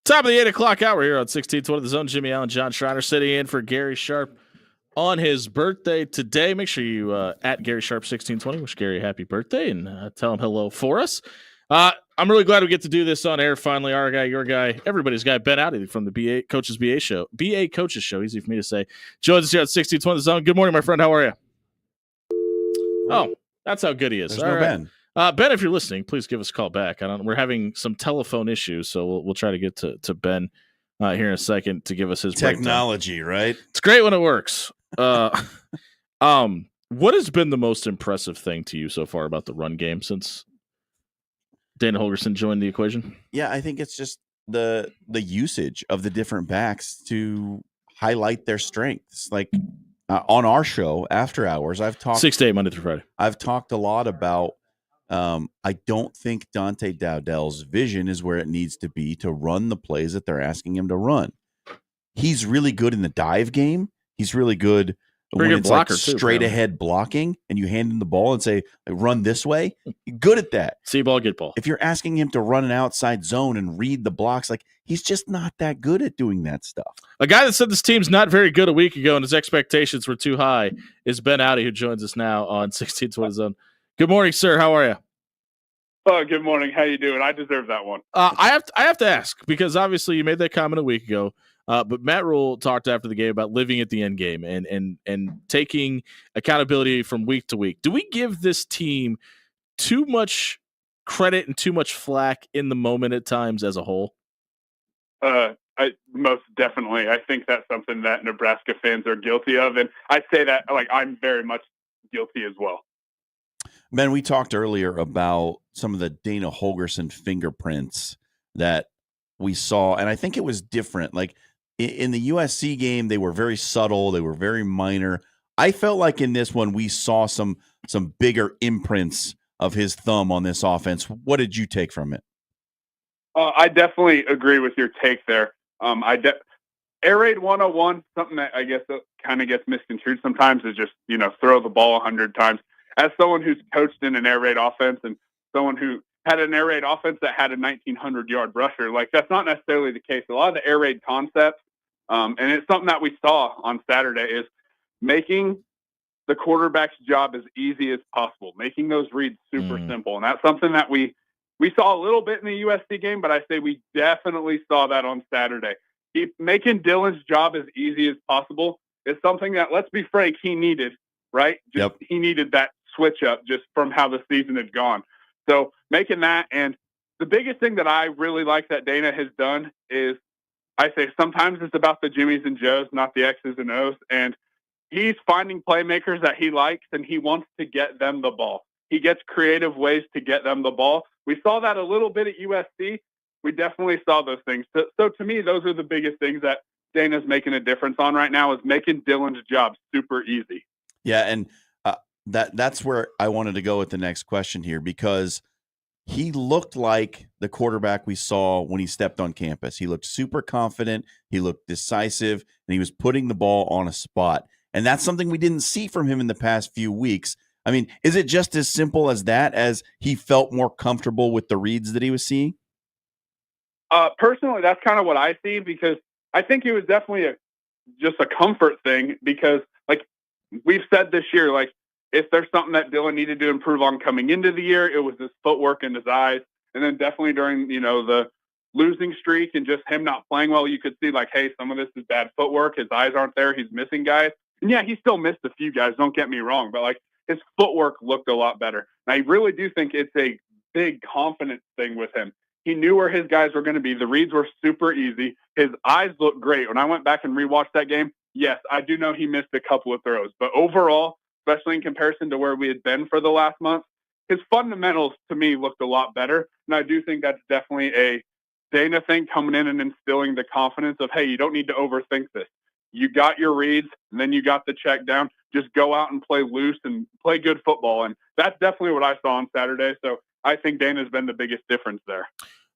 Top of the 8 o'clock hour here on 1620 The Zone. Jimmy Allen, John Schreiner sitting in for Gary Sharp on his birthday today. Make sure you at Gary Sharp 1620 wish Gary a happy birthday and tell him hello for us. I'm really glad we get to do this on air finally. Our guy, your guy, everybody's guy, Ben Audi from the BA Coaches Show. Easy for me to say. Joins us here at 1620 The Zone. Good morning, my friend. How are you? Oh, that's how good he is. There's no Ben. Ben, if you're listening, please give us a call back. We're having some telephone issues, so we'll try to get to Ben here in a second to give us his technology. Breakdown. Right? It's great when it works. What has been the most impressive thing to you so far about the run game since Dana Holgorsen joined the equation? Yeah, I think it's just the usage of the different backs to highlight their strengths. Like on our show, After Hours, I've talked 6 to 8 Monday through Friday. I've talked a lot about. I don't think Dante Dowdell's vision is where it needs to be to run the plays that they're asking him to run. He's really good in the dive game. He's really good when it's like straight ahead blocking and you hand him the ball and say, run this way. You're good at that. See ball, get ball. If you're asking him to run an outside zone and read the blocks, like he's just not that good at doing that stuff. A guy that said this team's not very good a week ago and his expectations were too high is Ben Audi, who joins us now on 1620 Zone. Good morning, sir. How are you? Oh, good morning. How you doing? I deserve that one. I have to ask because obviously you made that comment a week ago. But Matt Rule talked after the game about living at the end game and taking accountability from week to week. Do we give this team too much credit and too much flack in the moment at times as a whole? Most definitely. I think that's something that Nebraska fans are guilty of. And I say that like I'm very much guilty as well. Ben, we talked earlier about some of the Dana Holgorsen fingerprints that we saw, and I think it was different. Like in the USC game, they were very subtle. They were very minor. I felt like in this one, we saw some bigger imprints of his thumb on this offense. What did you take from it? I definitely agree with your take there. Air Raid 101, something that I guess kind of gets misconstrued sometimes is just, throw the ball 100 times. As someone who's coached in an air raid offense and someone who had an air raid offense that had a 1,900-yard rusher, like that's not necessarily the case. A lot of the air raid concepts, and it's something that we saw on Saturday, is making the quarterback's job as easy as possible, making those reads super simple. And that's something that we saw a little bit in the USC game, but I say we definitely saw that on Saturday. Making Dylan's job as easy as possible is something that, let's be frank, he needed, right? He needed that switch up just from how the season had gone. So making that, and the biggest thing that I really like that Dana has done is, I say sometimes it's about the Jimmies and Joes, not the X's and O's. And he's finding playmakers that he likes and he wants to get them the ball. He gets creative ways to get them the ball. We saw that a little bit at USC. We definitely saw those things. So to me, those are the biggest things that Dana's making a difference on right now, is making Dylan's job super easy. Yeah, and that's where I wanted to go with the next question here, because he looked like the quarterback we saw when he stepped on campus. He looked super confident, he looked decisive, and he was putting the ball on a spot. And that's something we didn't see from him in the past few weeks. I mean, is it just as simple as that, as he felt more comfortable with the reads that he was seeing? Personally, that's kind of what I see, because I think it was definitely just a comfort thing, because like we've said this year, like if there's something that Dylan needed to improve on coming into the year, it was his footwork and his eyes. And then definitely during, the losing streak and just him not playing well, you could see like, hey, some of this is bad footwork. His eyes aren't there. He's missing guys. And yeah, he still missed a few guys. Don't get me wrong. But like his footwork looked a lot better. And I really do think it's a big confidence thing with him. He knew where his guys were going to be. The reads were super easy. His eyes looked great. When I went back and rewatched that game, yes, I do know he missed a couple of throws. But overall, especially in comparison to where we had been for the last month, his fundamentals to me looked a lot better. And I do think that's definitely a Dana thing, coming in and instilling the confidence of, hey, you don't need to overthink this. You got your reads, and then you got the check down. Just go out and play loose and play good football. And that's definitely what I saw on Saturday. So I think Dana's been the biggest difference there.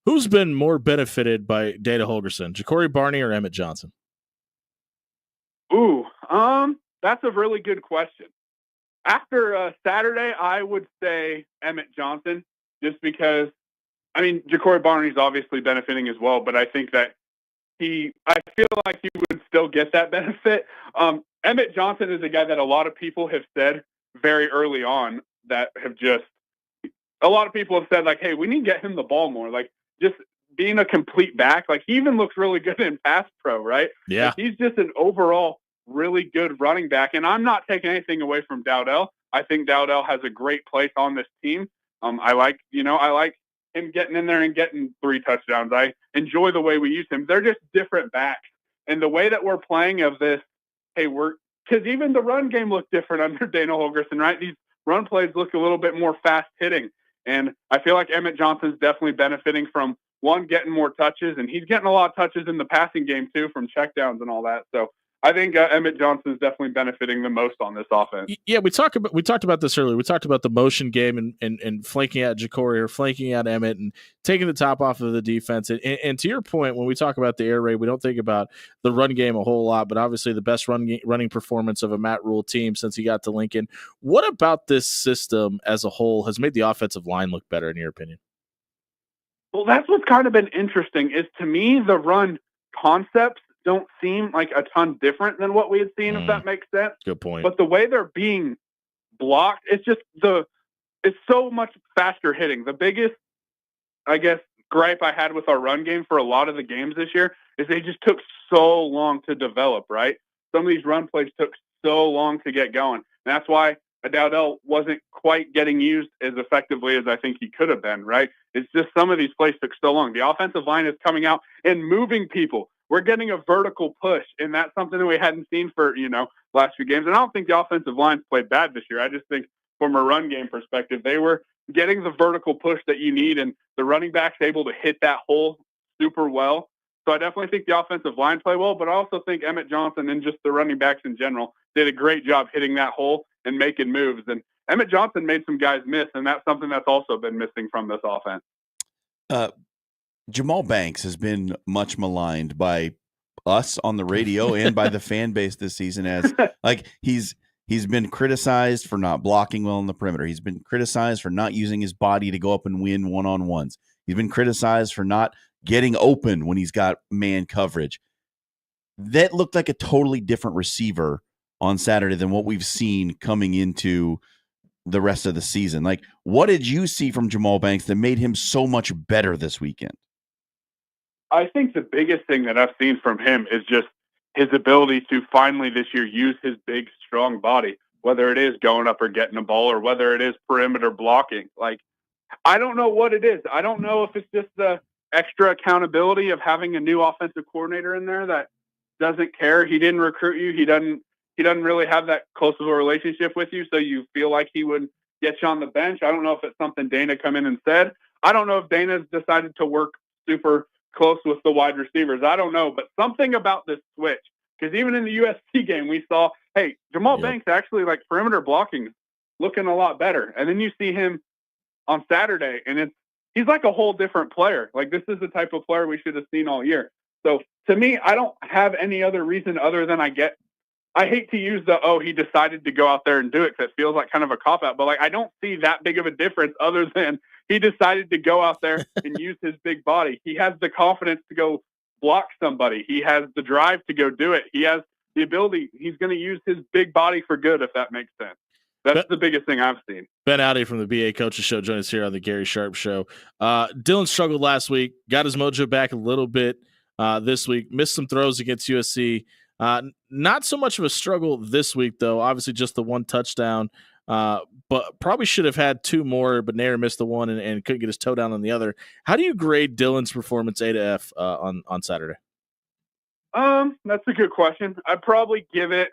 Who's been more benefited by Dana Holgorsen, Ja'Cory Barney or Emmett Johnson? Ooh, that's a really good question. After Saturday, I would say Emmett Johnson, just because I mean, Ja'Cory Barney's obviously benefiting as well, but I think that I feel like he would still get that benefit. Emmett Johnson is a guy that a lot of people have said very early on that a lot of people have said, like, hey, we need to get him the ball more. Like, just being a complete back. Like, he even looks really good in pass pro, right? Yeah. Like, he's just an overall really good running back. And I'm not taking anything away from Dowdell. I think Dowdell has a great place on this team. I like him getting in there and getting 3 touchdowns. I enjoy the way we use him. They're just different backs. And the way that we're playing of this, hey, because even the run game looked different under Dana Holgorsen, right? These run plays look a little bit more fast hitting. And I feel like Emmett Johnson's definitely benefiting from, one, getting more touches, and he's getting a lot of touches in the passing game too from checkdowns and all that. So I think Emmett Johnson is definitely benefiting the most on this offense. Yeah, we talked about this earlier. We talked about the motion game and flanking out Ja'Cory or flanking out Emmett and taking the top off of the defense. And to your point, when we talk about the air raid, we don't think about the run game a whole lot, but obviously the best running performance of a Matt Rule team since he got to Lincoln. What about this system as a whole has made the offensive line look better, in your opinion? Well, that's what's kind of been interesting is, to me, the run concepts don't seem like a ton different than what we had seen, if that makes sense. Good point. But the way they're being blocked, it's so much faster hitting. The biggest, I guess, gripe I had with our run game for a lot of the games this year is they just took so long to develop, right? Some of these run plays took so long to get going. And that's why Dowdell wasn't quite getting used as effectively as I think he could have been, right? It's just some of these plays took so long. The offensive line is coming out and moving people. We're getting a vertical push, and that's something that we hadn't seen for, last few games. And I don't think the offensive line's played bad this year. I just think from a run game perspective, they were getting the vertical push that you need, and the running back's able to hit that hole super well. So I definitely think the offensive line played well, but I also think Emmett Johnson and just the running backs in general did a great job hitting that hole and making moves. And Emmett Johnson made some guys miss, and that's something that's also been missing from this offense. Jamal Banks has been much maligned by us on the radio and by the fan base this season as like he's been criticized for not blocking well in the perimeter. He's been criticized for not using his body to go up and win one-on-ones. He's been criticized for not getting open when he's got man coverage. That looked like a totally different receiver on Saturday than what we've seen coming into the rest of the season. Like, what did you see from Jamal Banks that made him so much better this weekend? I think the biggest thing that I've seen from him is just his ability to finally this year use his big, strong body, whether it is going up or getting a ball or whether it is perimeter blocking. Like, I don't know what it is. I don't know if it's just the extra accountability of having a new offensive coordinator in there that doesn't care. He didn't recruit you. He doesn't really have that close of a relationship with you, so you feel like he would get you on the bench. I don't know if it's something Dana come in and said. I don't know if Dana's decided to work super close with the wide receivers. I don't know, but something about this switch, because even in the USC game, we saw, hey, Jamal Banks actually, like, perimeter blocking looking a lot better. And then you see him on Saturday, and he's like a whole different player. Like, this is the type of player we should have seen all year. So to me, I don't have any other reason other than I hate to use he decided to go out there and do it, because it feels like kind of a cop-out, but like, I don't see that big of a difference other than he decided to go out there and use his big body. He has the confidence to go block somebody. He has the drive to go do it. He has the ability. He's going to use his big body for good, if that makes sense. That's the biggest thing I've seen. Ben Audi from the BA Coaches Show joined us here on the Gary Sharp Show. Dylan struggled last week, got his mojo back a little bit this week, missed some throws against USC. Not so much of a struggle this week, though. Obviously, just the one touchdown, but probably should have had 2 more, but Nair missed the one and couldn't get his toe down on the other. How do you grade Dylan's performance A to F on Saturday? That's a good question. I'd probably give it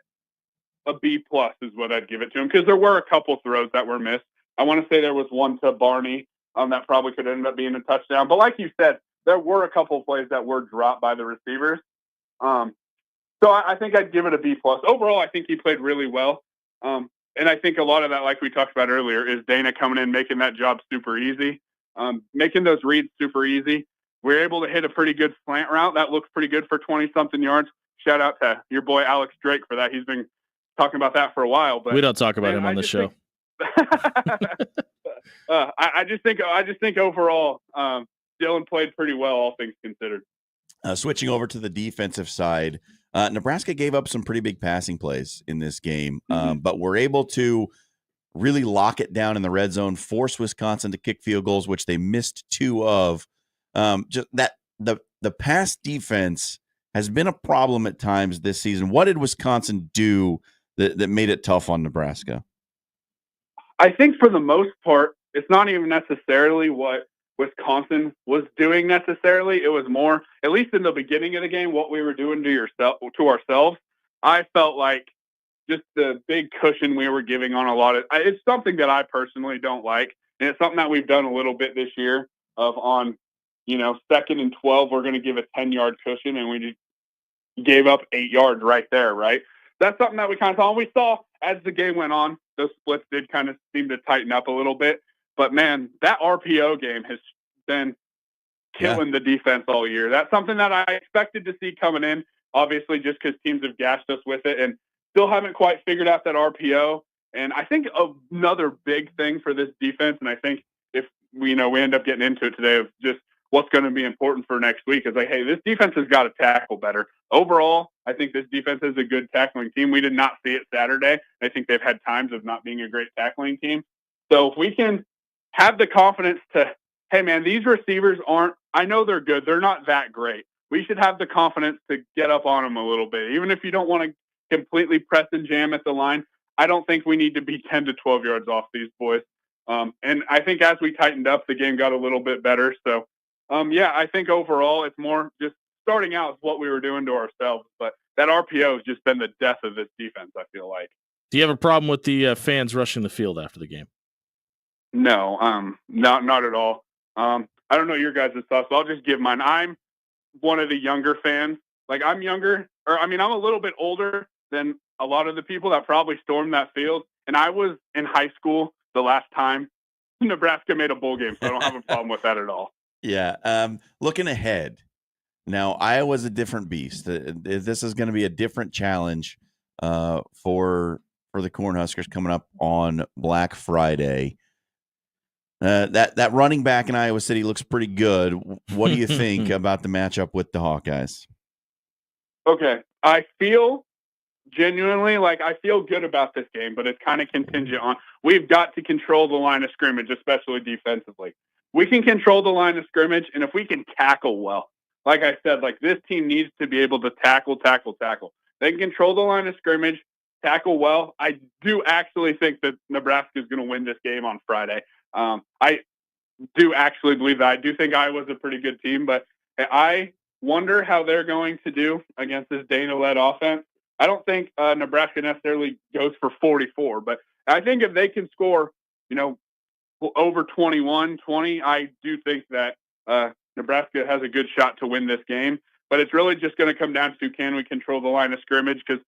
a B+ is what I'd give it to him, because there were a couple throws that were missed. I want to say there was one to Barney that probably could end up being a touchdown. But like you said, there were a couple of plays that were dropped by the receivers. So I think I'd give it a B+. Overall, I think he played really well. And I think a lot of that, like we talked about earlier, is Dana coming in, making that job super easy, making those reads super easy. We're able to hit a pretty good slant route. That looks pretty good for 20-something yards. Shout out to your boy Alex Drake for that. He's been talking about that for a while. But we don't talk about him on the show. I just think overall, Dylan played pretty well, all things considered. Switching over to the defensive side, Nebraska gave up some pretty big passing plays in this game, but were able to really lock it down in the red zone, force Wisconsin to kick field goals, which they missed 2 of. Just that the pass defense has been a problem at times this season. What did Wisconsin do that made it tough on Nebraska? I think for the most part, it's not even necessarily what Wisconsin was doing necessarily. It was more, at least in the beginning of the game, what we were doing to ourselves. I felt like just the big cushion we were giving on a lot of, it's something that I personally don't like. And it's something that we've done a little bit this year of on, 2nd and 12, we're going to give a 10-yard cushion, and we just gave up 8 yards right there, right? That's something that we kind of saw. And we saw as the game went on, those splits did kind of seem to tighten up a little bit. But, man, that RPO game has been killing the defense all year. That's something that I expected to see coming in, obviously, just because teams have gashed us with it and still haven't quite figured out that RPO. And I think another big thing for this defense, and I think if we end up getting into it today of just what's going to be important for next week is like, hey, this defense has got to tackle better. Overall, I think this defense is a good tackling team. We did not see it Saturday. I think they've had times of not being a great tackling team. So if we can have the confidence to, hey, man, these receivers aren't, I know they're good. They're not that great. We should have the confidence to get up on them a little bit. Even if you don't want to completely press and jam at the line, I don't think we need to be 10 to 12 yards off these boys. And I think as we tightened up, the game got a little bit better. So, I think overall it's more just starting out with what we were doing to ourselves. But that RPO has just been the death of this defense, I feel like. Do you have a problem with the fans rushing the field after the game? No, not at all. I don't know your guys' thoughts, so I'll just give mine. I'm one of the younger fans. Like, I'm a little bit older than a lot of the people that probably stormed that field. And I was in high school the last time Nebraska made a bowl game, so I don't have a problem with that at all. Yeah. Looking ahead, now Iowa's a different beast. This is going to be a different challenge for the Cornhuskers coming up on Black Friday. That running back in Iowa City looks pretty good. What do you think about the matchup with the Hawkeyes? Okay. I feel genuinely I feel good about this game, but it's kind of contingent on we've got to control the line of scrimmage, especially defensively. We can control the line of scrimmage, and if we can tackle well, like I said, this team needs to be able to tackle. They can control the line of scrimmage, tackle well. I do actually think that Nebraska is going to win this game on Friday. I do actually believe that. I do think Iowa's a pretty good team, but I wonder how they're going to do against this Dana-led offense. I don't think Nebraska necessarily goes for 44, but I think if they can score, over 21, 20, I do think that Nebraska has a good shot to win this game. But it's really just going to come down to, can we control the line of scrimmage? Because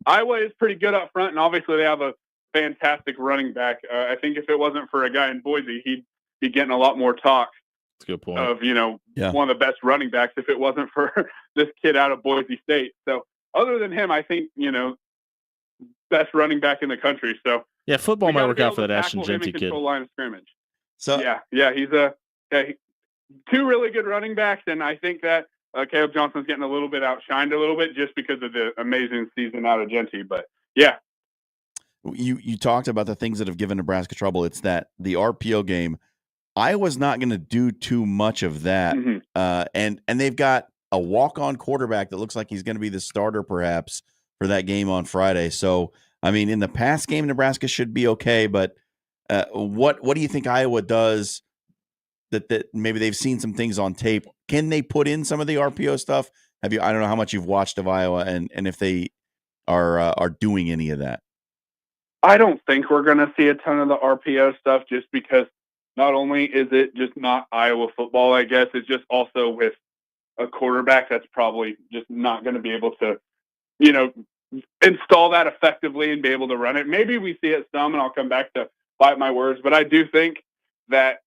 Iowa is pretty good up front, and obviously they have a fantastic running back. I think if it wasn't for a guy in Boise, he'd be getting a lot more talk. That's a good point. Of, one of the best running backs if it wasn't for this kid out of Boise State. So other than him, I think, best running back in the country. So yeah, football might work out for that Ashton Jeanty kid. Line of scrimmage. So yeah, he's two really good running backs, and I think that Caleb Johnson's getting a little bit outshined a little bit just because of the amazing season out of Jeanty. But yeah, you talked about the things that have given Nebraska trouble. It's that the RPO game. Iowa's not going to do too much of that, and they've got a walk-on quarterback that looks like he's going to be the starter perhaps for that game on Friday. So, I mean, in the pass game, Nebraska should be okay, but what do you think Iowa does that maybe they've seen some things on tape? Can they put in some of the RPO stuff? I don't know how much you've watched of Iowa and if they are doing any of that. I don't think we're going to see a ton of the RPO stuff just because not only is it just not Iowa football, I guess, it's just also with a quarterback that's probably just not going to be able to, install that effectively and be able to run it. Maybe we see it some, and I'll come back to bite my words, but I do think that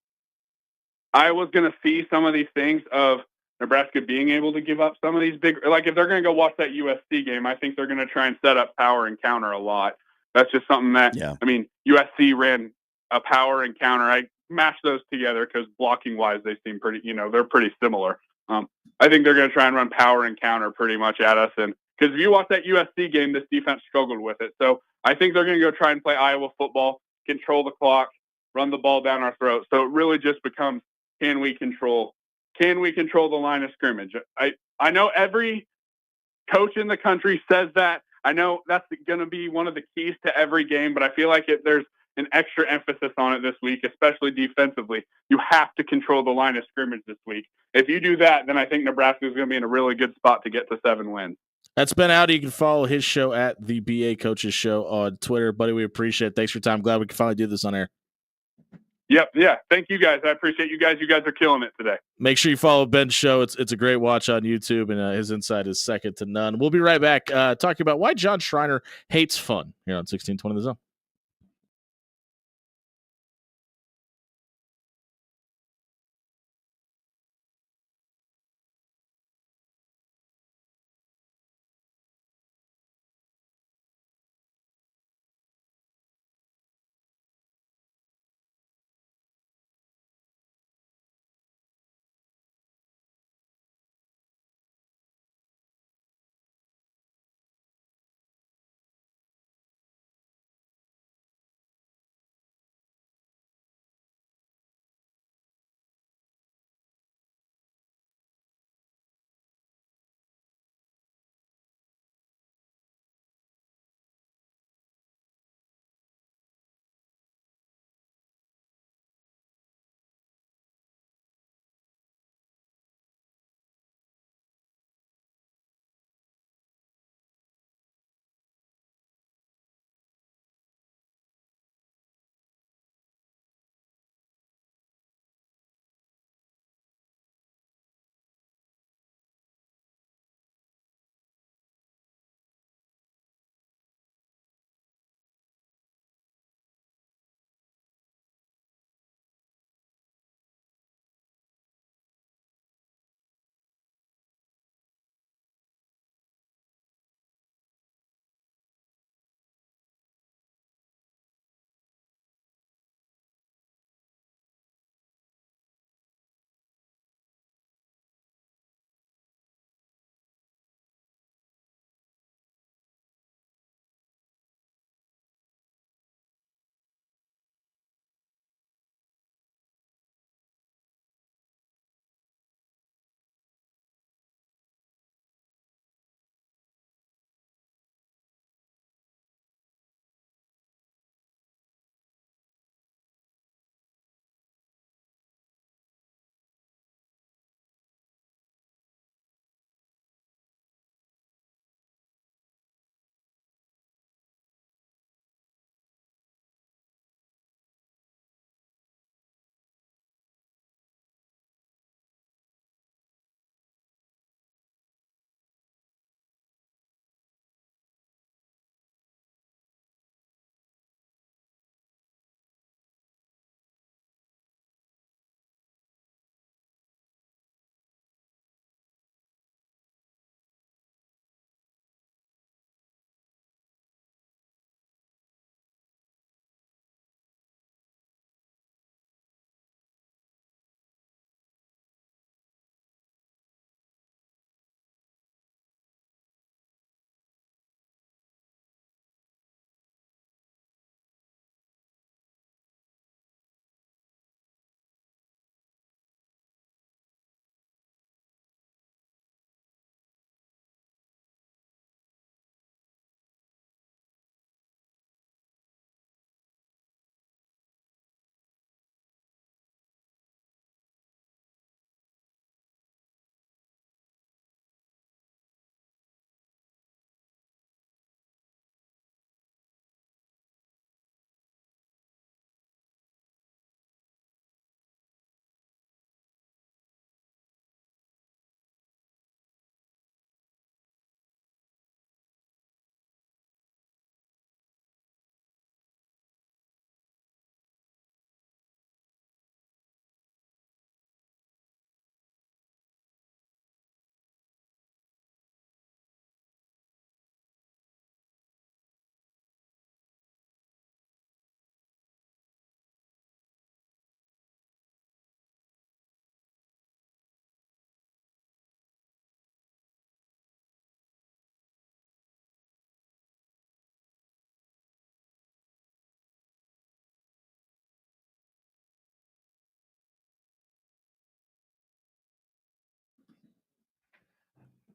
Iowa's going to see some of these things of Nebraska being able to give up some of these big, if they're going to go watch that USC game, I think they're going to try and set up power and counter a lot. That's just something that, USC ran a power and counter. I mash those together because blocking wise, they seem pretty, they're pretty similar. I think they're going to try and run power and counter pretty much at us. And because if you watch that USC game, this defense struggled with it. So I think they're going to go try and play Iowa football, control the clock, run the ball down our throat. So it really just becomes, can we control the line of scrimmage? I know every coach in the country says that. I know that's going to be one of the keys to every game, but I feel like there's an extra emphasis on it this week, especially defensively. You have to control the line of scrimmage this week. If you do that, then I think Nebraska is going to be in a really good spot to get to 7 wins. That's Ben Audi. You can follow his show at the BA Coaches Show on Twitter. Buddy, we appreciate it. Thanks for your time. Glad we can finally do this on air. Yep. Yeah. Thank you guys. I appreciate you guys. You guys are killing it today. Make sure you follow Ben's show. It's a great watch on YouTube, and his insight is second to none. We'll be right back talking about why John Schreiner hates fun here on 1620 The Zone.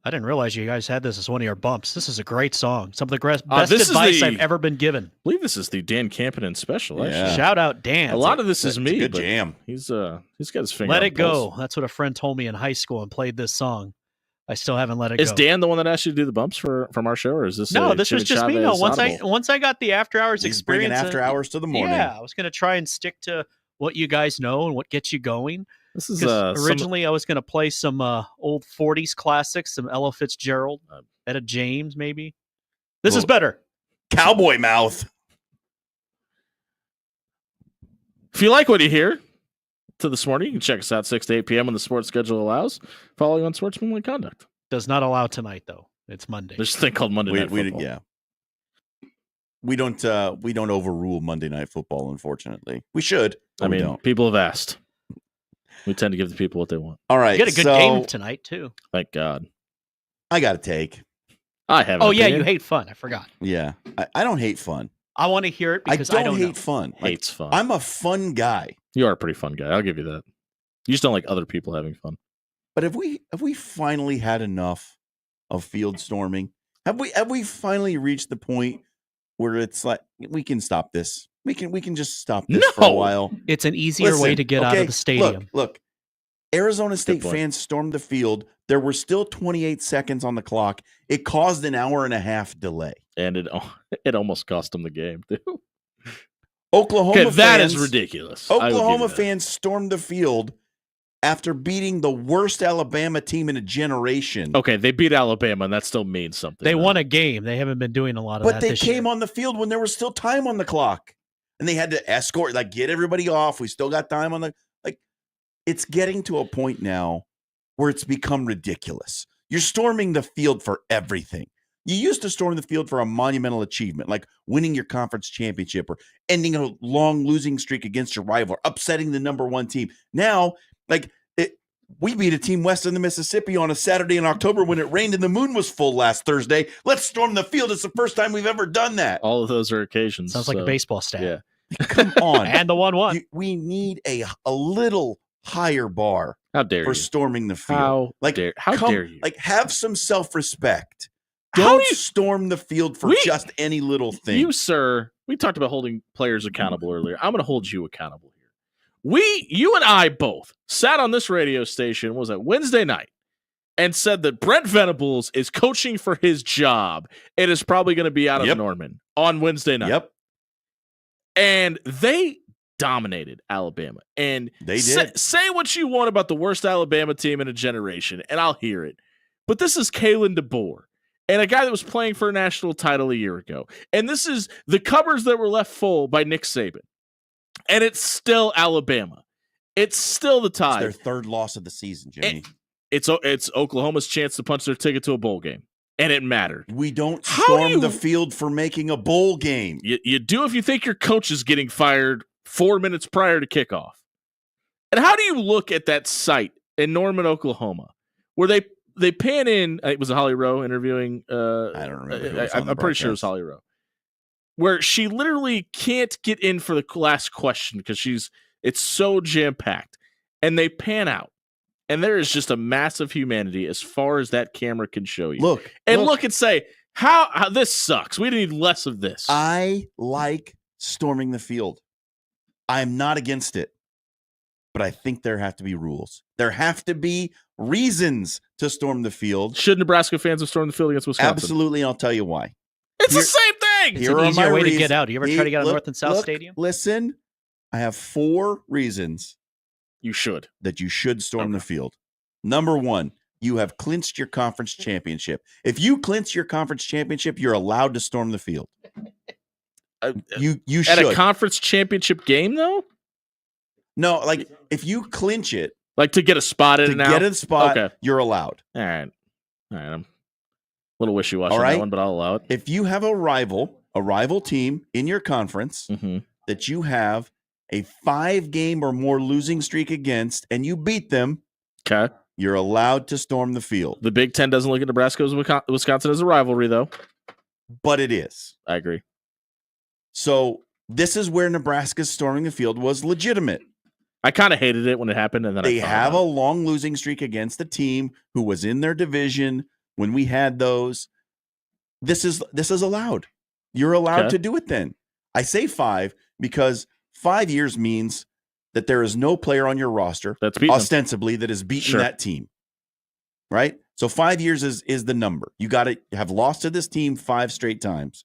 I didn't realize you guys had this as one of your bumps. This is a great song. Some of the best advice I've ever been given. I believe this is the Dan Campanen special. Yeah. Shout out Dan. A lot of this is me. Good jam. He's got his finger. Let on It the pulse. Go. That's what a friend told me in high school and played this song. I still haven't let it go. Is Dan the one that asked you to do the bumps from our show, or is this? No, this was just me. No, Chavez once I got the after hours He's experience, bringing after hours to the morning. Yeah, I was going to try and stick to what you guys know and what gets you going. This is originally I was going to play some old 40s classics, some Ella Fitzgerald, Etta James, maybe. This is better. Cowboy mouth. If you like what you hear to this morning, you can check us out 6 to 8 p.m. when the sports schedule allows. Following on Sportsmanlike Conduct. Does not allow tonight, though. It's Monday. There's a thing called Monday Night Football. Yeah. We don't overrule Monday Night Football, unfortunately. We should. I mean, people have asked. We tend to give the people what they want. All right. You got a good game tonight, too. Thank God. I got to take. I have. Oh, yeah, you hate fun. I forgot. Yeah. I don't hate fun. I want to hear it because I don't hate fun. Hates fun. I'm a fun guy. You are a pretty fun guy. I'll give you that. You just don't like other people having fun. But have we finally had enough of field storming? Have we finally reached the point where it's like we can stop this? We can just stop this for a while. It's an easier way to get out of the stadium. Look, Arizona State fans stormed the field. There were still 28 seconds on the clock. It caused an hour and a half delay. And it almost cost them the game, too. Oklahoma that fans, is ridiculous. Oklahoma fans stormed the field after beating the worst Alabama team in a generation. Okay, they beat Alabama, and that still means something. They won a game. They haven't been doing a lot of that this year. But they came on the field when there was still time on the clock. And they had to escort, get everybody off. We still got time on the it's getting to a point now where it's become ridiculous. You're storming the field for everything. You used to storm the field for a monumental achievement, like winning your conference championship or ending a long losing streak against your rival, or upsetting the number one team. Now, we beat a team west of the Mississippi on a Saturday in October when it rained and the moon was full last Thursday. Let's storm the field. It's the first time we've ever done that. All of those are occasions. Sounds like a baseball stat. Yeah. Come on. And the 1-1. We need a little higher bar. How dare for you? Storming the field. How dare you? Have some self-respect. Don't storm the field for just any little thing. You, sir, we talked about holding players accountable earlier. I'm going to hold you accountable here. You and I both sat on this radio station, what was that, Wednesday night, and said that Brent Venables is coaching for his job. It is probably going to be out of Norman on Wednesday night. Yep. And they dominated Alabama. And they did. Say what you want about the worst Alabama team in a generation, and I'll hear it. But this is Kalen DeBoer, and a guy that was playing for a national title a year ago. And this is the cupboards that were left full by Nick Saban. And it's still Alabama. It's still the Tide. It's their third loss of the season, Jimmy. It's Oklahoma's chance to punch their ticket to a bowl game. And it mattered. We don't storm the field for making a bowl game. You do if you think your coach is getting fired 4 minutes prior to kickoff. And how do you look at that site in Norman, Oklahoma, where they pan in, it was Holly Rowe interviewing. I don't remember. I'm pretty sure it was Holly Rowe. Where she literally can't get in for the last question because it's so jam-packed. And they pan out. And there is just a massive humanity as far as that camera can show you. Look and say, how this sucks. We need less of this. I like storming the field. I'm not against it. But I think there have to be rules. There have to be reasons to storm the field. Should Nebraska fans have stormed the field against Wisconsin? Absolutely, and I'll tell you why. It's the same thing. It's an easier way to get out. You ever try to get out of North and South Stadium? Listen, I have 4 reasons you should storm the field. Number 1, you have clinched your conference championship. If you clinch your conference championship, you're allowed to storm the field. You should. At a conference championship game, though? No, if you clinch it. To get a spot in and out? To get a spot, you're allowed. All right. I'm a little wishy-washy on that one, but I'll allow it. If you have a rival team in your conference that you have a 5-game or more losing streak against, and you beat them, you're allowed to storm the field. The Big Ten doesn't look at Nebraska Wisconsin as a rivalry, though. But it is. I agree. So this is where Nebraska's storming the field was legitimate. I kind of hated it when it happened, and then they have a long losing streak against a team who was in their division, when we had those, this is allowed. You're allowed to do it then. I say 5 because 5 years means that there is no player on your roster that's ostensibly that has beaten that team. Right? So 5 years is the number. You got to have lost to this team 5 straight times.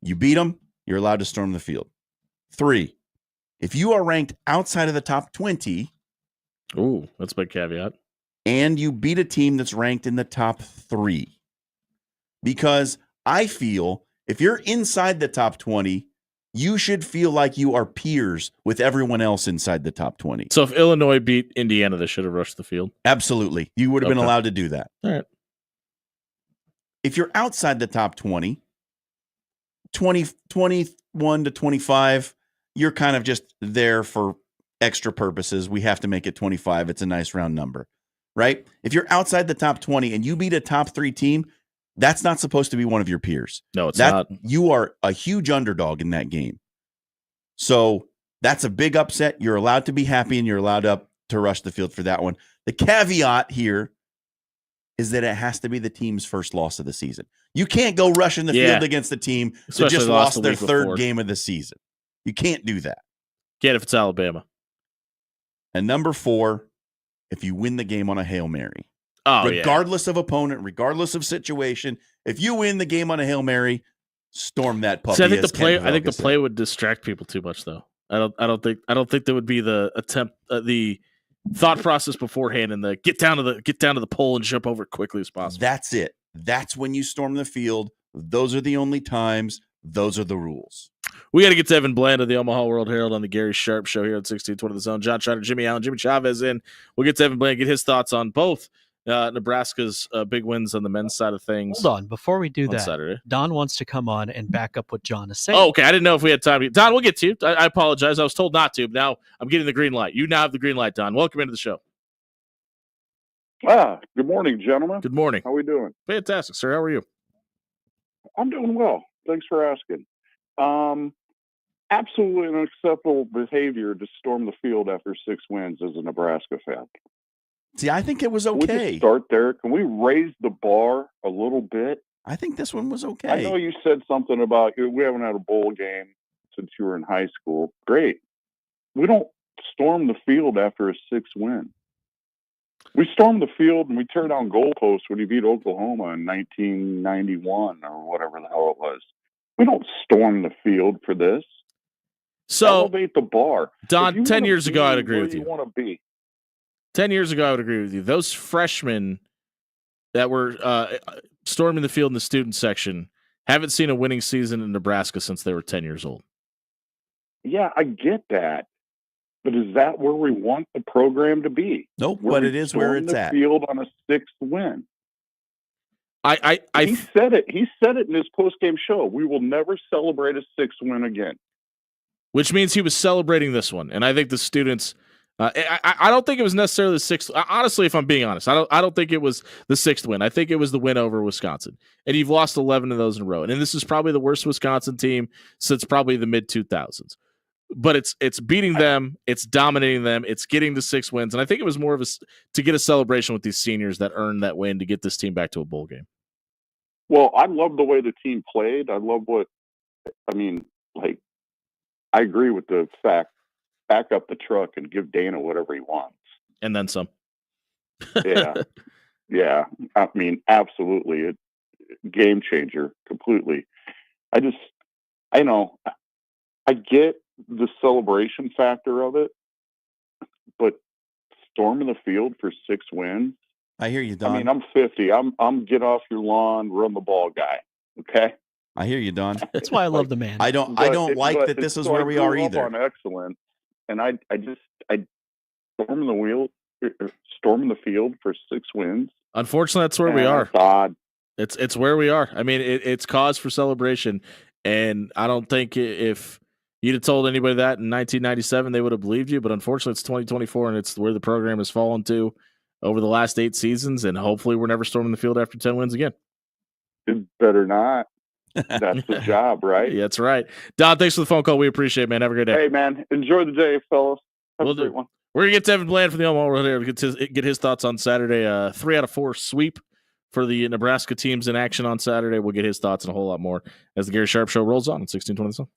You beat them, you're allowed to storm the field. 3, if you are ranked outside of the top 20. Ooh, that's a big caveat. And you beat a team that's ranked in the top 3. Because I feel if you're inside the top 20, you should feel like you are peers with everyone else inside the top 20. So if Illinois beat Indiana, they should have rushed the field? Absolutely. You would have been allowed to do that. All right. If you're outside the top 20, 21 to 25, you're kind of just there for extra purposes. We have to make it 25. It's a nice round number, right? If you're outside the top 20 and you beat a top 3 team, that's not supposed to be one of your peers. No, it's not. You are a huge underdog in that game. So that's a big upset. You're allowed to be happy and you're allowed to rush the field for that one. The caveat here is that it has to be the team's first loss of the season. You can't go rushing the field against the team that just lost their third game of the season. You can't do that. Can't if it's Alabama. And number 4, if you win the game on a Hail Mary. Regardless of opponent, regardless of situation, if you win the game on a Hail Mary, storm that puppy. See, I think the play would distract people too much, though. I don't think there would be the attempt, the thought process beforehand, and the get down to the pole and jump over it quickly as possible. That's it. That's when you storm the field. Those are the only times. Those are the rules. We got to get to Evan Bland of the Omaha World Herald on the Gary Sharp Show here at 1620 The Zone. John Schreiner, Jimmy Allen, Jimmy Chavez in. We'll get to Evan Bland, get his thoughts on both Nebraska's big wins on the men's side of things. Hold on, before we do that, Saturday. Don wants to come on and back up what John is saying. Oh, okay. I didn't know if we had time. Don, we'll get to you. I apologize. I was told not to, but now I'm getting the green light. You now have the green light, Don. Welcome into the show. Good morning, gentlemen. Good morning. How are we doing? Fantastic, sir. How are you? I'm doing well. Thanks for asking. Absolutely unacceptable behavior to storm the field after 6 wins as a Nebraska fan. See, I think it was Can we okay. just start there? Can we raise the bar a little bit? I think this one was okay. I know you said something about we haven't had a bowl game since you were in high school. Great. We don't storm the field after a 6 win. We stormed the field and we turned down goalposts when you beat Oklahoma in 1991 or whatever the hell it was. We don't storm the field for this. So elevate the bar. Don, 10 years ago, I'd agree with you. Want to be 10 years ago, I would agree with you. Those freshmen that were storming the field in the student section haven't seen a winning season in Nebraska since they were 10 years old. Yeah, I get that. But is that where we want the program to be? Nope, but it is where it's at. Field on a 6th win. He said it. He said it in his post-game show. We will never celebrate a 6th win again. Which means he was celebrating this one, and I think the students. I don't think it was necessarily the 6th. Honestly, if I'm being honest, I don't think it was the 6th win. I think it was the win over Wisconsin, and you've lost 11 of those in a row. And this is probably the worst Wisconsin team since probably the mid 2000s. But it's beating them, it's dominating them, it's getting to 6 wins, and I think it was more of to get a celebration with these seniors that earned that win to get this team back to a bowl game. Well, I love the way the team played. I love I agree with the fact, back up the truck and give Dana whatever he wants. And then some. Yeah. I mean, absolutely. A game changer completely. I get the celebration factor of it, but storming the field for 6 wins. I hear you, Don. I mean, I'm 50. I'm get off your lawn, run the ball guy. Okay. I hear you, Don. That's why I love the man. I don't like that this is where we are either. On excellence, and I storming the field for 6 wins. Unfortunately, that's where we are. Odd. It's where we are. I mean, it's cause for celebration, and I don't think if you'd have told anybody that in 1997, they would have believed you. But unfortunately, it's 2024, and it's where the program has fallen to over the last 8 seasons, and hopefully, we're never storming the field after 10 wins again. It better not. That's the job, right? Yeah, that's right. Don, thanks for the phone call. We appreciate it, man. Have a great day. Hey, man. Enjoy the day, fellas. Have a great one. We're going to get to Evan Bland from the Omaha World here. Get his thoughts on Saturday. 3 out of 4 sweep for the Nebraska teams in action on Saturday. We'll get his thoughts and a whole lot more as the Gary Sharp Show rolls on 1620.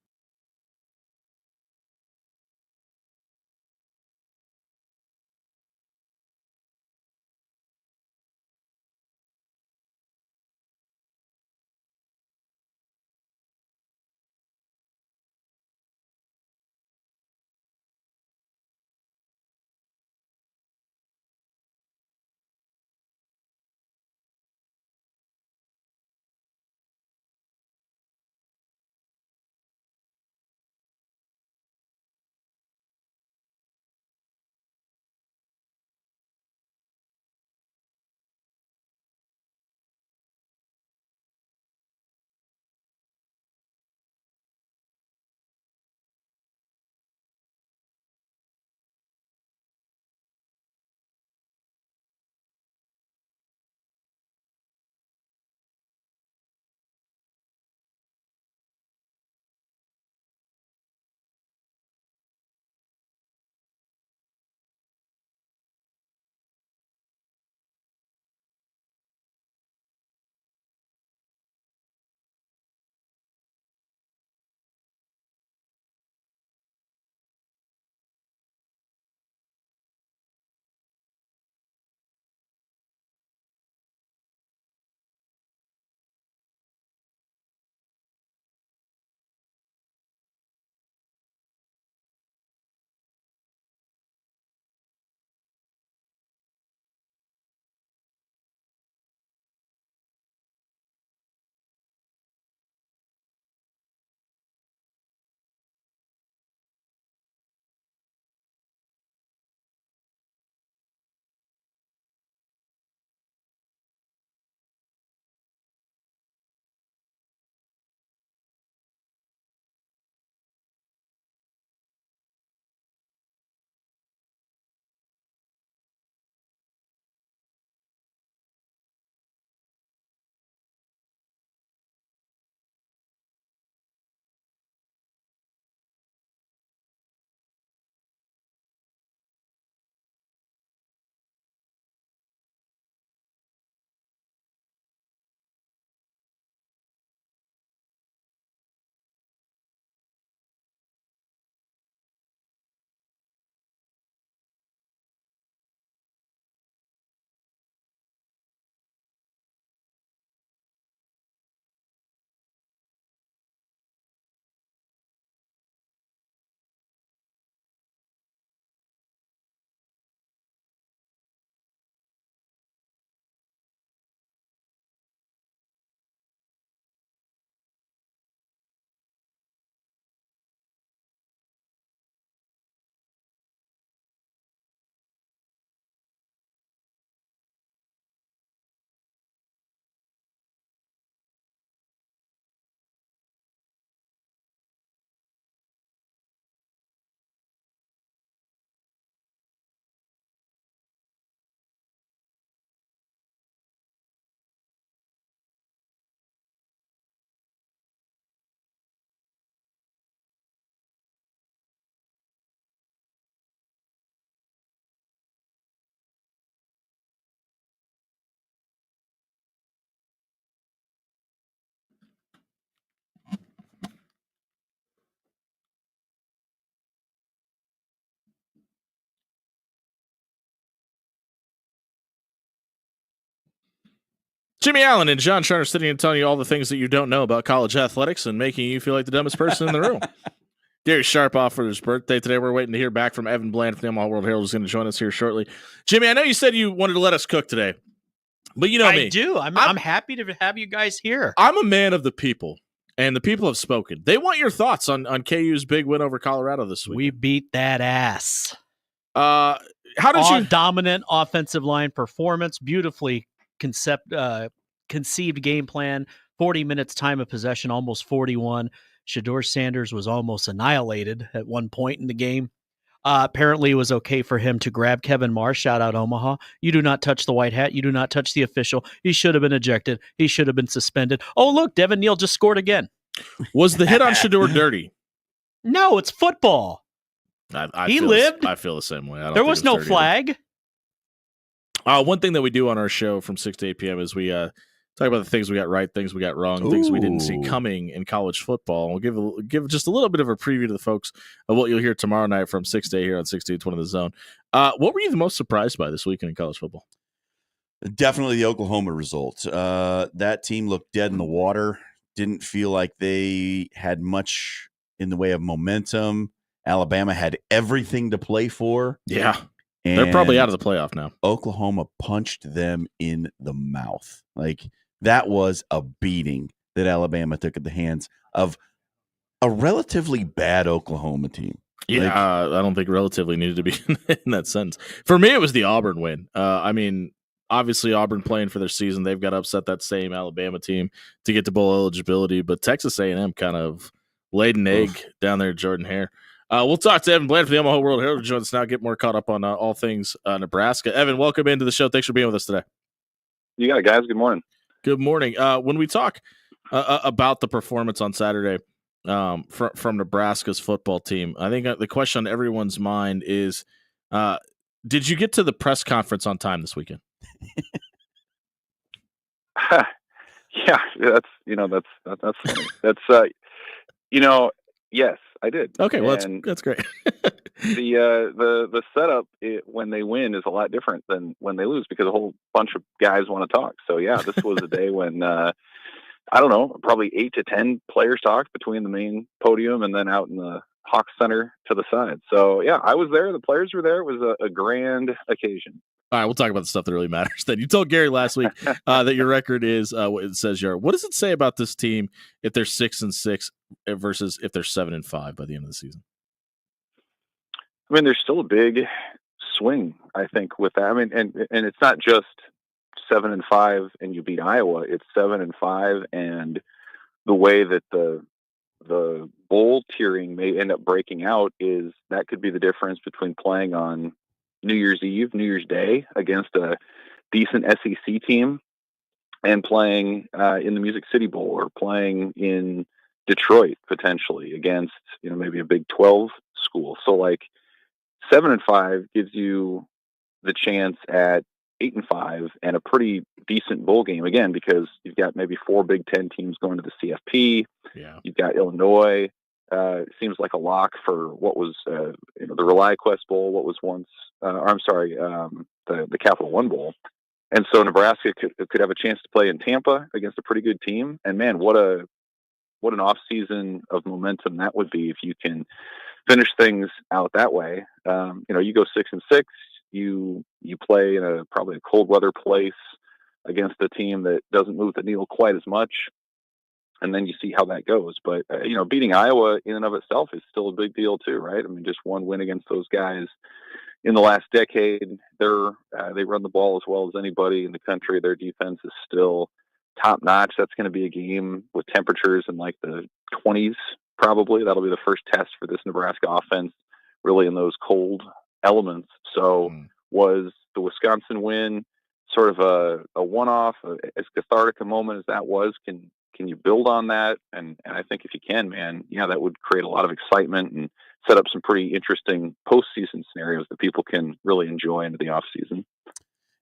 Jimmy Allen and John Sharner sitting and telling you all the things that you don't know about college athletics and making you feel like the dumbest person in the room. Gary Sharp off for his birthday today. We're waiting to hear back from Evan Bland from the Omaha World Herald, who's going to join us here shortly. Jimmy, I know you said you wanted to let us cook today, but you know me. I do. I'm happy to have you guys here. I'm a man of the people, and the people have spoken. They want your thoughts on KU's big win over Colorado this week. We beat that ass. How did you... Dominant offensive line performance, beautifully conceived game plan, 40 minutes time of possession, almost 41. Shedeur Sanders was almost annihilated at one point in the game. Apparently it was okay for him to grab Kevin Marsh. Shout out Omaha. You do not touch the white hat. You do not touch the official. He should have been ejected. He should have been suspended. Oh, look, Devin Neal just scored again. Was the hit on Shedeur dirty? No, it's football. I feel the same way. There was no flag. One thing that we do on our show from 6 to 8 p.m. is we talk about the things we got right, things we got wrong, things we didn't see coming in college football. We'll give just a little bit of a preview to the folks of what you'll hear tomorrow night from 6 to 8 here on 620 The Zone. What were you the most surprised by this weekend in college football? Definitely the Oklahoma result. That team looked dead in the water. Didn't feel like they had much in the way of momentum. Alabama had everything to play for. Yeah. They're probably out of the playoff now. Oklahoma punched them in the mouth. Like, that was a beating that Alabama took at the hands of a relatively bad Oklahoma team. Yeah, I don't think relatively needed to be in that sentence. For me, it was the Auburn win. I mean, obviously Auburn playing for their season. They've got to upset that same Alabama team to get to bowl eligibility. But Texas A&M kind of laid an egg down there at Jordan-Hare. We'll talk to Evan Bland from the Omaha World Herald to join us now, get more caught up on all things Nebraska. Evan, welcome into the show. Thanks for being with us today. You got it, guys. Good morning. Good morning. When we talk about the performance on Saturday from Nebraska's football team, I think the question on everyone's mind is, did you get to the press conference on time this weekend? Yeah, that's funny. Yes, I did. Okay, well, that's great. The setup when they win is a lot different than when they lose because a whole bunch of guys want to talk. So yeah, this was a day when I don't know, probably 8 to 10 players talked between the main podium and then out in the Hawk Center to the side. So yeah, I was there. The players were there. It was a grand occasion. All right, we'll talk about the stuff that really matters. Then you told Gary last week that your record is what it says you are. What does it say about this team if they're 6-6 versus if they're 7-5 by the end of the season? I mean, there's still a big swing, I think, with that. I mean, and it's not just 7-5 and you beat Iowa. It's 7-5, and the way that the bowl tiering may end up breaking out is that could be the difference between playing on New Year's Eve, New Year's Day against a decent SEC team and playing in the Music City Bowl or playing in Detroit potentially against, maybe a Big 12 school. So like 7-5 gives you the chance at 8-5 and a pretty decent bowl game again, because you've got maybe 4 Big 10 teams going to the CFP. Yeah. You've got Illinois. It seems like a lock for what was the ReliaQuest Bowl, what was once the Capital One Bowl. And so Nebraska could have a chance to play in Tampa against a pretty good team. And man, what an off season of momentum that would be if you can finish things out that way. You go 6-6, you play in probably a cold weather place against a team that doesn't move the needle quite as much. And then you see how that goes. But, beating Iowa in and of itself is still a big deal too, right? I mean, just one win against those guys in the last decade. They run the ball as well as anybody in the country. Their defense is still top notch. That's going to be a game with temperatures in like the 20s, probably. That'll be the first test for this Nebraska offense, really in those cold elements. So was the Wisconsin win sort of a one-off, as cathartic a moment as that was? Can you build on that? And I think if you can, man, that would create a lot of excitement and set up some pretty interesting postseason scenarios that people can really enjoy into the offseason.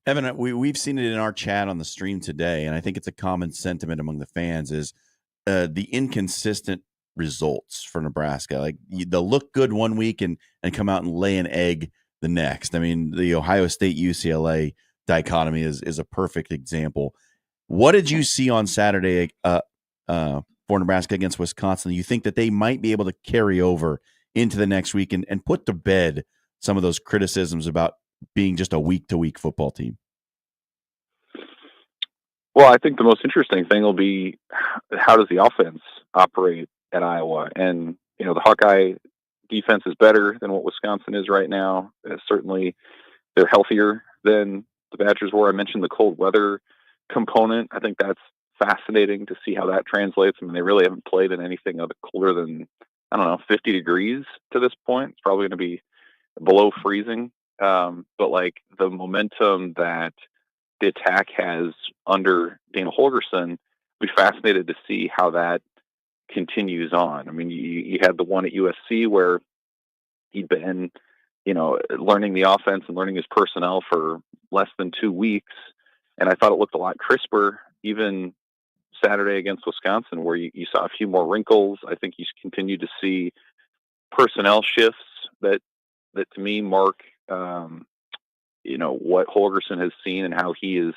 Evan, we've seen it in our chat on the stream today, and I think it's a common sentiment among the fans is the inconsistent results for Nebraska. Like, they'll look good one week and come out and lay an egg the next. I mean, the Ohio State UCLA dichotomy is a perfect example. What did you see on Saturday for Nebraska against Wisconsin? You think that they might be able to carry over into the next week and put to bed some of those criticisms about being just a week-to-week football team? Well, I think the most interesting thing will be how does the offense operate at Iowa? And, the Hawkeye defense is better than what Wisconsin is right now. Certainly they're healthier than the Badgers were. I mentioned the cold weather component. I think that's fascinating to see how that translates. I mean, they really haven't played in anything other colder than, 50 degrees to this point. It's probably going to be below freezing. But like the momentum that the attack has under Dana Holgorsen, I'd be fascinated to see how that continues on. I mean, you had the one at USC where he'd been learning the offense and learning his personnel for less than 2 weeks. And I thought it looked a lot crisper, even Saturday against Wisconsin, where you saw a few more wrinkles. I think you continue to see personnel shifts that to me mark, what Holgorsen has seen and how he is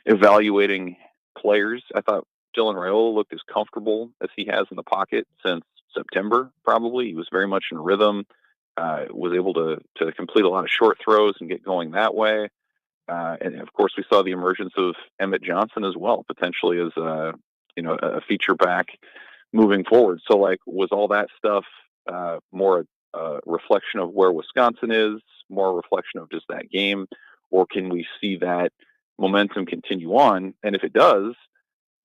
evaluating players. I thought Dylan Raiola looked as comfortable as he has in the pocket since September, probably. He was very much in rhythm, was able to complete a lot of short throws and get going that way. And of course, we saw the emergence of Emmett Johnson as well, potentially as a feature back moving forward. So, was all that stuff more a reflection of where Wisconsin is, more a reflection of just that game, or can we see that momentum continue on? And if it does,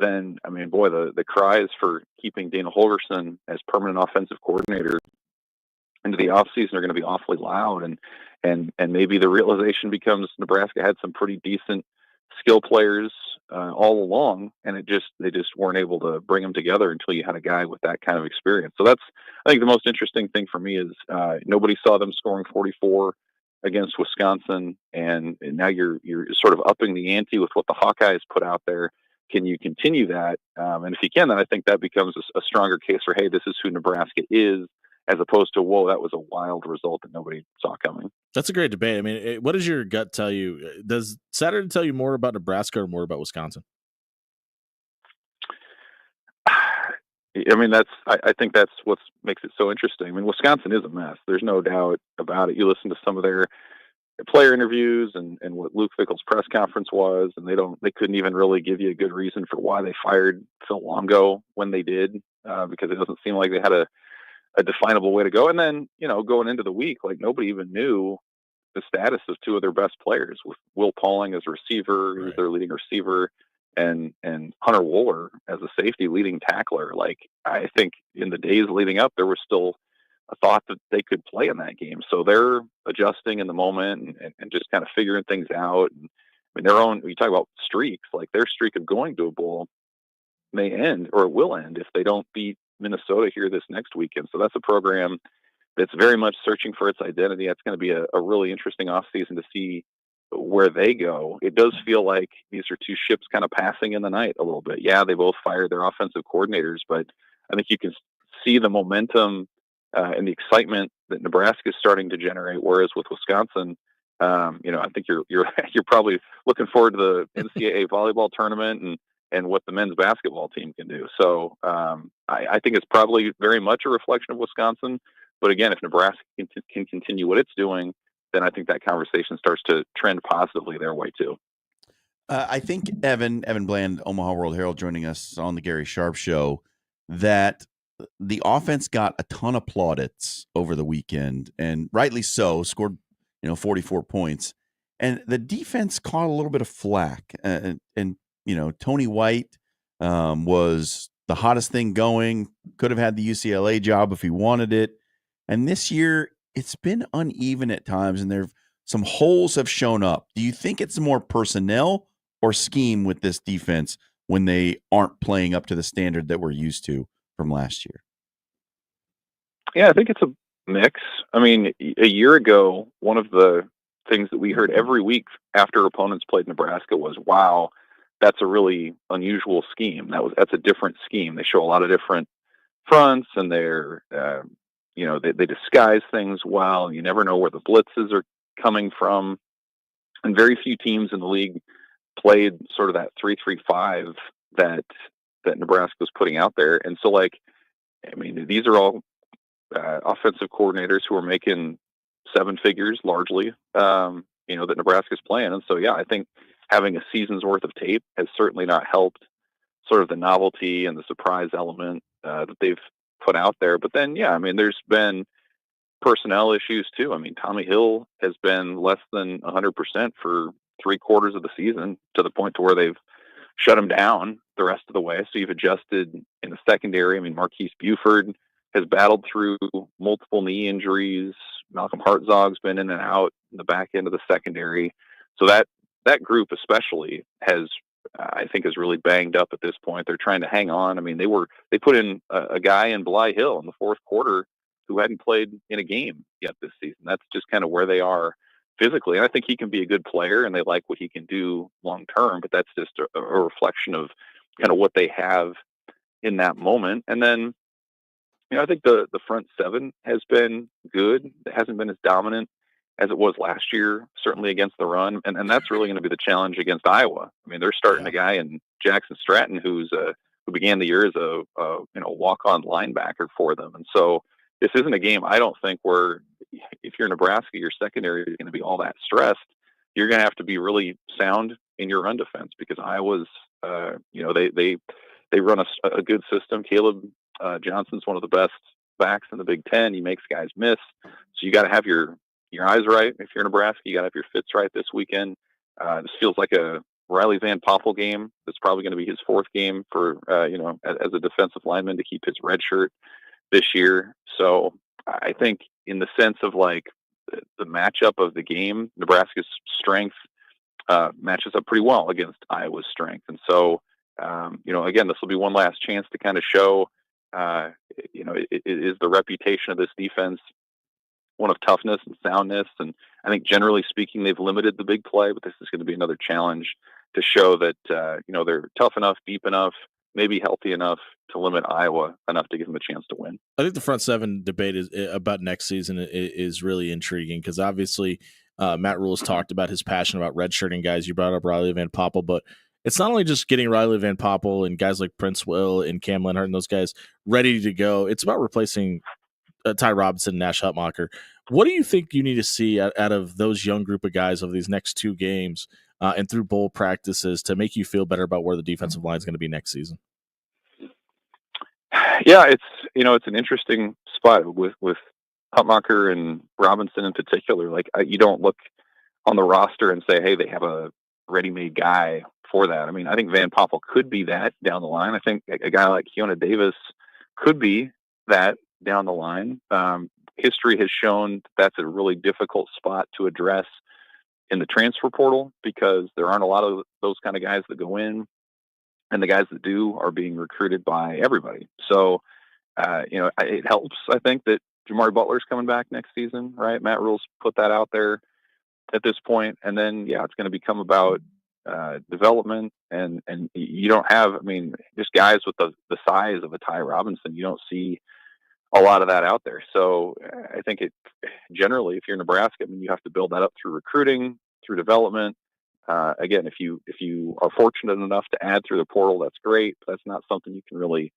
then the cries for keeping Dana Holgorsen as permanent offensive coordinator into the offseason are going to be awfully loud, and maybe the realization becomes Nebraska had some pretty decent skill players all along, and they just weren't able to bring them together until you had a guy with that kind of experience. So that's, I think, the most interesting thing for me is nobody saw them scoring 44 against Wisconsin, and now you're sort of upping the ante with what the Hawkeyes put out there. Can you continue that? And if you can, then I think that becomes a stronger case for, hey, this is who Nebraska is, as opposed to, whoa, that was a wild result that nobody saw coming. That's a great debate. I mean, what does your gut tell you? Does Saturday tell you more about Nebraska or more about Wisconsin? I mean, I think that's what makes it so interesting. I mean, Wisconsin is a mess. There's no doubt about it. You listen to some of their player interviews and what Luke Fickell's press conference was, and they couldn't even really give you a good reason for why they fired Phil Longo when they did, because it doesn't seem like they had a definable way to go. And then, going into the week, nobody even knew the status of two of their best players, with Will Pauling as a receiver, who's their leading receiver, and Hunter Wooler as a safety leading tackler. I think in the days leading up, there was still a thought that they could play in that game. So they're adjusting in the moment and just kind of figuring things out. And their own, you talk about streaks, their streak of going to a bowl may end, or it will end, if they don't beat Minnesota here this next weekend. So that's a program that's very much searching for its identity. That's going to be a really interesting offseason to see where they go. It does feel like these are two ships kind of passing in the night a little bit. Yeah, they both fired their offensive coordinators, but I think you can see the momentum and the excitement that Nebraska is starting to generate. Whereas with Wisconsin, I think you're probably looking forward to the NCAA volleyball tournament and what the men's basketball team can do. So I think it's probably very much a reflection of Wisconsin. But again, if Nebraska can continue what it's doing, then I think that conversation starts to trend positively their way too. I think Evan Bland, Omaha World Herald, joining us on the Gary Sharp Show, that the offense got a ton of plaudits over the weekend, and rightly so, scored 44 points. And the defense caught a little bit of flack. And Tony White was the hottest thing going, could have had the UCLA job if he wanted it. And this year, it's been uneven at times, and some holes have shown up. Do you think it's more personnel or scheme with this defense when they aren't playing up to the standard that we're used to from last year? Yeah, I think it's a mix. I mean, a year ago, one of the things that we heard every week after opponents played Nebraska was, wow, that's a really unusual scheme. That's a different scheme. They show a lot of different fronts, and they're they disguise things well. You never know where the blitzes are coming from, and very few teams in the league played sort of that 3-3-5 that Nebraska was putting out there. And so, these are all offensive coordinators who are making seven figures largely, that Nebraska's playing. And so, yeah, I think having a season's worth of tape has certainly not helped sort of the novelty and the surprise element that they've put out there. But then, yeah, there's been personnel issues too. Tommy Hill has been less than 100% for 3/4 of the season, to the point to where they've shut him down the rest of the way. So you've adjusted in the secondary. Marquise Buford has battled through multiple knee injuries. Malcolm Hartzog's been in and out in the back end of the secondary. So that group especially has, I think, is really banged up at this point. They're trying to hang on. They put in a guy in Bly Hill in the fourth quarter who hadn't played in a game yet this season. That's just kind of where they are physically. And I think he can be a good player, and they like what he can do long term, but that's just a reflection of kind of what they have in that moment. And then, I think the front seven has been good. It hasn't been as dominant as it was last year, certainly against the run. And that's really going to be the challenge against Iowa. I mean, they're starting a guy in Jackson Stratton who began the year as a walk-on linebacker for them. And so this isn't a game, I don't think, where if you're Nebraska, your secondary is going to be all that stressed. You're going to have to be really sound in your run defense because Iowa's, they run a good system. Caleb Johnson's one of the best backs in the Big Ten. He makes guys miss. So you got to have your eyes right. If you're Nebraska, you got to have your fits right this weekend. This feels like a Riley Van Poppel game. It's probably going to be his fourth game for, as a defensive lineman to keep his red shirt this year. So I think in the sense of like the matchup of the game, Nebraska's strength matches up pretty well against Iowa's strength. And so, again, this will be one last chance to kind of show, is the reputation of this defense one of toughness and soundness. And I think generally speaking, they've limited the big play, but this is going to be another challenge to show that, they're tough enough, deep enough, maybe healthy enough to limit Iowa enough to give them a chance to win. I think the front seven debate about next season is really intriguing because obviously Matt Rhule has talked about his passion about redshirting guys. You brought up Riley Van Poppel, but it's not only just getting Riley Van Poppel and guys like Prince Will and Cam Lenhart and those guys ready to go. It's about replacing Ty Robinson and Nash Hutmacher. What do you think you need to see out of those young group of guys over these next two games and through bowl practices to make you feel better about where the defensive line is going to be next season? Yeah, it's an interesting spot with Hutmacher and Robinson in particular. Like you don't look on the roster and say, hey, they have a ready-made guy for that. I mean, I think Van Poppel could be that down the line. I think a guy like Keona Davis could be that down the line. History has shown that's a really difficult spot to address in the transfer portal because there aren't a lot of those kind of guys that go in, and the guys that do are being recruited by everybody. So, it helps, I think, that Jamari Butler's coming back next season, right? Matt Rhule's put that out there at this point. And then, it's going to become about development. And you don't have, just guys with the size of a Ty Robinson, you don't see a lot of that out there. So I think generally, if you're Nebraska, you have to build that up through recruiting, through development. Again, if you are fortunate enough to add through the portal, that's great. But that's not something you can really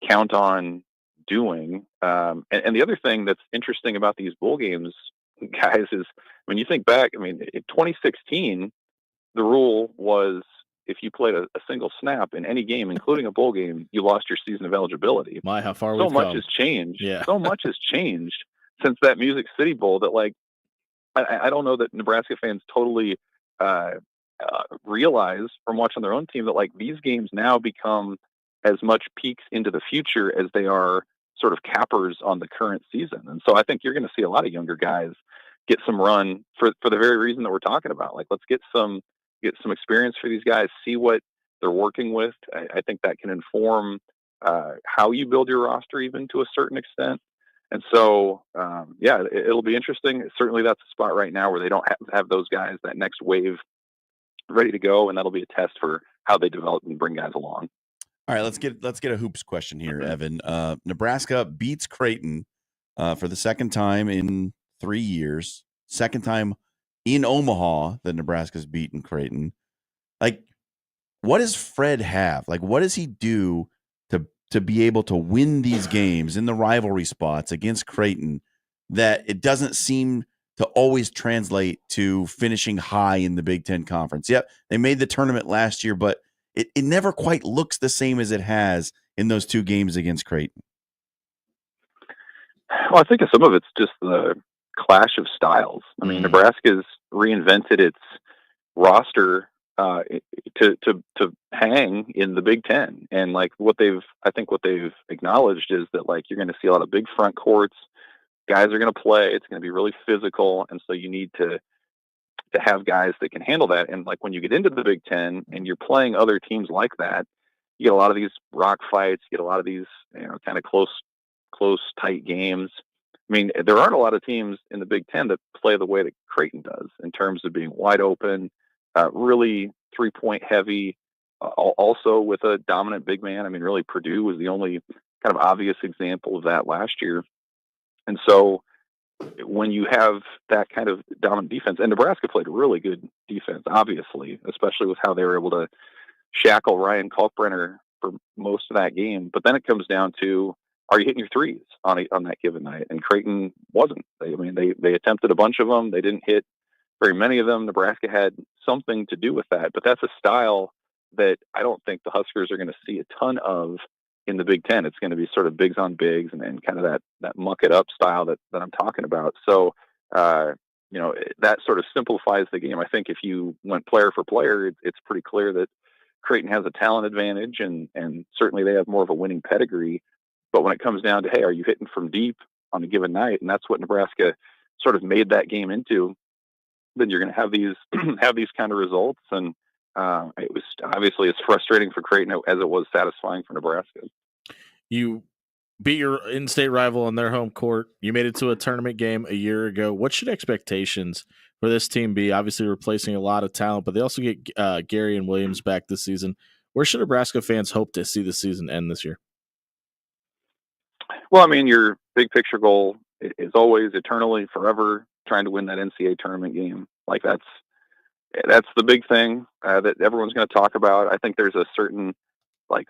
count on doing. And the other thing that's interesting about these bowl games, guys, is when you think back, in 2016, the rule was if you played a single snap in any game, including a bowl game, you lost your season of eligibility. How far so we've much come. has changed. Yeah. So much has changed since that Music City Bowl that, I don't know that Nebraska fans totally realize from watching their own team that, these games now become as much peaks into the future as they are sort of cappers on the current season. And so I think you're going to see a lot of younger guys get some run for the very reason that we're talking about. Let's get some experience for these guys, see what they're working with. I think that can inform how you build your roster even to a certain extent. And so, it'll be interesting. Certainly that's a spot right now where they don't have those guys, that next wave ready to go. And that'll be a test for how they develop and bring guys along. All right, let's get a hoops question here, Evan. Nebraska beats Creighton for the second time in 3 years. Second time in Omaha that Nebraska's beaten Creighton. What does Fred have? What does he do to be able to win these games in the rivalry spots against Creighton that it doesn't seem to always translate to finishing high in the Big Ten Conference? Yep, they made the tournament last year, but it never quite looks the same as it has in those two games against Creighton. Well, I think some of it's just the clash of styles. Nebraska's reinvented its roster to hang in the Big Ten, and what they've acknowledged is that you're going to see a lot of big front courts. Guys are going to play. It's going to be really physical, and so you need to have guys that can handle that. And when you get into the Big Ten and you're playing other teams like that, you get a lot of these rock fights, you get a lot of these kind of close tight games. mean, there aren't a lot of teams in the Big Ten that play the way that Creighton does in terms of being wide open, really 3-point heavy, also with a dominant big man. I mean, really, Purdue was the only kind of obvious example of that last year. And so when you have that kind of dominant defense, and Nebraska played really good defense, obviously, especially with how they were able to shackle Ryan Kalkbrenner for most of that game. But then it comes down to, are you hitting your threes on that given night? And Creighton wasn't. They attempted a bunch of them. They didn't hit very many of them. Nebraska had something to do with that. But that's a style that I don't think the Huskers are going to see a ton of in the Big Ten. It's going to be sort of bigs on bigs and kind of that muck it up style that I'm talking about. So, that sort of simplifies the game. I think if you went player for player, it's pretty clear that Creighton has a talent advantage and certainly they have more of a winning pedigree. But when it comes down to, hey, are you hitting from deep on a given night? And that's what Nebraska sort of made that game into. Then you're going to have these kind of results. And it was obviously as frustrating for Creighton as it was satisfying for Nebraska. You beat your in-state rival on their home court. You made it to a tournament game a year ago. What should expectations for this team be? Obviously replacing a lot of talent, but they also get Gary and Williams back this season. Where should Nebraska fans hope to see the season end this year? Well, I mean, your big picture goal is always eternally, forever trying to win that NCAA tournament game. Like that's the big thing that everyone's going to talk about. I think there's a certain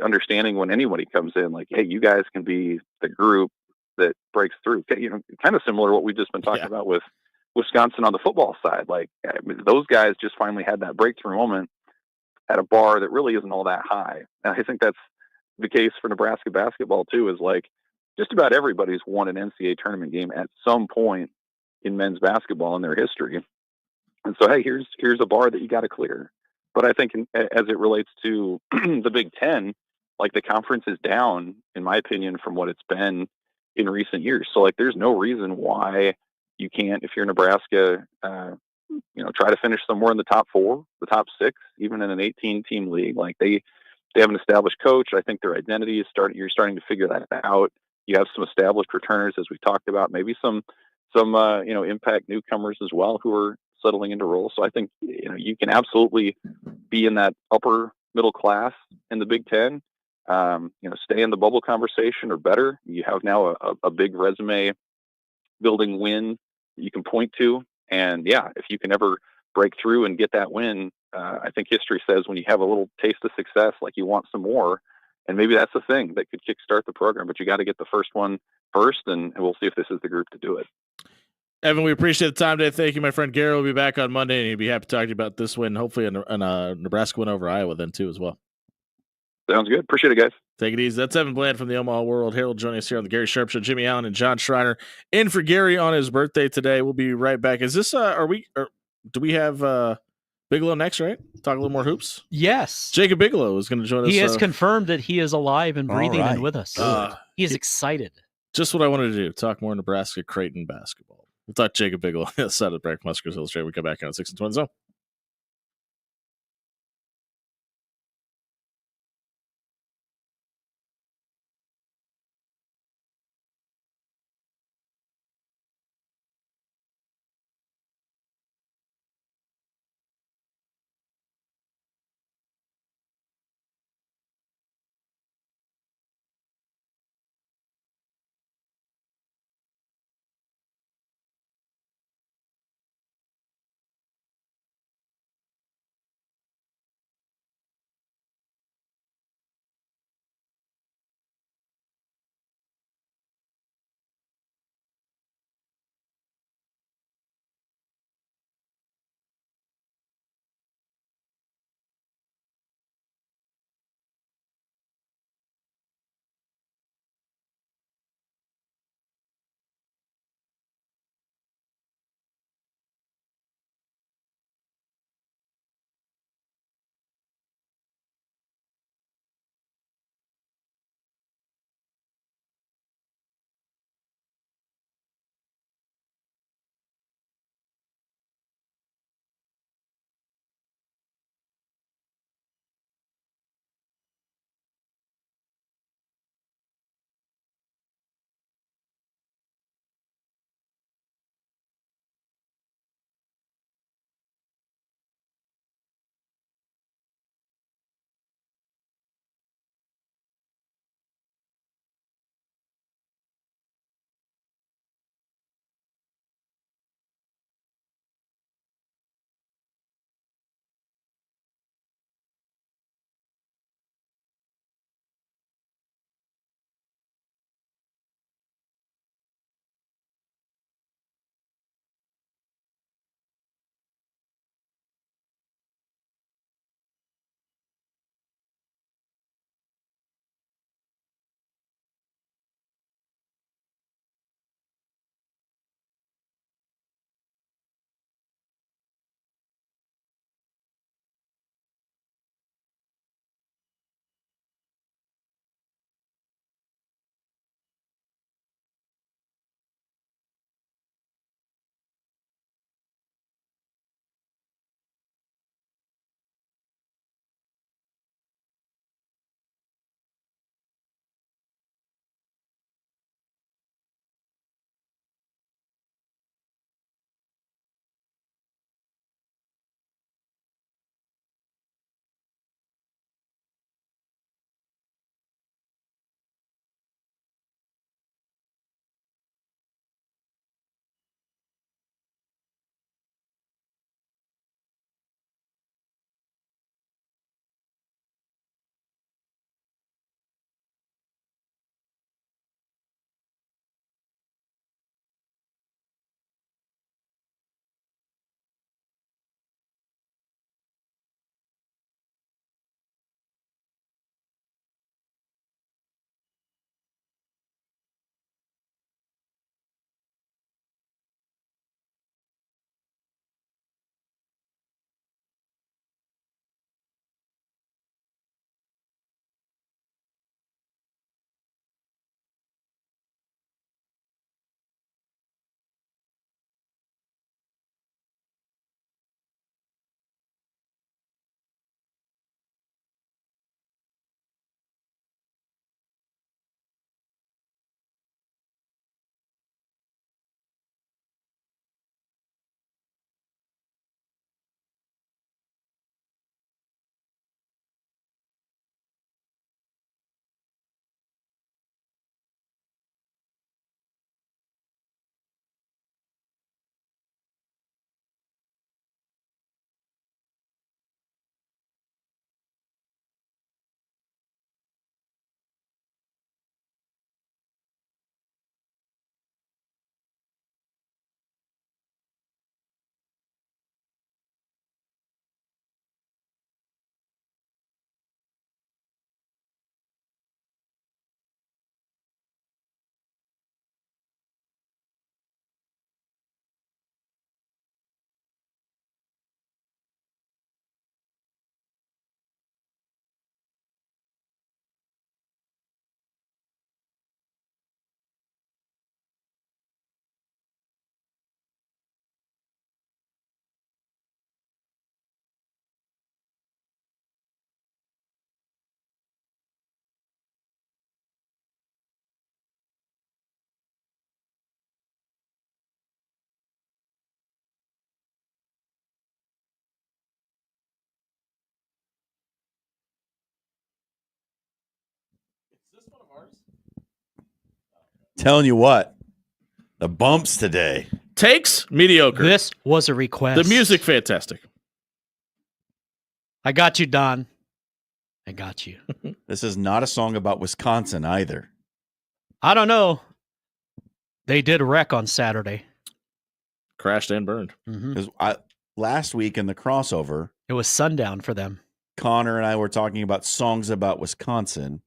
understanding when anybody comes in, hey, you guys can be the group that breaks through. Kind of similar to what we've just been talking about with Wisconsin on the football side. Those guys just finally had that breakthrough moment at a bar that really isn't all that high. And I think that's the case for Nebraska basketball too, is just about everybody's won an NCAA tournament game at some point in men's basketball in their history. And so, hey, here's a bar that you got to clear. But I think as it relates to the Big Ten, the conference is down, in my opinion, from what it's been in recent years. So there's no reason why you can't, if you're Nebraska, try to finish somewhere in the top 4, the top 6, even in an 18-team league. They have an established coach. I think their identity is you're starting to figure that out. You have some established returners, as we talked about, maybe some impact newcomers as well who are settling into roles. So I think, you can absolutely be in that upper middle class in the Big Ten, stay in the bubble conversation or better. You have now a big resume building win that you can point to. And yeah, if you can ever break through and get that win, I think history says when you have a little taste of success, you want some more. And maybe that's the thing that could kickstart the program, but you got to get the first one first, and we'll see if this is the group to do it. Evan, we appreciate the time today. Thank you, my friend. Gary will be back on Monday, and he'd be happy to talk to you about this win, hopefully a Nebraska win over Iowa then too as well. Sounds good. Appreciate it, guys. Take it easy. That's Evan Bland from the Omaha World Herald joining us here on the Gary Sharp Show. Jimmy Allen and John Schreiner in for Gary on his birthday today. We'll be right back. Is this do we have Bigelow next, right? Talk a little more hoops? Yes. Jacob Bigelow is going to join us. He has confirmed that he is alive and breathing and with us. He is excited. Just what I wanted to do. Talk more Nebraska Creighton basketball. We'll talk Jacob Bigelow on the other side of the break. Huskers Illustrated. We come back on 6 and 20 zone. Telling you what, the bumps today. Takes mediocre. This was a request. The music fantastic. I got you, Don. I got you. This is not a song about Wisconsin either. I don't know. They did wreck on Saturday. Crashed and burned. Because last week in the crossover, it was sundown for them. Connor and I were talking about songs about Wisconsin,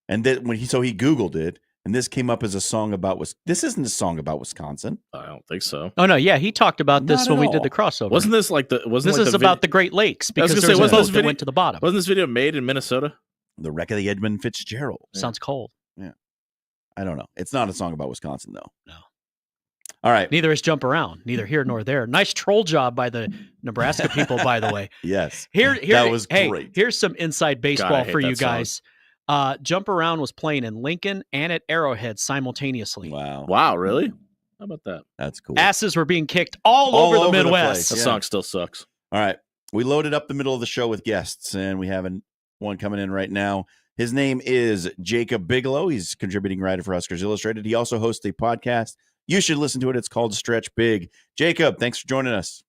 and then he Googled it, and this came up as a song about This isn't a song about Wisconsin. I don't think so. Oh no, yeah, he talked about this Not when at we did all. the crossover. Wasn't this like the? Wasn't This like is the about the Great Lakes because there's a boat that went to the bottom. Wasn't this video made in Minnesota? The wreck of the Edmund Fitzgerald. Sounds cold. Yeah, I don't know. It's not a song about Wisconsin though. No. All right. Neither is Jump Around. Neither here nor there. Nice troll job by the Nebraska people, by the way. Yes. That was hey, great. Here's some inside baseball God, I hate for you that song. guys. Jump Around was playing in Lincoln and at Arrowhead simultaneously. Wow. Wow, really? How about that? That's cool. Asses were being kicked all over the Midwest. That song still sucks. All right. We loaded up the middle of the show with guests, and we have one coming in right now. His name is Jacob Bigelow. He's contributing writer for Huskers Illustrated. He also hosts a podcast. You should listen to it. It's called Stretch Big. Jacob, thanks for joining us.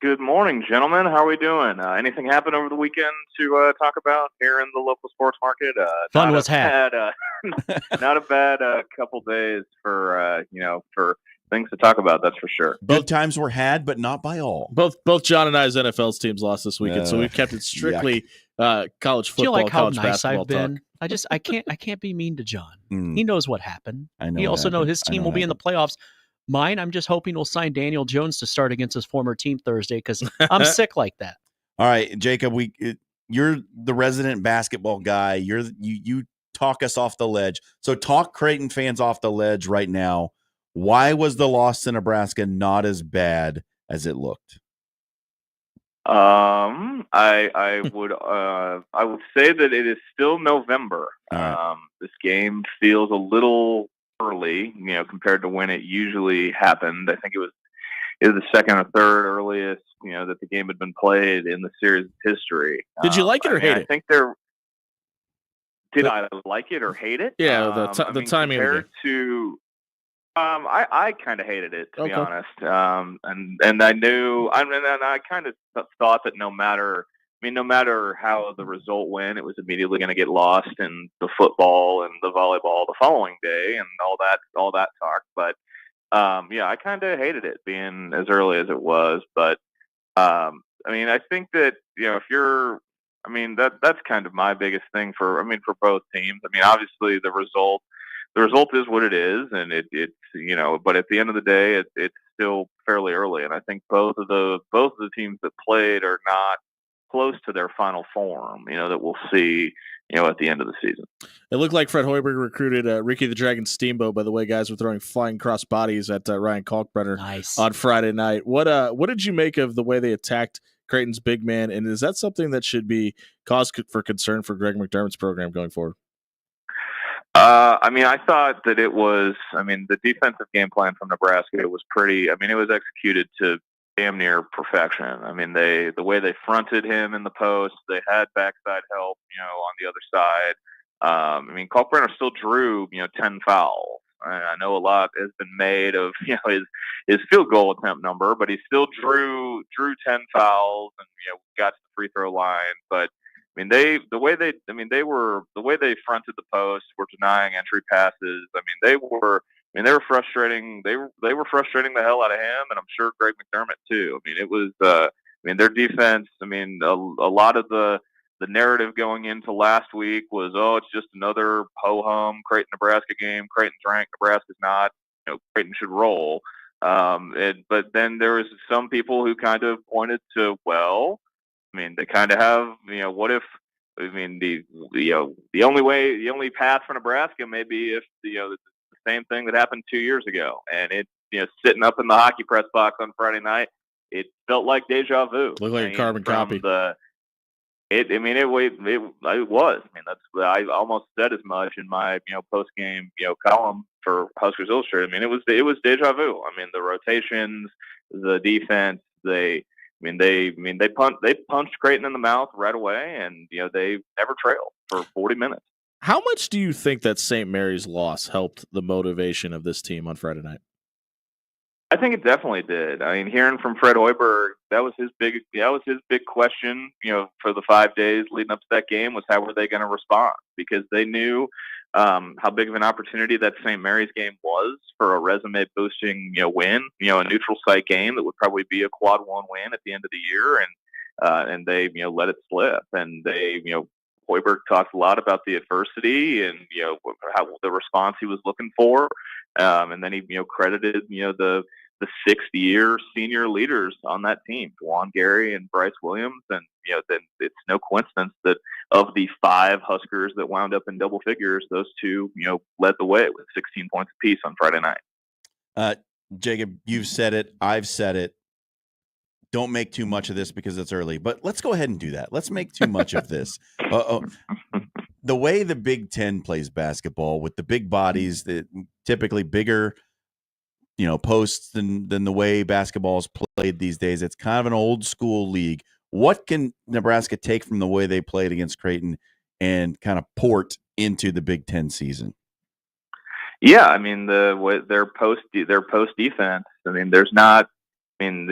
Good morning, gentlemen. How are we doing? Anything happened over the weekend to talk about here in the local sports market? Fun was had. Not a bad couple days for for things to talk about. That's for sure. Good times were had, but not by all. Both John and I's NFL's teams lost this weekend, so we've kept it strictly college Do you football, like how college nice basketball I've been? talk. I can't be mean to John. He knows what happened. I know He what also knows happened. his I team know will what be in the playoffs. Mine, I'm just hoping we'll sign Daniel Jones to start against his former team Thursday because I'm sick like that. All right, Jacob, you're the resident basketball guy. You talk us off the ledge. So talk Creighton fans off the ledge right now. Why was the loss to Nebraska not as bad as it looked? I would say that it is still November. This game feels a little early, compared to when it usually happened. I think it was the second or third earliest, that the game had been played in the series history. Did you like it or hate I it? think I like it or hate it? Yeah, the timing of the compared game. to. I kind of hated it, to be Okay. honest. And I knew, and I kind of thought that no matter how the result went, it was immediately going to get lost in the football and the volleyball the following day and all that talk. But I kind of hated it being as early as it was. But I think that that's kind of my biggest thing for both teams. Obviously the result is what it is, and it's but at the end of the day, it's still fairly early, and I think both of the teams that played are not close to their final form. That we'll see. At the end of the season. It looked like Fred Hoiberg recruited Ricky the Dragon Steamboat. By the way, guys were throwing flying cross bodies at Ryan Kalkbrenner on Friday night. What did you make of the way they attacked Creighton's big man, and is that something that should be cause for concern for Greg McDermott's program going forward? I thought that it was, the defensive game plan from Nebraska was pretty, it was executed to damn near perfection. The way they fronted him in the post, they had backside help, on the otother side. Kalkbrenner still drew, 10 fouls. I know a lot has been made of, his field goal attempt number, but he still drew 10 fouls and, got to the free throw line. But the way they fronted the post, were denying entry passes. They were frustrating. They were frustrating the hell out of him, and I'm sure Greg McDermott too. It was. Their defense. A lot of the narrative going into last week was, it's just another ho-hum Creighton Nebraska game. Creighton's ranked, Nebraska's not. Creighton should roll. But then there was some people who kind of pointed to, they kind of have, what if, the only path for Nebraska may be if, the same thing that happened 2 years ago. And it, sitting up in the hockey press box on Friday night, it felt like deja vu. Looked like a carbon copy. It was. I almost said as much in my, post game, column for Huskers Illustrated. It was deja vu. The rotations, the defense, they punched Creighton in the mouth right away, and they never trailed for 40 minutes. How much do you think that St. Mary's loss helped the motivation of this team on Friday night? I think it definitely did. I mean, hearing from Fred Hoiberg, that was his big question, for the 5 days leading up to that game, was how were they going to respond? Because they knew how big of an opportunity that St. Mary's game was for a resume boosting, win, a neutral site game that would probably be a quad one win at the end of the year. And they, let it slip. And they, Hoiberg talked a lot about the adversity and, how the response he was looking for. And then he, credited, the 6th-year senior leaders on that team, Juwan Gary and Bryce Williams. And, then it's no coincidence that of the 5 Huskers that wound up in double figures, those 2, led the way with 16 points apiece on Friday night. Jacob, you've said it. I've said it. Don't make too much of this because it's early, but let's go ahead and do that. Let's make too much of this. The way the Big Ten plays basketball with the big bodies, that typically bigger, posts than the way basketball is played these days. It's kind of an old school league. What can Nebraska take from the way they played against Creighton and kind of port into the Big Ten season? Yeah, I mean their post defense. I mean, there's not. I mean,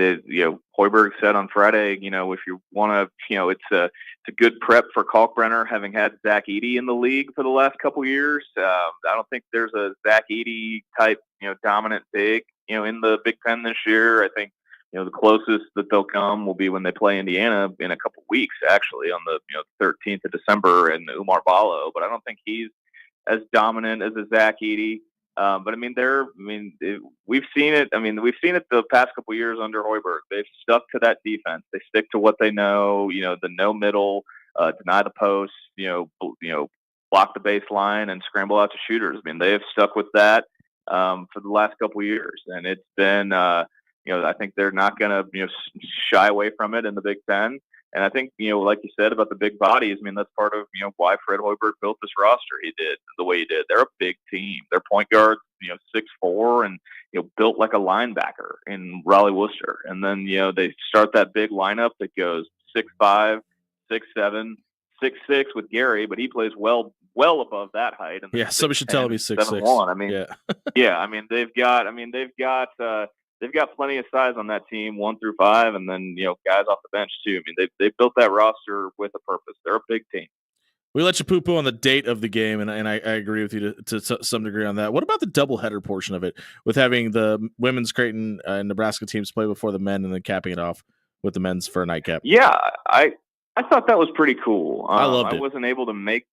Hoiberg said on Friday, if you want to, it's a good prep for Kalkbrenner, having had Zach Edey in the league for the last couple of years. I don't think there's a Zach Edey type, dominant big, in the Big Ten this year. I think, the closest that they'll come will be when they play Indiana in a couple of weeks, actually, on the 13th of December, and Umar Ballo. But I don't think he's as dominant as a Zach Edey. But I mean, we've seen it. I mean, we've seen it the past couple of years under Hoiberg. They've stuck to that defense. They stick to what they know. The no middle, deny the post. Block the baseline and scramble out to shooters. I mean, they have stuck with that for the last couple of years, and it's been. I think they're not going to shy away from it in the Big Ten. And I think, like you said about the big bodies, I mean, that's part of, why Fred Hoiberg built this roster he did the way he did. They're a big team. Their point guards, 6'4", and, built like a linebacker in Raleigh Worcester. And then, they start that big lineup that goes 6'5", 6'7", 6'6" with Gary, but he plays well above that height. And yeah, somebody should tell him he's 6'6". 7'1". I mean, I mean, they've got plenty of size on that team, 1 through 5, and then guys off the bench too. I mean, they built that roster with a purpose. They're a big team. We let you poo-poo on the date of the game, and I agree with you to some degree on that. What about the doubleheader portion of it, with having the women's Creighton and Nebraska teams play before the men, and then capping it off with the men's for a nightcap? Yeah, I thought that was pretty cool. I loved it. I wasn't able to make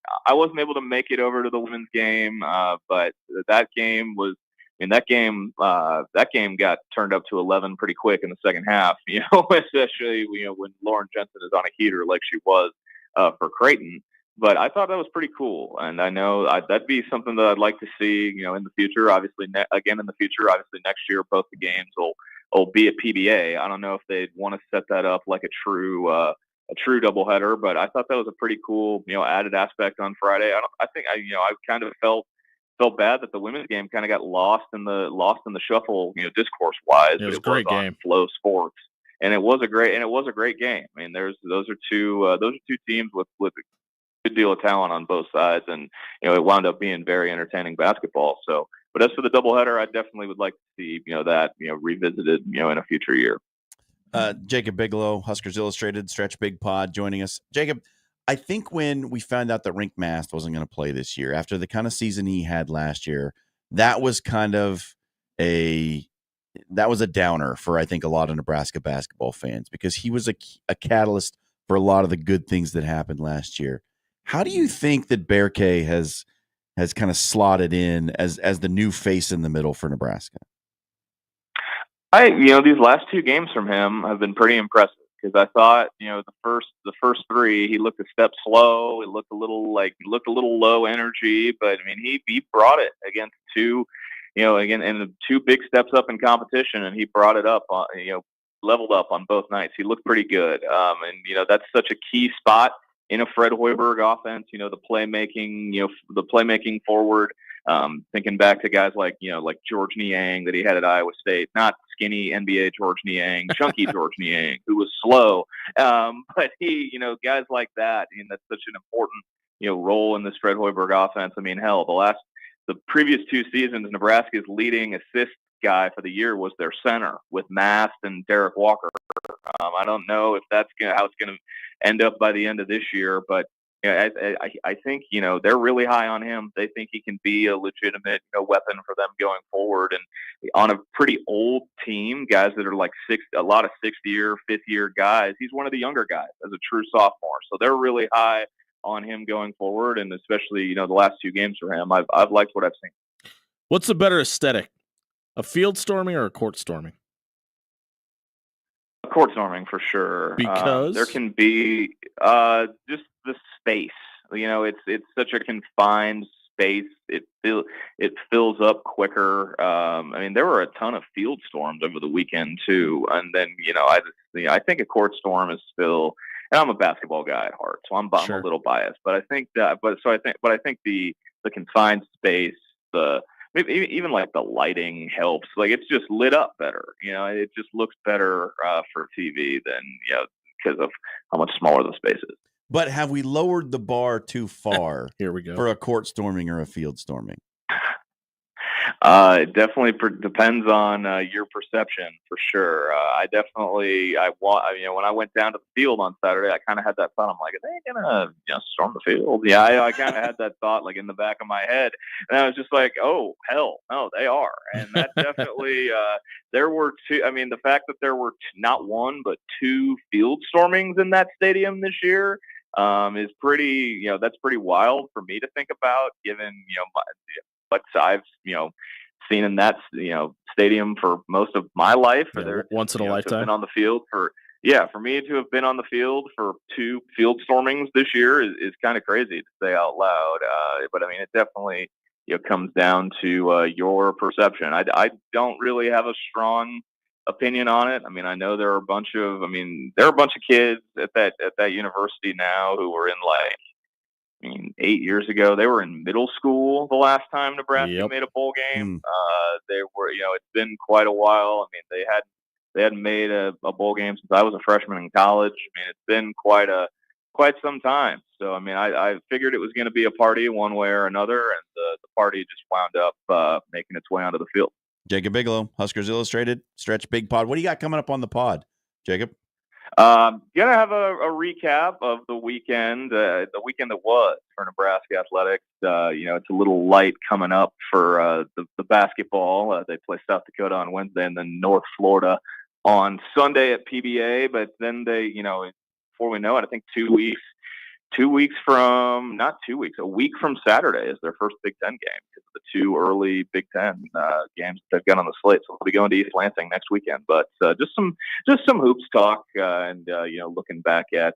it over to the women's game, but that game was. I mean, that game got turned up to 11 pretty quick in the second half. Especially when Lauren Jensen is on a heater like she was for Creighton. But I thought that was pretty cool, and I know that'd be something that I'd like to see. In the future, obviously, next year both the games will be at PBA. I don't know if they'd want to set that up like a true doubleheader, but I thought that was a pretty cool added aspect on Friday. I kind of felt bad that the women's game kind of got lost in the shuffle, discourse wise. It was a great game. Flow Sports, and it was a great game. I mean, those are two teams with a good deal of talent on both sides, and it wound up being very entertaining basketball. So, but as for the doubleheader, I definitely would like to see that revisited in a future year. Jacob Bigelow, Huskers Illustrated, Stretch Big Pod, joining us. Jacob, I think when we found out that Rink Mast wasn't going to play this year, after the kind of season he had last year, that was kind of a downer for, I think, a lot of Nebraska basketball fans, because he was a catalyst for a lot of the good things that happened last year. How do you think that Berkay has kind of slotted in as the new face in the middle for Nebraska? These last 2 games from him have been pretty impressive. Because I thought, the first 3, he looked a step slow. It looked a little low energy, but I mean, he brought it against 2, and 2 big steps up in competition, and he brought it up, leveled up on both nights. He looked pretty good, and that's such a key spot in a Fred Hoiberg offense. The playmaking forward. Thinking back to guys like George Niang that he had at Iowa State, not skinny NBA George Niang, chunky George Niang, who was slow. But he, guys like that, that's such an important, role in this Fred Hoiberg offense. I mean, hell, the previous 2 seasons, Nebraska's leading assist guy for the year was their center with Mast and Derek Walker. I don't know if that's how it's going to end up by the end of this year, but I think they're really high on him. They think he can be a legitimate weapon for them going forward, and on a pretty old team, guys that are like a lot of 6th-year, 5th-year guys. He's one of the younger guys as a true sophomore, so they're really high on him going forward, and especially the last 2 games for him. I've liked what I've seen. What's the better aesthetic, a field storming or a court storming? A court storming for sure, because there can be just the space. It's such a confined space. It fills up quicker. I mean, there were a ton of field storms over the weekend too, and then I think a court storm is still. And I'm a basketball guy at heart, so I'm a little biased. But I think that, I think the confined space, maybe even like the lighting helps. Like it's just lit up better. It just looks better for TV than because of how much smaller the space is. But have we lowered the bar too far? Here we go. For a court storming or a field storming? It definitely depends on your perception for sure. When I went down to the field on Saturday, I kind of had that thought. I'm like, are they gonna storm the field? Yeah, I kind of had that thought like in the back of my head, and I was just like, oh hell, no, they are. And that definitely there were 2. I mean, the fact that there were not 1 but 2 field stormings in that stadium this year is pretty. That's pretty wild for me to think about, given what I've seen in that stadium for most of my life. Once in a lifetime. Been on the field for me to have been on the field for 2 field stormings this year is kind of crazy to say out loud. But I mean, it definitely comes down to your perception. I don't really have a strong opinion on it. I mean, I know there are a bunch of kids at that university now who were in 8 years ago, they were in middle school the last time Nebraska made a bowl game. They were, it's been quite a while. I mean, they hadn't made a bowl game since I was a freshman in college. I mean, it's been quite some time. So, I mean, I figured it was going to be a party one way or another, and the party just wound up making its way onto the field. Jacob Bigelow, Huskers Illustrated, Stretch Big Pod. What do you got coming up on the pod, Jacob? Gonna have a recap of the weekend that was for Nebraska athletics. It's a little light coming up for the basketball. They play South Dakota on Wednesday and then North Florida on Sunday at PBA. But then they, before we know it, I think a week from Saturday is their first Big Ten game because of the 2 early Big Ten games they've got on the slate. So they'll be going to East Lansing next weekend. But just some hoops talk and looking back at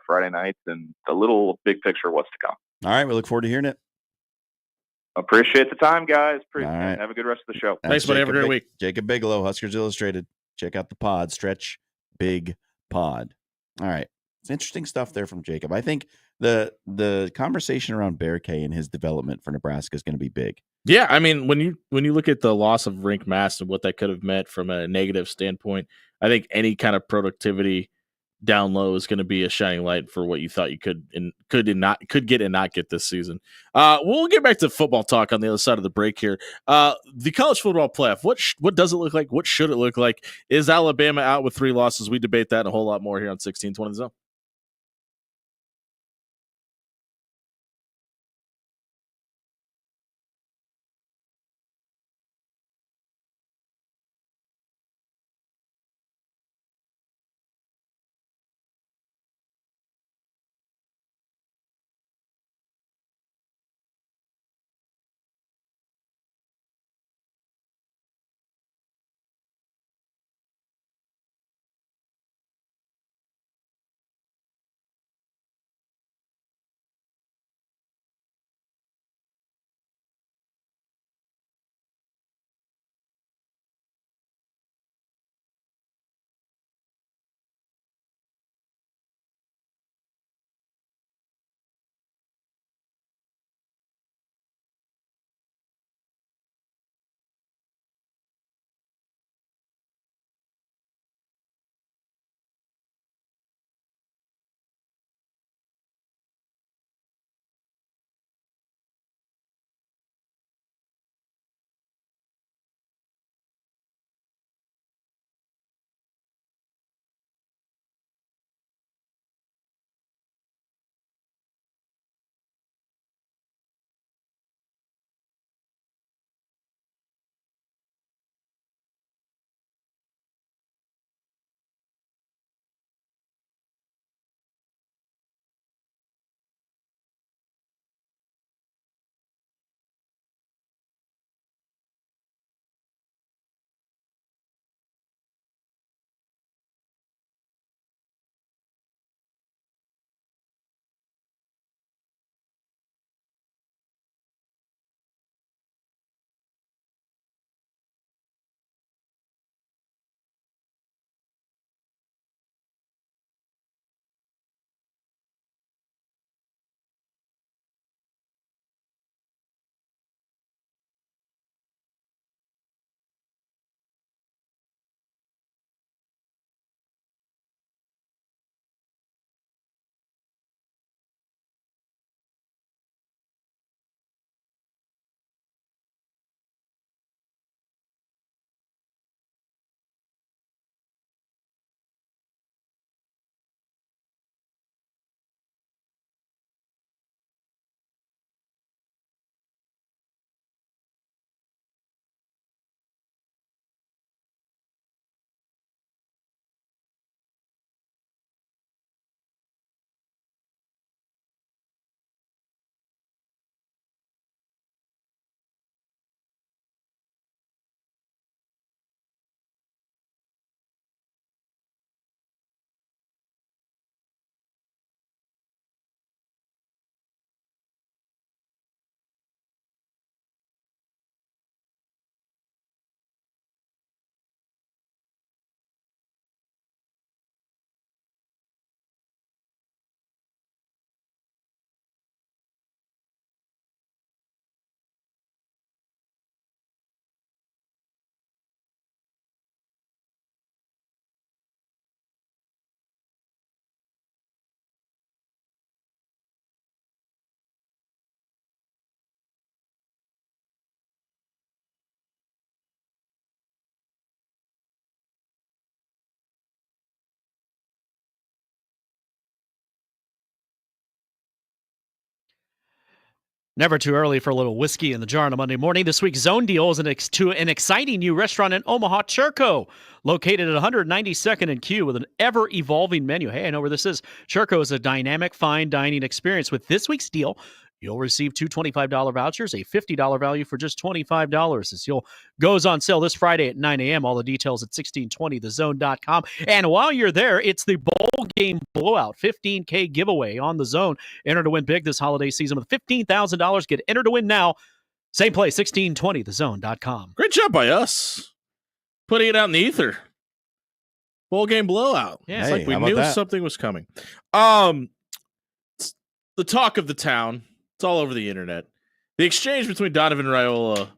Friday night and a little big picture of what's to come. All right, we look forward to hearing it. Appreciate the time, guys. All right. Have a good rest of the show. Thanks, buddy. Have a great week. Jacob Bigelow, Huskers Illustrated. Check out the pod, Stretch Big Pod. All right. It's interesting stuff there from Jacob. I think the conversation around Bear K and his development for Nebraska is going to be big. Yeah, I mean, when you look at the loss of Rink Mast and what that could have meant from a negative standpoint, I think any kind of productivity down low is going to be a shining light for what you thought you could get and not get this season. We'll get back to football talk on the other side of the break here. The college football playoff. What does it look like? What should it look like? Is Alabama out with 3 losses? We debate that and a whole lot more here on 1620 The Zone. Never too early for a little whiskey in the jar on a Monday morning. This week's Zone Deal is to an exciting new restaurant in Omaha, Churco, located at 192nd and Q with an ever-evolving menu. Hey, I know where this is. Churco is a dynamic fine dining experience. With this week's deal, you'll receive two $25 vouchers, a $50 value for just $25. This deal goes on sale this Friday at 9 a.m. All the details at 1620thezone.com. And while you're there, it's the Bowl Game Blowout, $15K giveaway on the Zone. Enter to win big this holiday season with $15,000. Get entered to win now. Same place, 1620thezone.com. Great job by us. Putting it out in the ether. Bowl Game Blowout. Yeah, It's Hey, like we how about knew that? something was coming. The talk of the town. It's all over the internet. The exchange between Donovan Raiola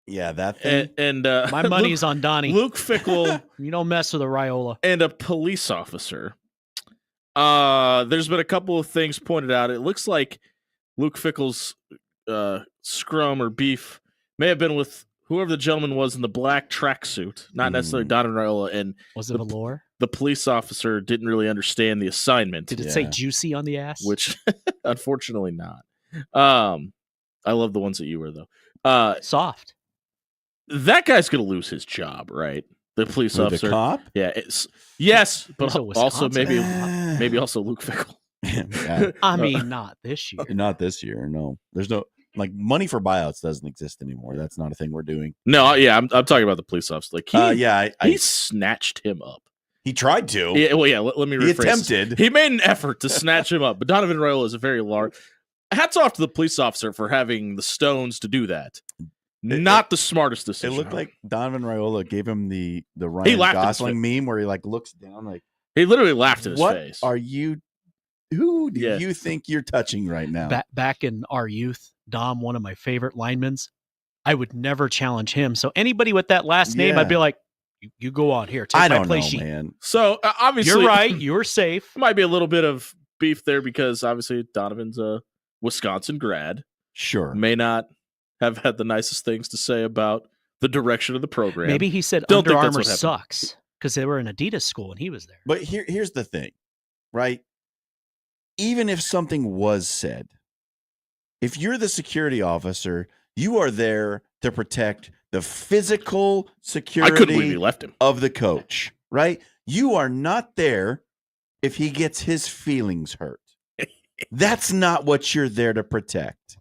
Yeah, that thing. and My money's on Donnie. Luke Fickell You don't mess with a Raiola. and a police officer. There's been a couple of things pointed out. It looks like Luke Fickell's scrum or beef may have been with whoever the gentleman was in the black tracksuit, not necessarily Donovan Raiola. And Was it velour? the police officer didn't really understand the assignment. Did it say juicy on the ass? Which unfortunately not. I love the ones that you wear though. Soft. That guy's gonna lose his job, right? The police Who, the officer. cop? Yeah. Yes, but He's a also Wisconsin maybe also Luke Fickell. Yeah. I mean, not this year. Not this year. No, there's no money for buyouts doesn't exist anymore. That's not a thing we're doing. No, yeah, I'm talking about the police officer. Like he snatched him up. He tried to. Yeah, well, yeah. Let me rephrase. He attempted. He made an effort to snatch him up, but Donovan Raiola is a very large. Hats off to the police officer for having the stones to do that. Not the smartest It decision. looked like Donovan Raiola gave him the Ryan laughed at his Gosling face. meme where he looks down he literally laughed in his what face. are you? Who do you think you're touching right now? Back in our youth, Dom, one of my favorite linemen, I would never challenge him. So anybody with that last name, I'd be like, you go on here. Take I my don't play know, sheet. man. So obviously, You're right. You're safe. Might be a little bit of beef there because obviously Donovan's a Wisconsin grad. Sure. May not have had the nicest things to say about the direction of the program. Maybe he said Don't Under think that's Armour what happened. sucks because they were an Adidas school and he was there. But here's the thing, right? Even if something was said, if you're the security officer, you are there to protect the physical security I couldn't believe he left him. of the coach, right? You are not there if he gets his feelings hurt. That's not what you're there to protect.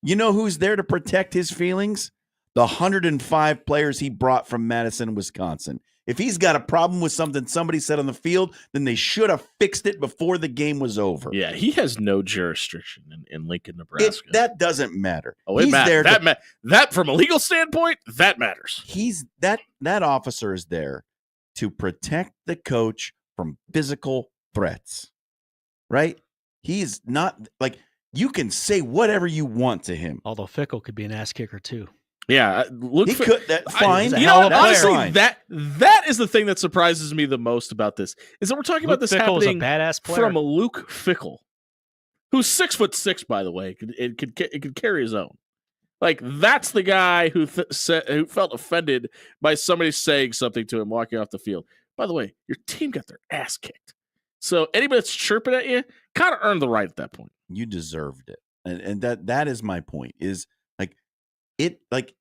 You know who's there to protect his feelings? The 105 players he brought from Madison, Wisconsin. If he's got a problem with something somebody said on the field, then they should have fixed it before the game was over. Yeah, he has no jurisdiction in Lincoln, Nebraska. That doesn't matter. Oh, it He's matters. there That from a legal standpoint, that matters. He's that officer is there to protect the coach from physical threats. Right? He's not you can say whatever you want to him. Although Fickell could be an ass kicker too. Yeah, Luke. He could. That's fine. He's a You hell know, of a honestly, player. that is the thing that surprises me the most about this is that we're talking Luke about this Fickell is a happening badass player. from a Luke Fickell, who's 6'6", by the way. It could carry his own. Like that's the guy who who felt offended by somebody saying something to him walking off the field. By the way, your team got their ass kicked. So anybody that's chirping at you kind of earned the right at that point. You deserved it. And that is my point is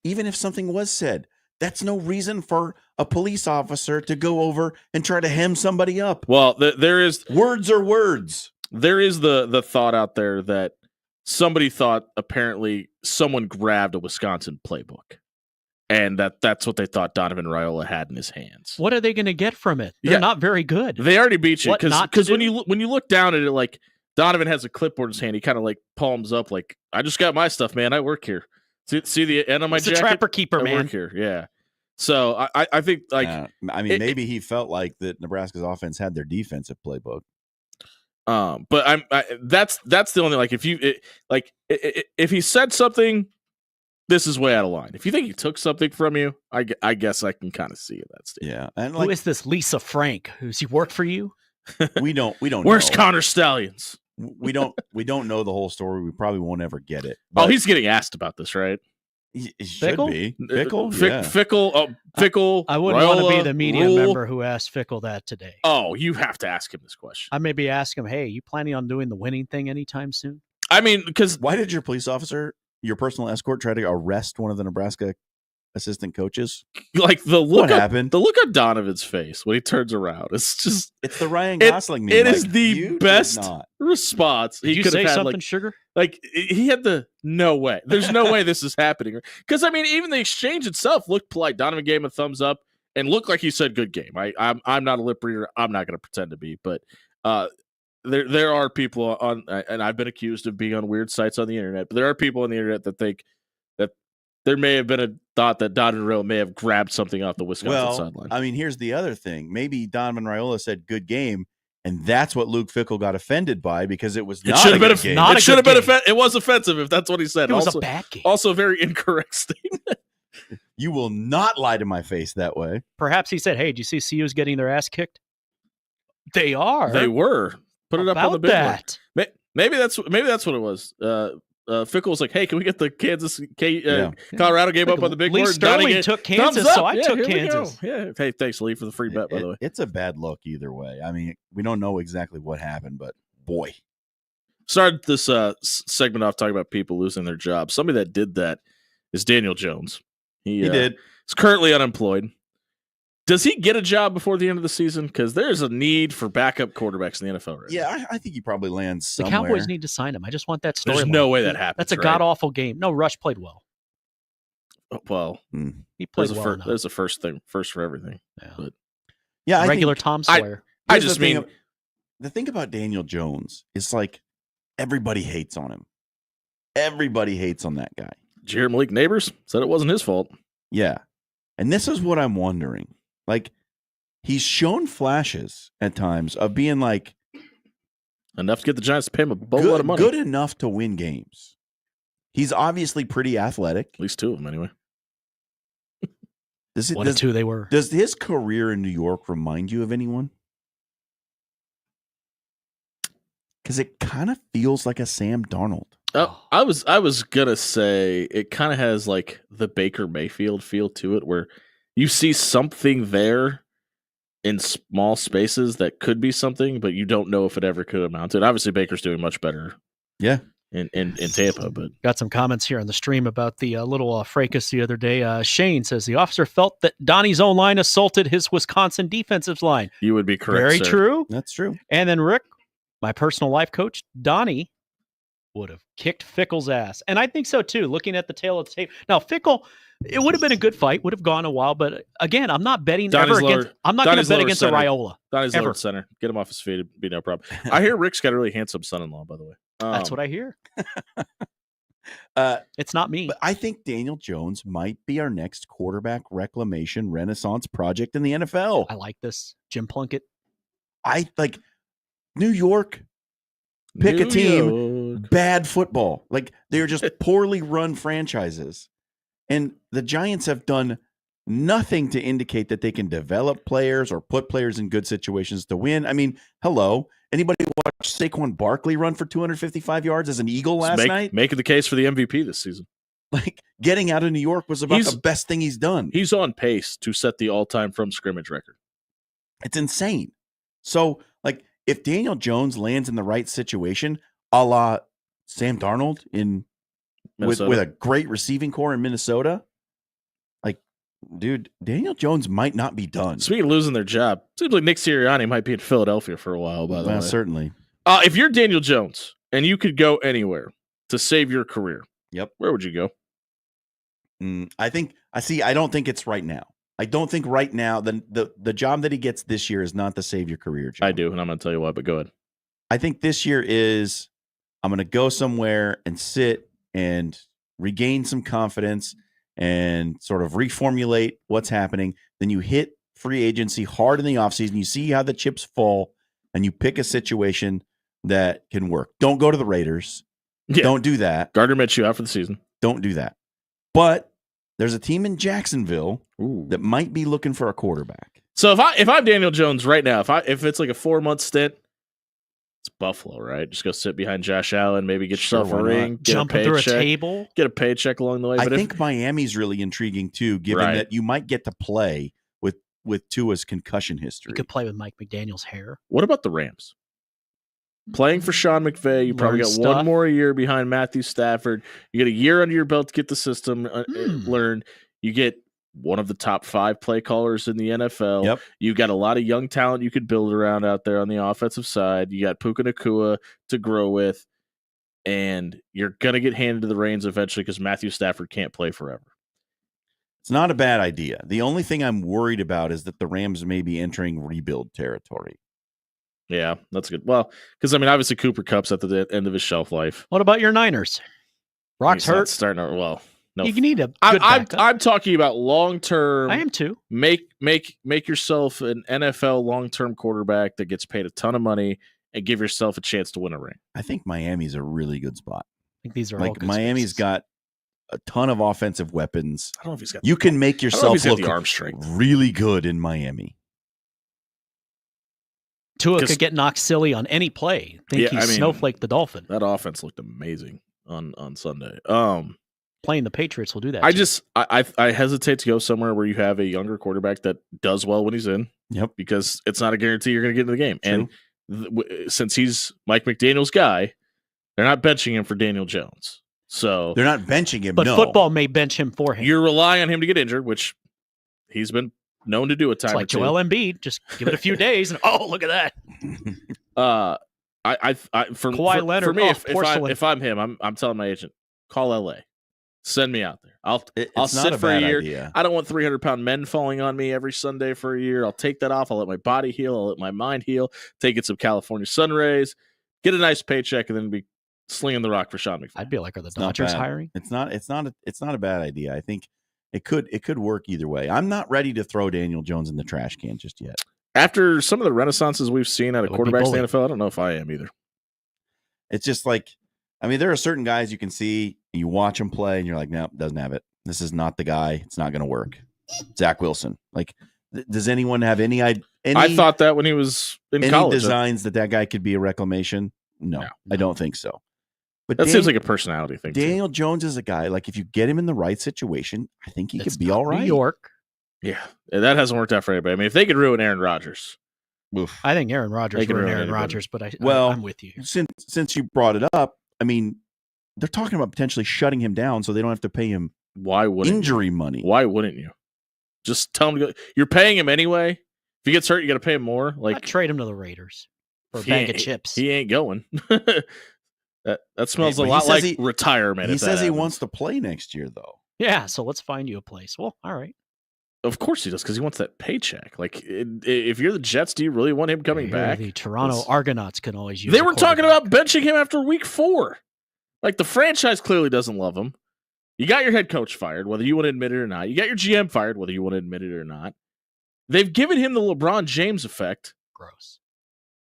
even if something was said, that's no reason for a police officer to go over and try to hem somebody up. Well, there is words are words. There is the thought out there that somebody thought apparently someone grabbed a Wisconsin playbook. And that's what they thought Donovan Raiola had in his hands. What are they going to get from it? They're not very good. They already beat you What not to because when do? you look down at it, like Donovan has a clipboard in his hand, he kind of like palms up, like I just got my stuff, man. I work here. See the end of my He's a jacket. trapper keeper, I man. work here, yeah. So I think maybe he felt like that Nebraska's offense had their defensive playbook. But that's the only if he said something, this is way out of line. If you think he took something from you, I guess I can kind of see that. Steve. Yeah, and who is this Lisa Frank? Does he work for you? We don't. Where's know. Connor Stallions? We don't know the whole story. We probably won't ever get it. Oh, he's getting asked about this, right? He should Fickell? be Fickell. Fickell. I wouldn't want to be Raiola, the media Rule. member who asked Fickell that today. Oh, you have to ask him this question. I maybe ask him, hey, you planning on doing the winning thing anytime soon? I mean, because why did your police officer, your personal escort, try to arrest one of the Nebraska assistant coaches? Like the look, what happened? The look on Donovan's face when he turns around, it's just it's the Ryan Gosling meme. It is the best response Did you could say have had. something, Like, Sugar? like he had the no way. There's no way this is happening. Because I mean, even the exchange itself looked polite. Donovan gave him a thumbs up and looked like he said good game. I'm not a lip reader. I'm not going to pretend to be, but there are people on, and I've been accused of being on weird sites on the internet, but there are people on the internet that think that there may have been a thought that Donovan Raiola may have grabbed something off the Wisconsin sideline. I mean, here's the other thing. Maybe Donovan Raiola said good game, and that's what Luke Fickell got offended by because it was not a good game. It should have been it was offensive if that's what he said. It was a bad game. Also a very incorrect statement. You will not lie to my face that way. Perhaps he said, hey, did you see CU's getting their ass kicked? They are. They were. Put it up on the big that. Board. Maybe that's what it was. Fickell was like, "Hey, can we get the Colorado game up on the big Lee board?" Sterling took Kansas, so I took Kansas. Yeah. Hey, thanks, Lee, for the free bet. By the way, it's a bad look either way. I mean, we don't know exactly what happened, but boy, started this segment off talking about people losing their jobs. Somebody that did that is Daniel Jones. He did. He's currently unemployed. Does he get a job before the end of the season? Because there's a need for backup quarterbacks in the NFL right now. Yeah, I think he probably lands somewhere. The Cowboys need to sign him. I just want that story. There's no way that happens. That's a god-awful game. No, Rush played well. Well, he played well. There's the first for everything. Yeah, but regular Tom Sawyer. I just mean the thing about Daniel Jones is like everybody hates on him. Everybody hates on that guy. Jared Malik Neighbors said it wasn't his fault. Yeah, and this is what I'm wondering. Like, he's shown flashes at times of being like enough to get the Giants to pay him a boatload of money. Good enough to win games. He's obviously pretty athletic. At least two of them, anyway. Two they were. Does his career in New York remind you of anyone? Because it kind of feels like a Sam Darnold. Oh, I was gonna say it kind of has like the Baker Mayfield feel to it, where you see something there in small spaces that could be something, but you don't know if it ever could amount to it. Obviously, Baker's doing much better. Yeah. In Tampa, but got some comments here on the stream about the little fracas the other day. Shane says the officer felt that Donnie's own line assaulted his Wisconsin defensive line. You would be correct. Very sir. true. That's true. And then Rick, my personal life coach, Donnie, would have kicked Fickell's ass. And I think so too, looking at the tail of the tape. Now, Fickell, it would have been a good fight, would have gone a while, but again, I'm not betting Donnie's ever against I'm not going to bet against a Raiola. Donnie's lower center. Get him off his feet, it'd be no problem. I hear Rick's got a really handsome son-in-law, by the way. That's what I hear. It's not me. But I think Daniel Jones might be our next quarterback reclamation renaissance project in the NFL. I like this. Jim Plunkett. I like New York. Pick a team, bad football. Like they're just poorly run franchises. And the Giants have done nothing to indicate that they can develop players or put players in good situations to win. I mean, hello. Anybody watch Saquon Barkley run for 255 yards as an Eagle last night? Making the case for the MVP this season. Like getting out of New York was about the best thing he's done. He's on pace to set the all-time from scrimmage record. It's insane. So, like, if Daniel Jones lands in the right situation, a la Sam Darnold with a great receiving core in Minnesota, like, dude, Daniel Jones might not be done. Speaking of losing their job, seems like Nick Sirianni might be in Philadelphia for a while, by the way. Certainly. If you're Daniel Jones and you could go anywhere to save your career, where would you go? I don't think it's right now. I don't think right now the job that he gets this year is not the save your career job. I do, and I'm going to tell you why, but go ahead. I think this year is I'm going to go somewhere and sit and regain some confidence and sort of reformulate what's happening. Then you hit free agency hard in the offseason. You see how the chips fall, and you pick a situation that can work. Don't go to the Raiders. Yeah. Don't do that. Gardner Minshew out for the season. Don't do that. But there's a team in Jacksonville that might be looking for a quarterback. So if I'm Daniel Jones right now, if it's like a 4-month stint, it's Buffalo, right? Just go sit behind Josh Allen, maybe get yourself a ring, jump through a table, get a paycheck along the way. I think Miami's really intriguing too, given that you might get to play with Tua's concussion history. You could play with Mike McDaniel's hair. What about the Rams? playing for Sean McVay. You probably got one more year behind Matthew Stafford. You get a year under your belt to get the system learned. You get one of the top 5 play callers in the NFL. Yep. You got a lot of young talent you could build around out there on the offensive side. You got Puka Nacua to grow with, and you're going to get handed the reins eventually because Matthew Stafford can't play forever. It's not a bad idea. The only thing I'm worried about is that the Rams may be entering rebuild territory. Yeah, that's good. Well, because, I mean, obviously Cooper Kupp's at the end of his shelf life. What about your Niners? Brock's hurt. Starting to, well, no. You need a good backup. I'm talking about long-term. I am too. Make yourself an NFL long-term quarterback that gets paid a ton of money and give yourself a chance to win a ring. I think Miami's a really good spot. I think these are like all good Miami's spaces. got a ton of offensive weapons. I don't know if he's got. You can make yourself look the arm strength. really good in Miami. Tua could get knocked silly on any play. He's snowflake the Dolphin. That offense looked amazing on Sunday. Playing the Patriots will do that. I hesitate to go somewhere where you have a younger quarterback that does well when he's in. Yep. Because it's not a guarantee you're going to get into the game. True. And since he's Mike McDaniel's guy, they're not benching him for Daniel Jones. So they're not benching him. But football may bench him for him. You're relying on him to get injured, which he's been known to do a time it's like or two. Joel Embiid. Just give it a few days, and look at that. For Leonard, for me, if I'm him, I'm telling my agent, call LA, send me out there. I'll sit for a year. Idea. I don't want 300-pound men falling on me every Sunday for a year. I'll take that off. I'll let my body heal. I'll let my mind heal. Take it some California sun rays, get a nice paycheck, and then be slinging the rock for Sean McVay. I'd be like, are the Dodgers hiring? It's not a bad idea. I think it could work either way. I'm not ready to throw Daniel Jones in the trash can just yet. After some of the renaissances we've seen out of quarterbacks in the NFL, I don't know if I am either. It's just like, I mean, there are certain guys you can see, you watch them play, and you're like, nope, doesn't have it. This is not the guy. It's not going to work. Zach Wilson. Like, does anyone have any? I thought that when he was in college. Designs that guy could be a reclamation? No, I don't think so. But that seems like a personality thing. Daniel Jones is a guy, like, if you get him in the right situation, I think he could be all right. New York. Yeah, that hasn't worked out for anybody. I mean, if they could ruin Aaron Rodgers. Oof. I think Aaron Rodgers ruined Aaron Rodgers, but I'm with you. Since you brought it up, I mean, they're talking about potentially shutting him down so they don't have to pay him injury money. Why wouldn't you? Just tell him to go. You're paying him anyway. If he gets hurt, you got to pay him more. Like, I'd trade him to the Raiders for a bag of chips. He ain't going. That smells a lot like retirement. He says he wants to play next year, though. Yeah, so let's find you a place. Well, all right. Of course he does, because he wants that paycheck. Like, if you're the Jets, do you really want him coming back? The Toronto Argonauts can always use. They were talking about benching him after week 4. Like, the franchise clearly doesn't love him. You got your head coach fired, whether you want to admit it or not. You got your GM fired, whether you want to admit it or not. They've given him the LeBron James effect. Gross.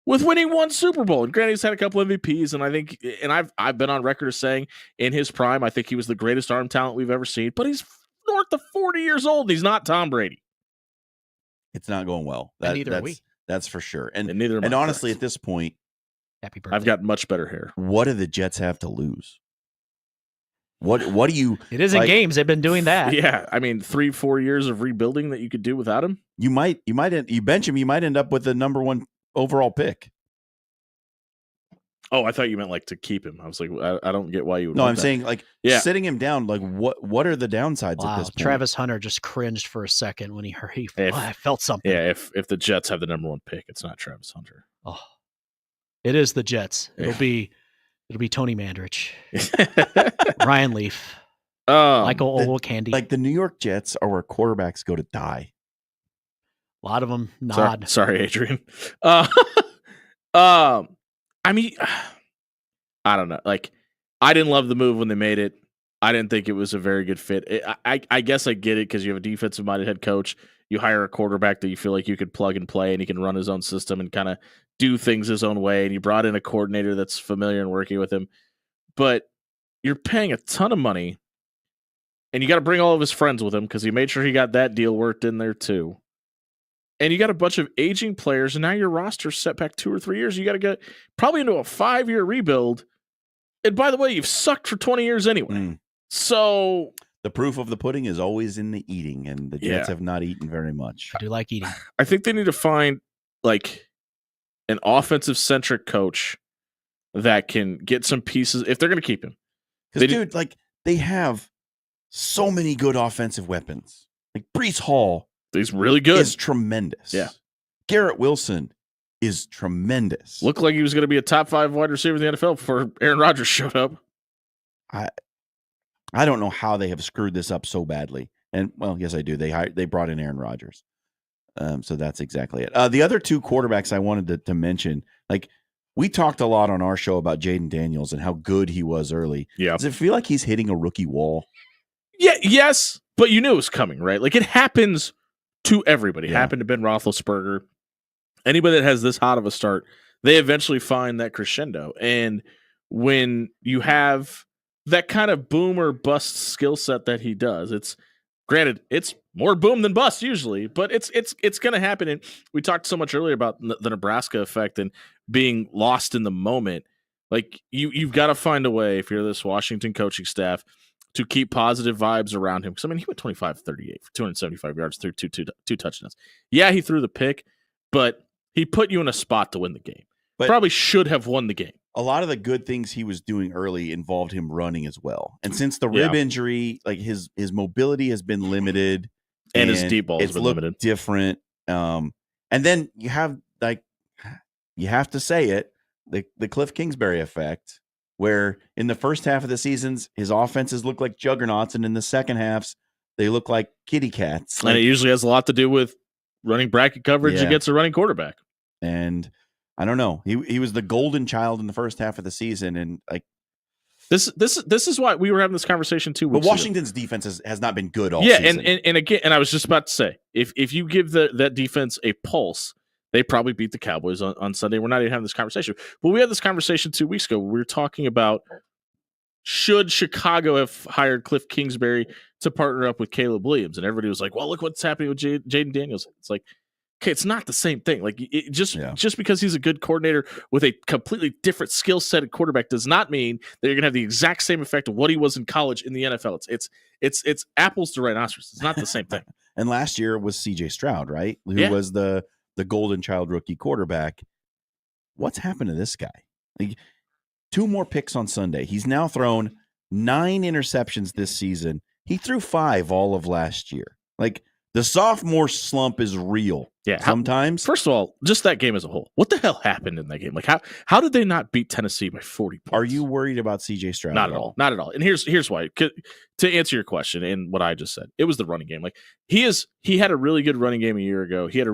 With winning 1 Super Bowl. And granted, he's had a couple MVPs, and I've been on record as saying in his prime, I think he was the greatest arm talent we've ever seen. But he's north of 40 years old. And he's not Tom Brady. It's not going well. Neither are we. That's for sure. And neither. And honestly, at this point, happy birthday. I've got much better hair. What do the Jets have to lose? What do you? It isn't games. They've been doing that. Yeah, I mean, 3-4 years of rebuilding that you could do without him. You bench him. You might end up with the number 1 overall pick. Oh, I thought you meant like to keep him. I was like, I don't get why you would. No, want I'm that. saying like sitting him down. Like what are the downsides at this point? Travis Hunter just cringed for a second when he heard. I felt something. Yeah, if the Jets have the number 1 pick, it's not Travis Hunter. Oh, it is the Jets. It'll be Tony Mandrich, Ryan Leaf, Michael Olowokandi. Like the New York Jets are where quarterbacks go to die. A lot of them nod. Sorry, Adrian. I mean, I don't know. Like, I didn't love the move when they made it. I didn't think it was a very good fit. I guess I get it because you have a defensive-minded head coach. You hire a quarterback that you feel like you could plug and play, and he can run his own system and kind of do things his own way. And you brought in a coordinator that's familiar and working with him. But you're paying a ton of money, and you got to bring all of his friends with him because he made sure he got that deal worked in there too. And you got a bunch of aging players, and now your roster's set back 2 or 3 years. You got to get probably into a 5-year rebuild. And by the way, you've sucked for 20 years anyway. So the proof of the pudding is always in the eating, and the Jets have not eaten very much. I do like eating. I think they need to find like an offensive centric coach that can get some pieces if they're going to keep him. Because, dude, like, they have so many good offensive weapons. Like, Breece Hall, he's really good. Is tremendous. Yeah. Garrett Wilson is tremendous. Looked like he was going to be a top 5 wide receiver in the NFL before Aaron Rodgers showed up. I don't know how they have screwed this up so badly. And, well, yes, I do. They brought in Aaron Rodgers. So that's exactly it. The other 2 quarterbacks I wanted to mention, like, we talked a lot on our show about Jaden Daniels and how good he was early. Yeah. Does it feel like he's hitting a rookie wall? Yeah, yes, but you knew it was coming, right? Like, it happens to everybody. It happened to Ben Roethlisberger. Anybody that has this hot of a start, they eventually find that crescendo. And when you have that kind of boom or bust skill set that he does, it's granted, it's more boom than bust usually, but it's going to happen. And we talked so much earlier about the Nebraska effect and being lost in the moment. Like, you've got to find a way, if you're this Washington coaching staff, to keep positive vibes around him. Because, I mean, he went 25-38 for 275 yards through two touchdowns. Yeah, he threw the pick, but he put you in a spot to win the game. But probably should have won the game. A lot of the good things he was doing early involved him running as well. And since the rib injury, like, his mobility has been limited. And his deep ball has been limited. Different. And then you have, like, you have to say it, the Cliff Kingsbury effect, where in the first half of the seasons, his offenses look like juggernauts, and in the second halves, they look like kitty cats. And it usually has a lot to do with running bracket coverage against a running quarterback. And I don't know. He was the golden child in the first half of the season, and like this is why we were having this conversation 2 weeks But Washington's defense has not been good all season. And again, and I was just about to say, if you give that defense a pulse, they probably beat the Cowboys on Sunday. We're not even having this conversation. But we had this conversation 2 weeks ago. We were talking about, should Chicago have hired Cliff Kingsbury to partner up with Caleb Williams? And everybody was like, well, look what's happening with Jaden Daniels. It's like, okay, it's not the same thing. Like, just because he's a good coordinator with a completely different skill set at quarterback does not mean that you're going to have the exact same effect of what he was in college in the NFL. It's apples to rhinoceros. It's not the same thing. And last year was C.J. Stroud, right? Who was the golden child rookie quarterback. What's happened to this guy? Like, 2 more picks on Sunday. He's now thrown 9 interceptions this season. He threw 5 all of last year. Like, the sophomore slump is real. Yeah. Sometimes. First of all, just that game as a whole. What the hell happened in that game? Like, how did they not beat Tennessee by 40 points? Are you worried about C.J. Stroud? Not at all. Not at all. And here's why. To answer your question and what I just said, it was the running game. Like, he had a really good running game a year ago. He had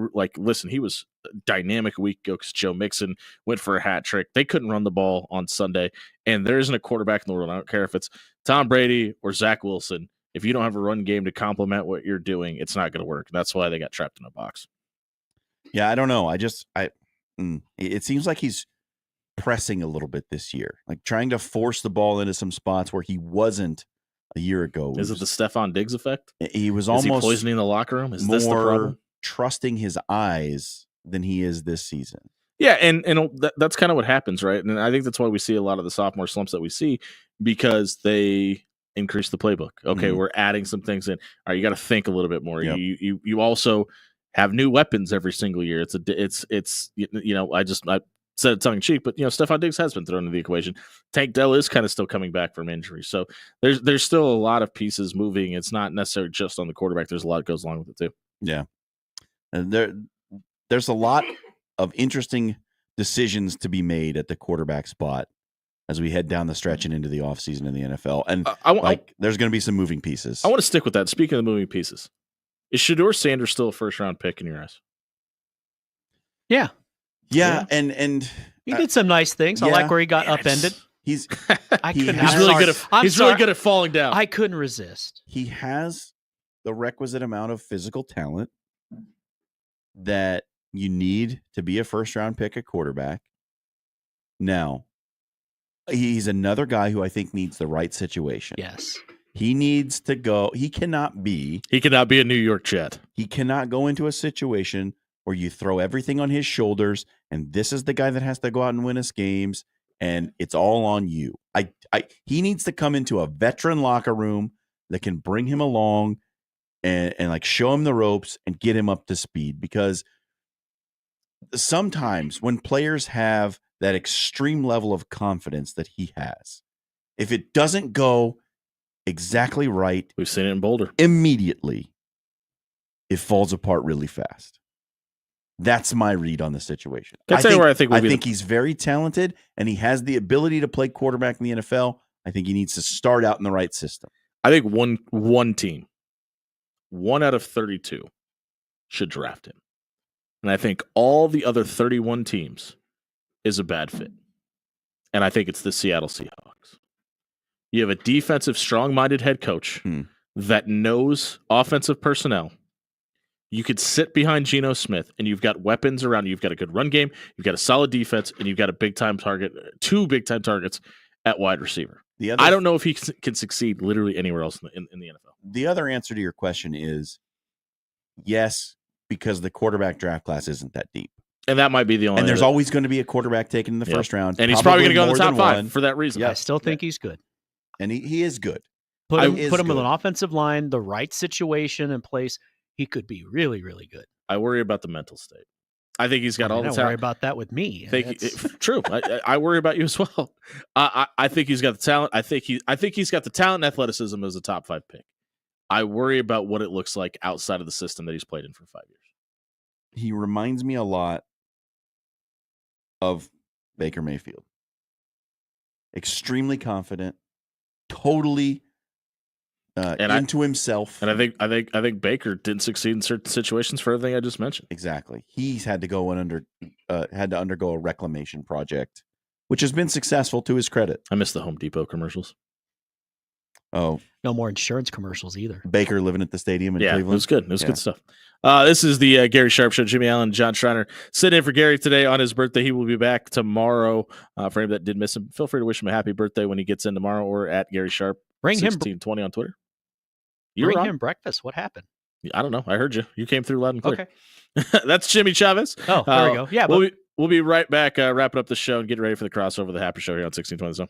he was a dynamic week ago because Joe Mixon went for a hat trick. They couldn't run the ball on Sunday, and there isn't a quarterback in the world. I don't care if it's Tom Brady or Zach Wilson. If you don't have a run game to complement what you're doing, it's not going to work. That's why they got trapped in a box. Yeah, I don't know. It seems like he's pressing a little bit this year, like trying to force the ball into some spots where he wasn't a year ago. Is it the Stephon Diggs effect? He was almost poisoning the locker room. Is more this the problem? Trusting his eyes than he is this season. Yeah, and that's kind of what happens, right? And I think that's why we see a lot of the sophomore slumps that we see, because they increase the playbook. Okay, we're adding some things in. All right, you got to think a little bit more. Yep. You also have new weapons every single year. It's I said it tongue in cheek, but Stephon Diggs has been thrown into the equation. Tank Dell is kind of still coming back from injury, so there's still a lot of pieces moving. It's not necessarily just on the quarterback. There's a lot that goes along with it too. Yeah, and there's a lot of interesting decisions to be made at the quarterback spot as we head down the stretch and into the offseason in the NFL. And there's going to be some moving pieces. I want to stick with that. Speaking of the moving pieces, is Shedeur Sanders still a first-round pick in your eyes? Yeah. Yeah, and he did some nice things. I like where he got upended. He's really good at falling down. I couldn't resist. He has the requisite amount of physical talent that you need to be a first-round pick at quarterback. Now, he's another guy who I think needs the right situation. Yes. He needs to go. He cannot be a New York Jet. He cannot go into a situation where you throw everything on his shoulders and this is the guy that has to go out and win us games and it's all on you. He needs to come into a veteran locker room that can bring him along and like show him the ropes and get him up to speed, because sometimes when players have that extreme level of confidence that he has. If it doesn't go exactly right, we've seen it in Boulder. Immediately, it falls apart really fast. That's my read on the situation. I think he's very talented and he has the ability to play quarterback in the NFL. I think he needs to start out in the right system. I think one team, 1 out of 32, should draft him. And I think all the other 31 teams is a bad fit. And I think it's the Seattle Seahawks. You have a defensive, strong-minded head coach that knows offensive personnel. You could sit behind Geno Smith, and you've got weapons around you. You've got a good run game, you've got a solid defense, and you've got a big-time target, 2 big-time targets at wide receiver. I don't know if he can succeed literally anywhere else in the NFL. The other answer to your question is yes, because the quarterback draft class isn't that deep. And that might be the only. And there's always going to be a quarterback taken in the first round. And he's probably going to go in the top 5 for that reason. I still think he's good. And he is good. Put him with an offensive line, the right situation in place. He could be really, really good. I worry about the mental state. I think he's got all the talent. Don't worry about that with me. True. I worry about you as well. I think he's got the talent. I think he's got the talent and athleticism as a top 5 pick. I worry about what it looks like outside of the system that he's played in for 5 years. He reminds me a lot of Baker Mayfield. Extremely confident, totally into himself. And I think Baker didn't succeed in certain situations for everything I just mentioned. Exactly. He's had to go undergo a reclamation project, which has been successful to his credit. I miss the Home Depot commercials. Oh, no more insurance commercials either. Baker living at the stadium in Cleveland. It was good. It was good stuff. This is the Gary Sharp Show. Jimmy Allen, John Schreiner sitting in for Gary today on his birthday. He will be back tomorrow. For anybody that did miss him, feel free to wish him a happy birthday when he gets in tomorrow, or at Gary Sharp 1620 on Twitter. Bring him breakfast. What happened? I don't know. I heard you. You came through loud and clear. Okay. That's Jimmy Chavez. Oh, there we go. Yeah, we'll be right back wrapping up the show and getting ready for the crossover, the Happy Show here on 1620 Zone.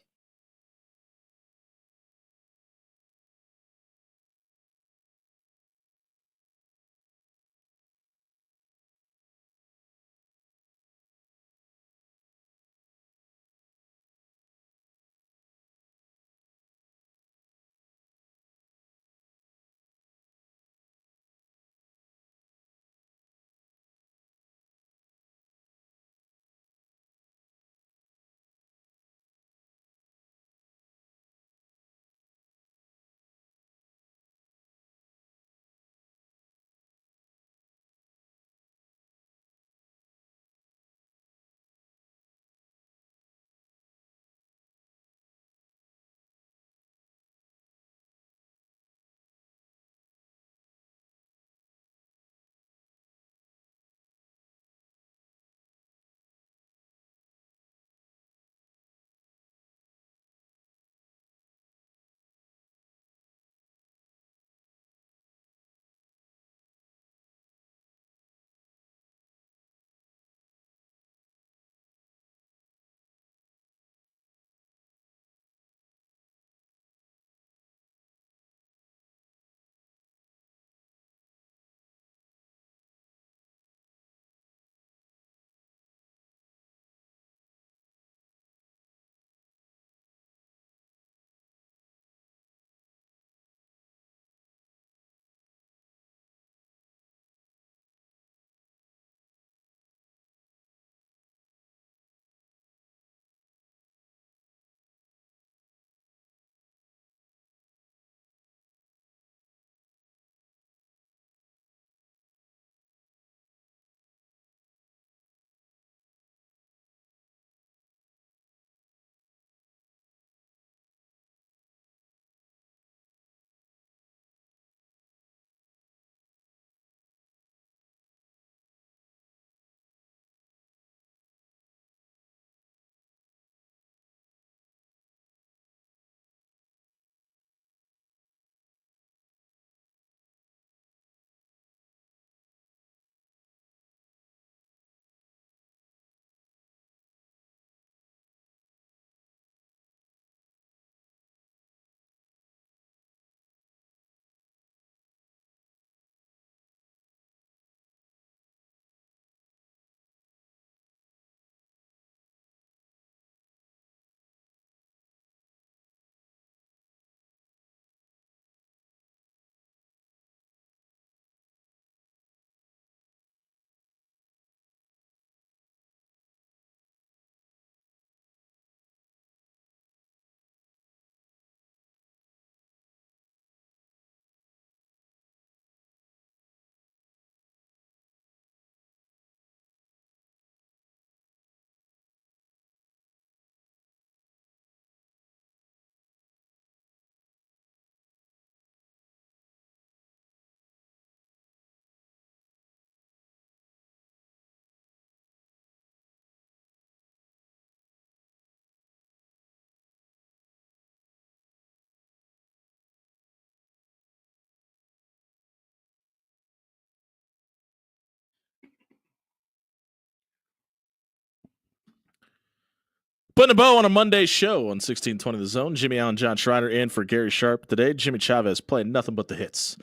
Putting a bow on a Monday show on 1620 The Zone. Jimmy Allen, John Schreiner in for Gary Sharp today. Jimmy Chavez playing nothing but the hits.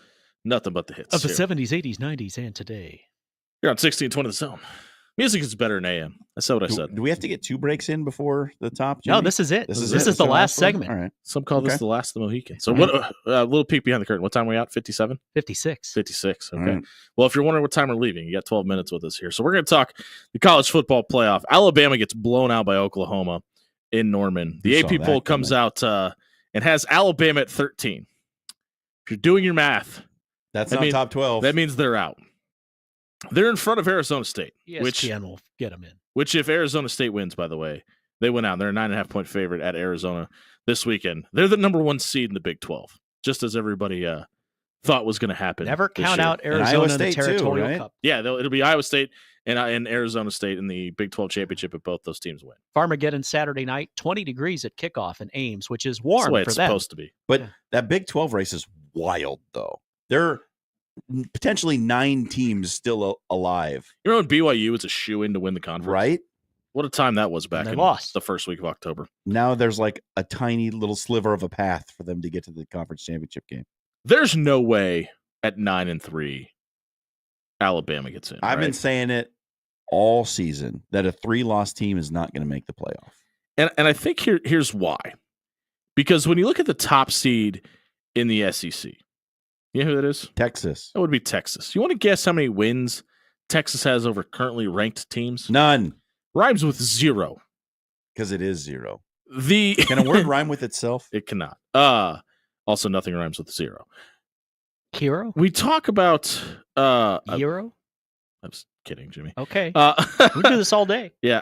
Nothing but the hits. Of the here. 70s, 80s, 90s, and today. You're on 1620 The Zone. Music is better than AM. That's what I said. Do we have to get 2 breaks in before the top, Jimmy? No, this is it. This is the last segment. All right. Some call this Okay. the last of the Mohican. So what? A little peek behind the curtain. What time are we out? 57? 56. 56. Okay. All right. Well, if you're wondering what time we're leaving, you got 12 minutes with us here. So we're going to talk the college football playoff. Alabama gets blown out by Oklahoma in Norman. The Who saw AP that poll comes out and has Alabama at 13. If you're doing your math, That's that not top 12. That means they're out. They're in front of Arizona State, ESPN will get them in. which if Arizona State wins, by the way, they went out. They're a 9.5-point favorite at Arizona this weekend. They're the number 1 seed in the Big 12, just as everybody thought was going to happen. Never this count year. out Arizona in the Territorial Cup. Yeah, it'll be Iowa State and Arizona State in the Big 12 championship if both those teams win. Farmageddon Saturday night, 20 degrees at kickoff in Ames, which is That's warm the way for it's them. supposed to be. But that Big 12 race is wild, though. There are potentially 9 teams still alive. You know when BYU is a shoe-in to win the conference? Right? What a time that was back And they in lost. the first week of October. Now there's like a tiny little sliver of a path for them to get to the conference championship game. There's no way at 9-3 Alabama gets in. I've been right? saying it all season that a 3-loss team is not going to make the playoff. And I think here's why. Because when you look at the top seed in the SEC, you know who that is? Texas. That would be Texas. You want to guess how many wins Texas has over currently ranked teams? None. Rhymes with 0. Because it is 0. Can a word rhyme with itself? It cannot. Also, nothing rhymes with 0. Hero? We talk about Hero? I was kidding, Jimmy. Okay. We do this all day. Yeah.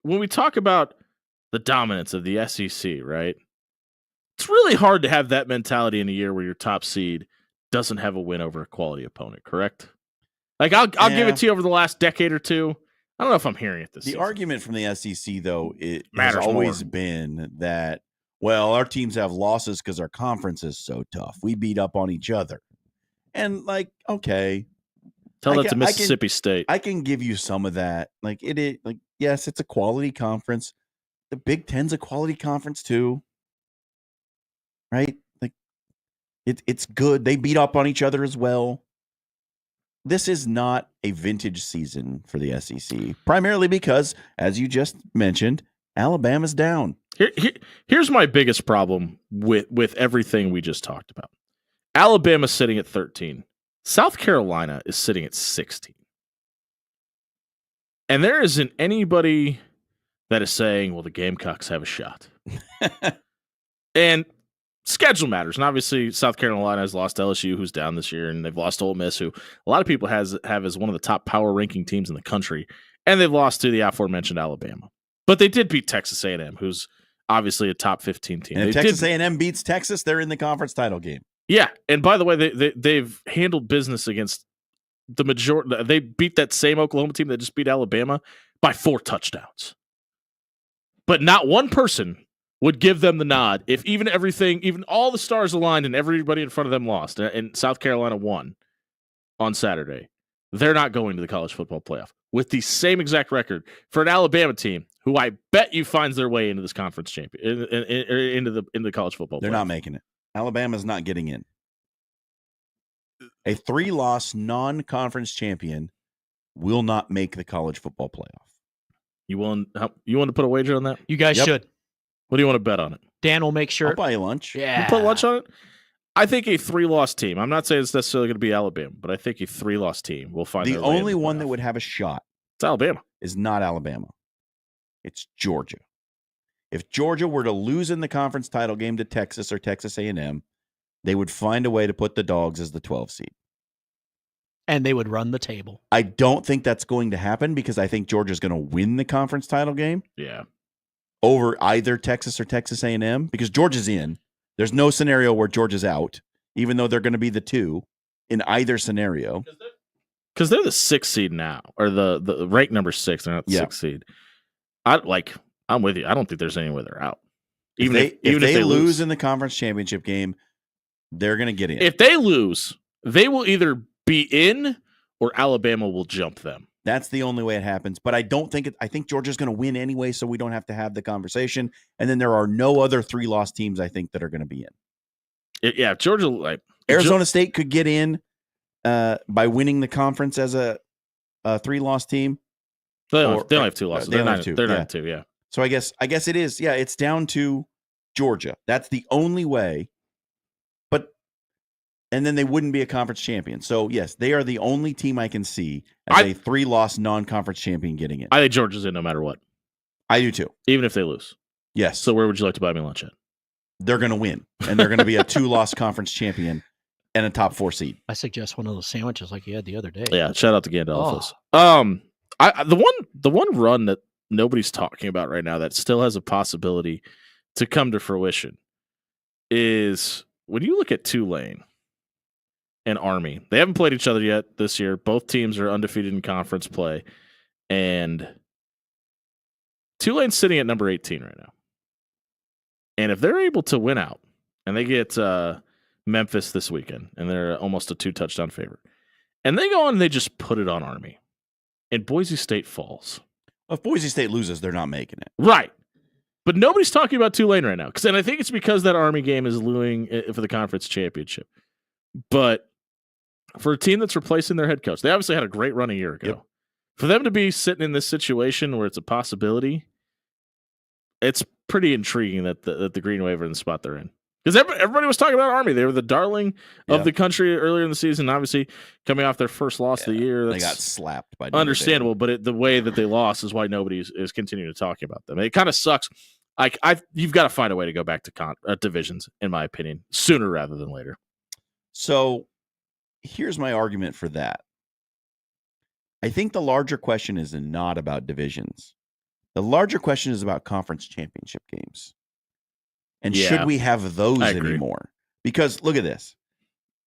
When we talk about the dominance of the SEC, right? It's really hard to have that mentality in a year where your top seed doesn't have a win over a quality opponent, correct? Like I'll give it to you over the last decade or two. I don't know if I'm hearing it this The season. argument from the SEC, though, it has Matters always more. been that, well, our teams have losses because our conference is so tough. We beat up on each other. And, like, okay. Tell that I to can- Mississippi State. I can give you some of that. Like, yes, it's a quality conference. The Big Ten's a quality conference, too. Right? Like, it's good. They beat up on each other as well. This is not a vintage season for the SEC, primarily because, as you just mentioned, Alabama's down. Here's my biggest problem with everything we just talked about. Alabama's sitting at 13. South Carolina is sitting at 16. And there isn't anybody that is saying, well, the Gamecocks have a shot. And schedule matters. And obviously, South Carolina has lost LSU, who's down this year, and they've lost Ole Miss, who a lot of people have as one of the top power ranking teams in the country. And they've lost to the aforementioned Alabama. But they did beat Texas A&M, who's obviously a top 15 team. And if Texas A&M beats Texas, they're in the conference title game. Yeah, and by the way, they've handled business against the majority. They beat that same Oklahoma team that just beat Alabama by 4 touchdowns. But not one person would give them the nod if even all the stars aligned and everybody in front of them lost, and South Carolina won on Saturday. They're not going to the college football playoff with the same exact record for an Alabama team who I bet you finds their way into this conference champion into the college football. They're playoff. not making it. Alabama's not getting in. A 3-loss non-conference champion will not make the college football playoff. You want to put a wager on that? You guys should. What do you want to bet on it? Dan will make sure. I'll buy you lunch. Yeah. You put lunch on it? I think a 3-loss team. I'm not saying it's necessarily going to be Alabama, but I think a 3-loss team will find The their way only into the one playoff. that would have a shot It's Alabama. is not Alabama. It's Georgia. If Georgia were to lose in the conference title game to Texas or Texas A&M, they would find a way to put the Dogs as the 12 seed. And they would run the table. I don't think that's going to happen because I think Georgia's going to win the conference title game. Yeah. Over either Texas or Texas A&M because Georgia's in. There's no scenario where Georgia's out, even though they're going to be the 2 in either scenario. Because they're the 6th seed now, or the ranked number 6. They're not the 6th seed. I'm with you. I don't think there's any way they're out. If they lose in the conference championship game, they're going to get in. If they lose, they will either be in or Alabama will jump them. That's the only way it happens. But I don't think I think Georgia's going to win anyway, so we don't have to have the conversation. And then there are no other 3-loss teams I think that are going to be in. Yeah, Georgia, Arizona State could get in by winning the conference as a 3-loss team. They only have 2 losses. They're 9-2. Yeah. So I guess it is. Yeah, it's down to Georgia. That's the only way. And then they wouldn't be a conference champion. So, yes, they are the only team I can see as a 3-loss non-conference champion getting in. I think Georgia's in no matter what. I do too. Even if they lose. Yes. So where would you like to buy me lunch at? They're going to win. And they're going to be a 2-loss conference champion and a top 4 seed. I suggest one of those sandwiches like you had the other day. Yeah, shout out to Gandalfus. The one run that nobody's talking about right now that still has a possibility to come to fruition is when you look at Tulane and Army. They haven't played each other yet this year. Both teams are undefeated in conference play. And Tulane's sitting at number 18 right now. And if they're able to win out, and they get Memphis this weekend, and they're almost a 2-touchdown favorite, and they go on and they just put it on Army, and Boise State falls. Well, if Boise State loses, they're not making it. Right. But nobody's talking about Tulane right now. And I think it's because that Army game is looming for the conference championship. But for a team that's replacing their head coach, they obviously had a great run a year ago. Yep. For them to be sitting in this situation where it's a possibility, it's pretty intriguing that the Green Wave are in the spot they're in. Because everybody was talking about Army. They were the darling of the country earlier in the season. Obviously, coming off their first loss of the year. They got slapped by understandable, but the way that they lost is why nobody is continuing to talk about them. It kind of sucks. You've got to find a way to go back to divisions, in my opinion, sooner rather than later. So here's my argument for that. I think the larger question is not about divisions. The larger question is about conference championship games. And should we have those anymore? Because look at this.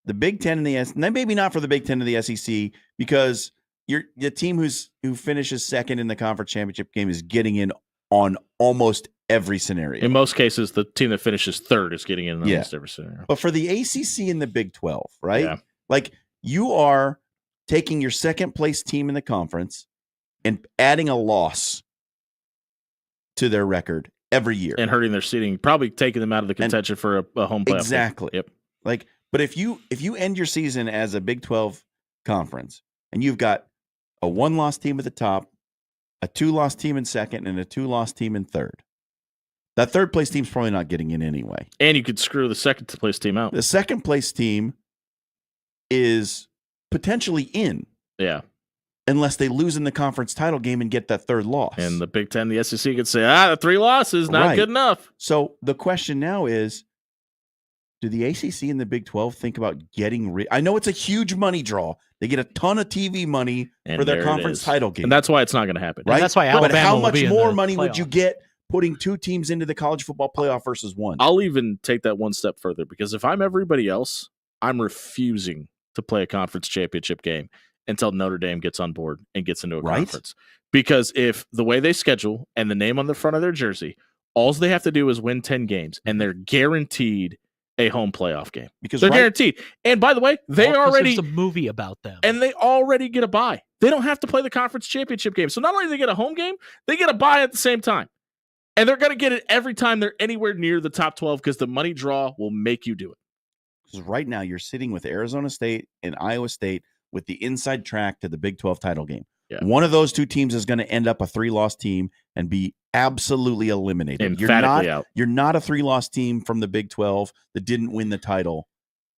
The Big Ten and the SEC, maybe not for the Big Ten and the SEC, because the team who finishes second in the conference championship game is getting in on almost every scenario. In most cases, the team that finishes third is getting in almost every scenario. But for the ACC and the Big 12, right? Yeah. Like you are taking your second place team in the conference and adding a loss to their record every year. And hurting their seeding, probably taking them out of the contention for a home playoff. Exactly. Yep. Like, but if you end your season as a Big 12 conference and you've got a 1-loss team at the top, a 2-loss team in second, and a 2-loss team in third, that third place team's probably not getting in anyway. And you could screw the second place team out. The second place team is potentially in. Yeah. Unless they lose in the conference title game and get that third loss. And the Big Ten, the SEC could say, the 3 losses, not good enough. So the question now is, do the ACC and the Big 12 think about getting rid? I know it's a huge money draw. They get a ton of TV money for their conference title game. And that's why it's not going to happen. Right? And that's why Alabama But how will much be in more the money would playoff. you get putting 2 teams into the college football playoff versus 1? I'll even take that one step further, because if I'm everybody else, I'm refusing to play a conference championship game until Notre Dame gets on board and gets into a conference. Because if the way they schedule and the name on the front of their jersey, all they have to do is win 10 games and they're guaranteed a home playoff game. Because they're guaranteed. And by the way, they already there's a movie about them. And they already get a bye. They don't have to play the conference championship game. So not only do they get a home game, they get a bye at the same time. And they're going to get it every time they're anywhere near the top 12 because the money draw will make you do it. Because right now you're sitting with Arizona State and Iowa State with the inside track to the Big 12 title game. Yeah. One of those 2 teams is going to end up a 3-loss team and be absolutely eliminated. Emphatically out. You're not a 3-loss team from the Big 12 that didn't win the title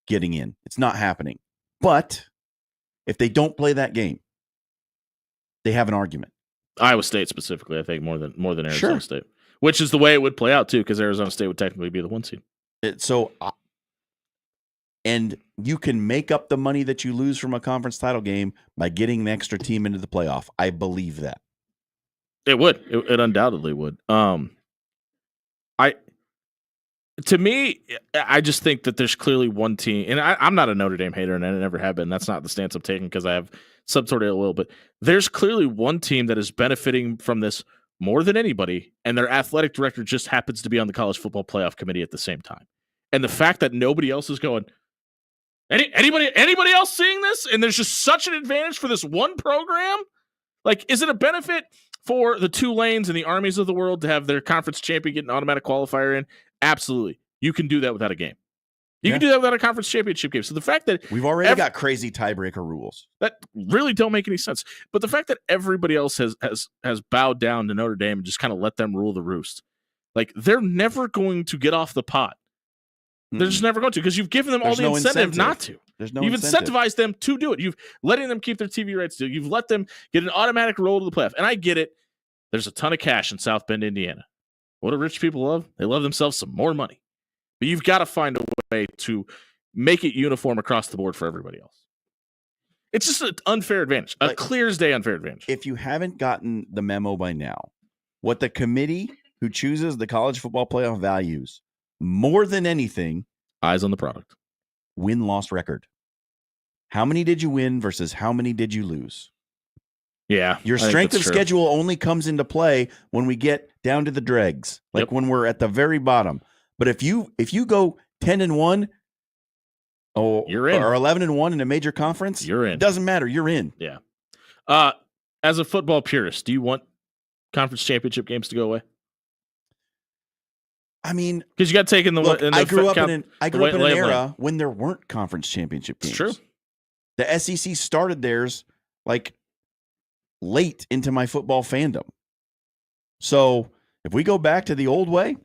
getting in. It's not happening. But if they don't play that game, they have an argument. Iowa State specifically, I think, more than Arizona State, which is the way it would play out too, because Arizona State would technically be the 1 seed. And you can make up the money that you lose from a conference title game by getting an extra team into the playoff. I believe that. It would. It undoubtedly would. To me, I just think that there's clearly one team, and I'm not a Notre Dame hater, and I never have been. That's not the stance I'm taking because I have some sort of ill will. But there's clearly one team that is benefiting from this more than anybody, and their athletic director just happens to be on the college football playoff committee at the same time. And the fact that nobody else is going, anybody else seeing this, and there's just such an advantage for this one program, Like, is it a benefit for the Tulanes and the Armies of the world to have their conference champion get an automatic qualifier in? Absolutely. You can do that without a game. You can do that without a conference championship game. So the fact that we've already got crazy tiebreaker rules that really don't make any sense, but the fact that everybody else has bowed down to Notre Dame and just kind of let them rule the roost, like they're never going to get off the pot. They're just never going to, because you've given them all the incentive not to. There's no You've incentive. incentivized them to do it. You've letting them keep their TV rights. You've let them get an automatic roll to the playoff. And I get it. There's a ton of cash in South Bend, Indiana. What do rich people love? They love themselves some more money. But you've got to find a way to make it uniform across the board for everybody else. It's just an unfair advantage, a clear as day unfair advantage. If you haven't gotten the memo by now, what the committee who chooses the college football playoff values more than anything, eyes on the product, win-loss record. How many did you win versus how many did you lose? Yeah. Your strength of schedule only comes into play when we get down to the dregs, like when we're at the very bottom. But if you go 10-1, you're in. Or 11-1 in a major conference, you're in. It doesn't matter. You're in. Yeah. As a football purist, do you want conference championship games to go away? I mean, because you got taken the. Look, I grew up in an era when there weren't conference championship games. It's true. The SEC started theirs like late into my football fandom. So if we go back to the old way,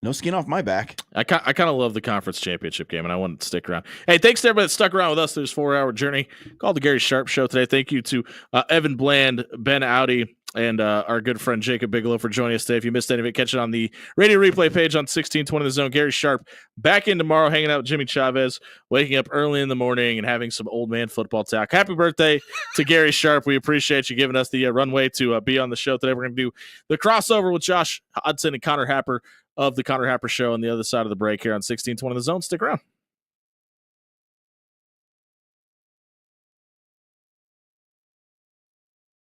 no skin off my back. I kind of love the conference championship game, and I want to stick around. Hey, thanks to everybody that stuck around with us through this 4-hour journey called the Gary Sharp Show today. Thank you to Evan Bland, Ben Audi, and our good friend Jacob Bigelow for joining us today. If you missed any of it, catch it on the radio replay page on 1620 The Zone. Gary Sharp back in tomorrow, hanging out with Jimmy Chavez, waking up early in the morning and having some old man football talk. Happy birthday to Gary Sharp. We appreciate you giving us the runway to be on the show today. We're going to do the crossover with Josh Hudson and Connor Happer of the Connor Happer Show on the other side of the break here on 1620 The Zone. Stick around.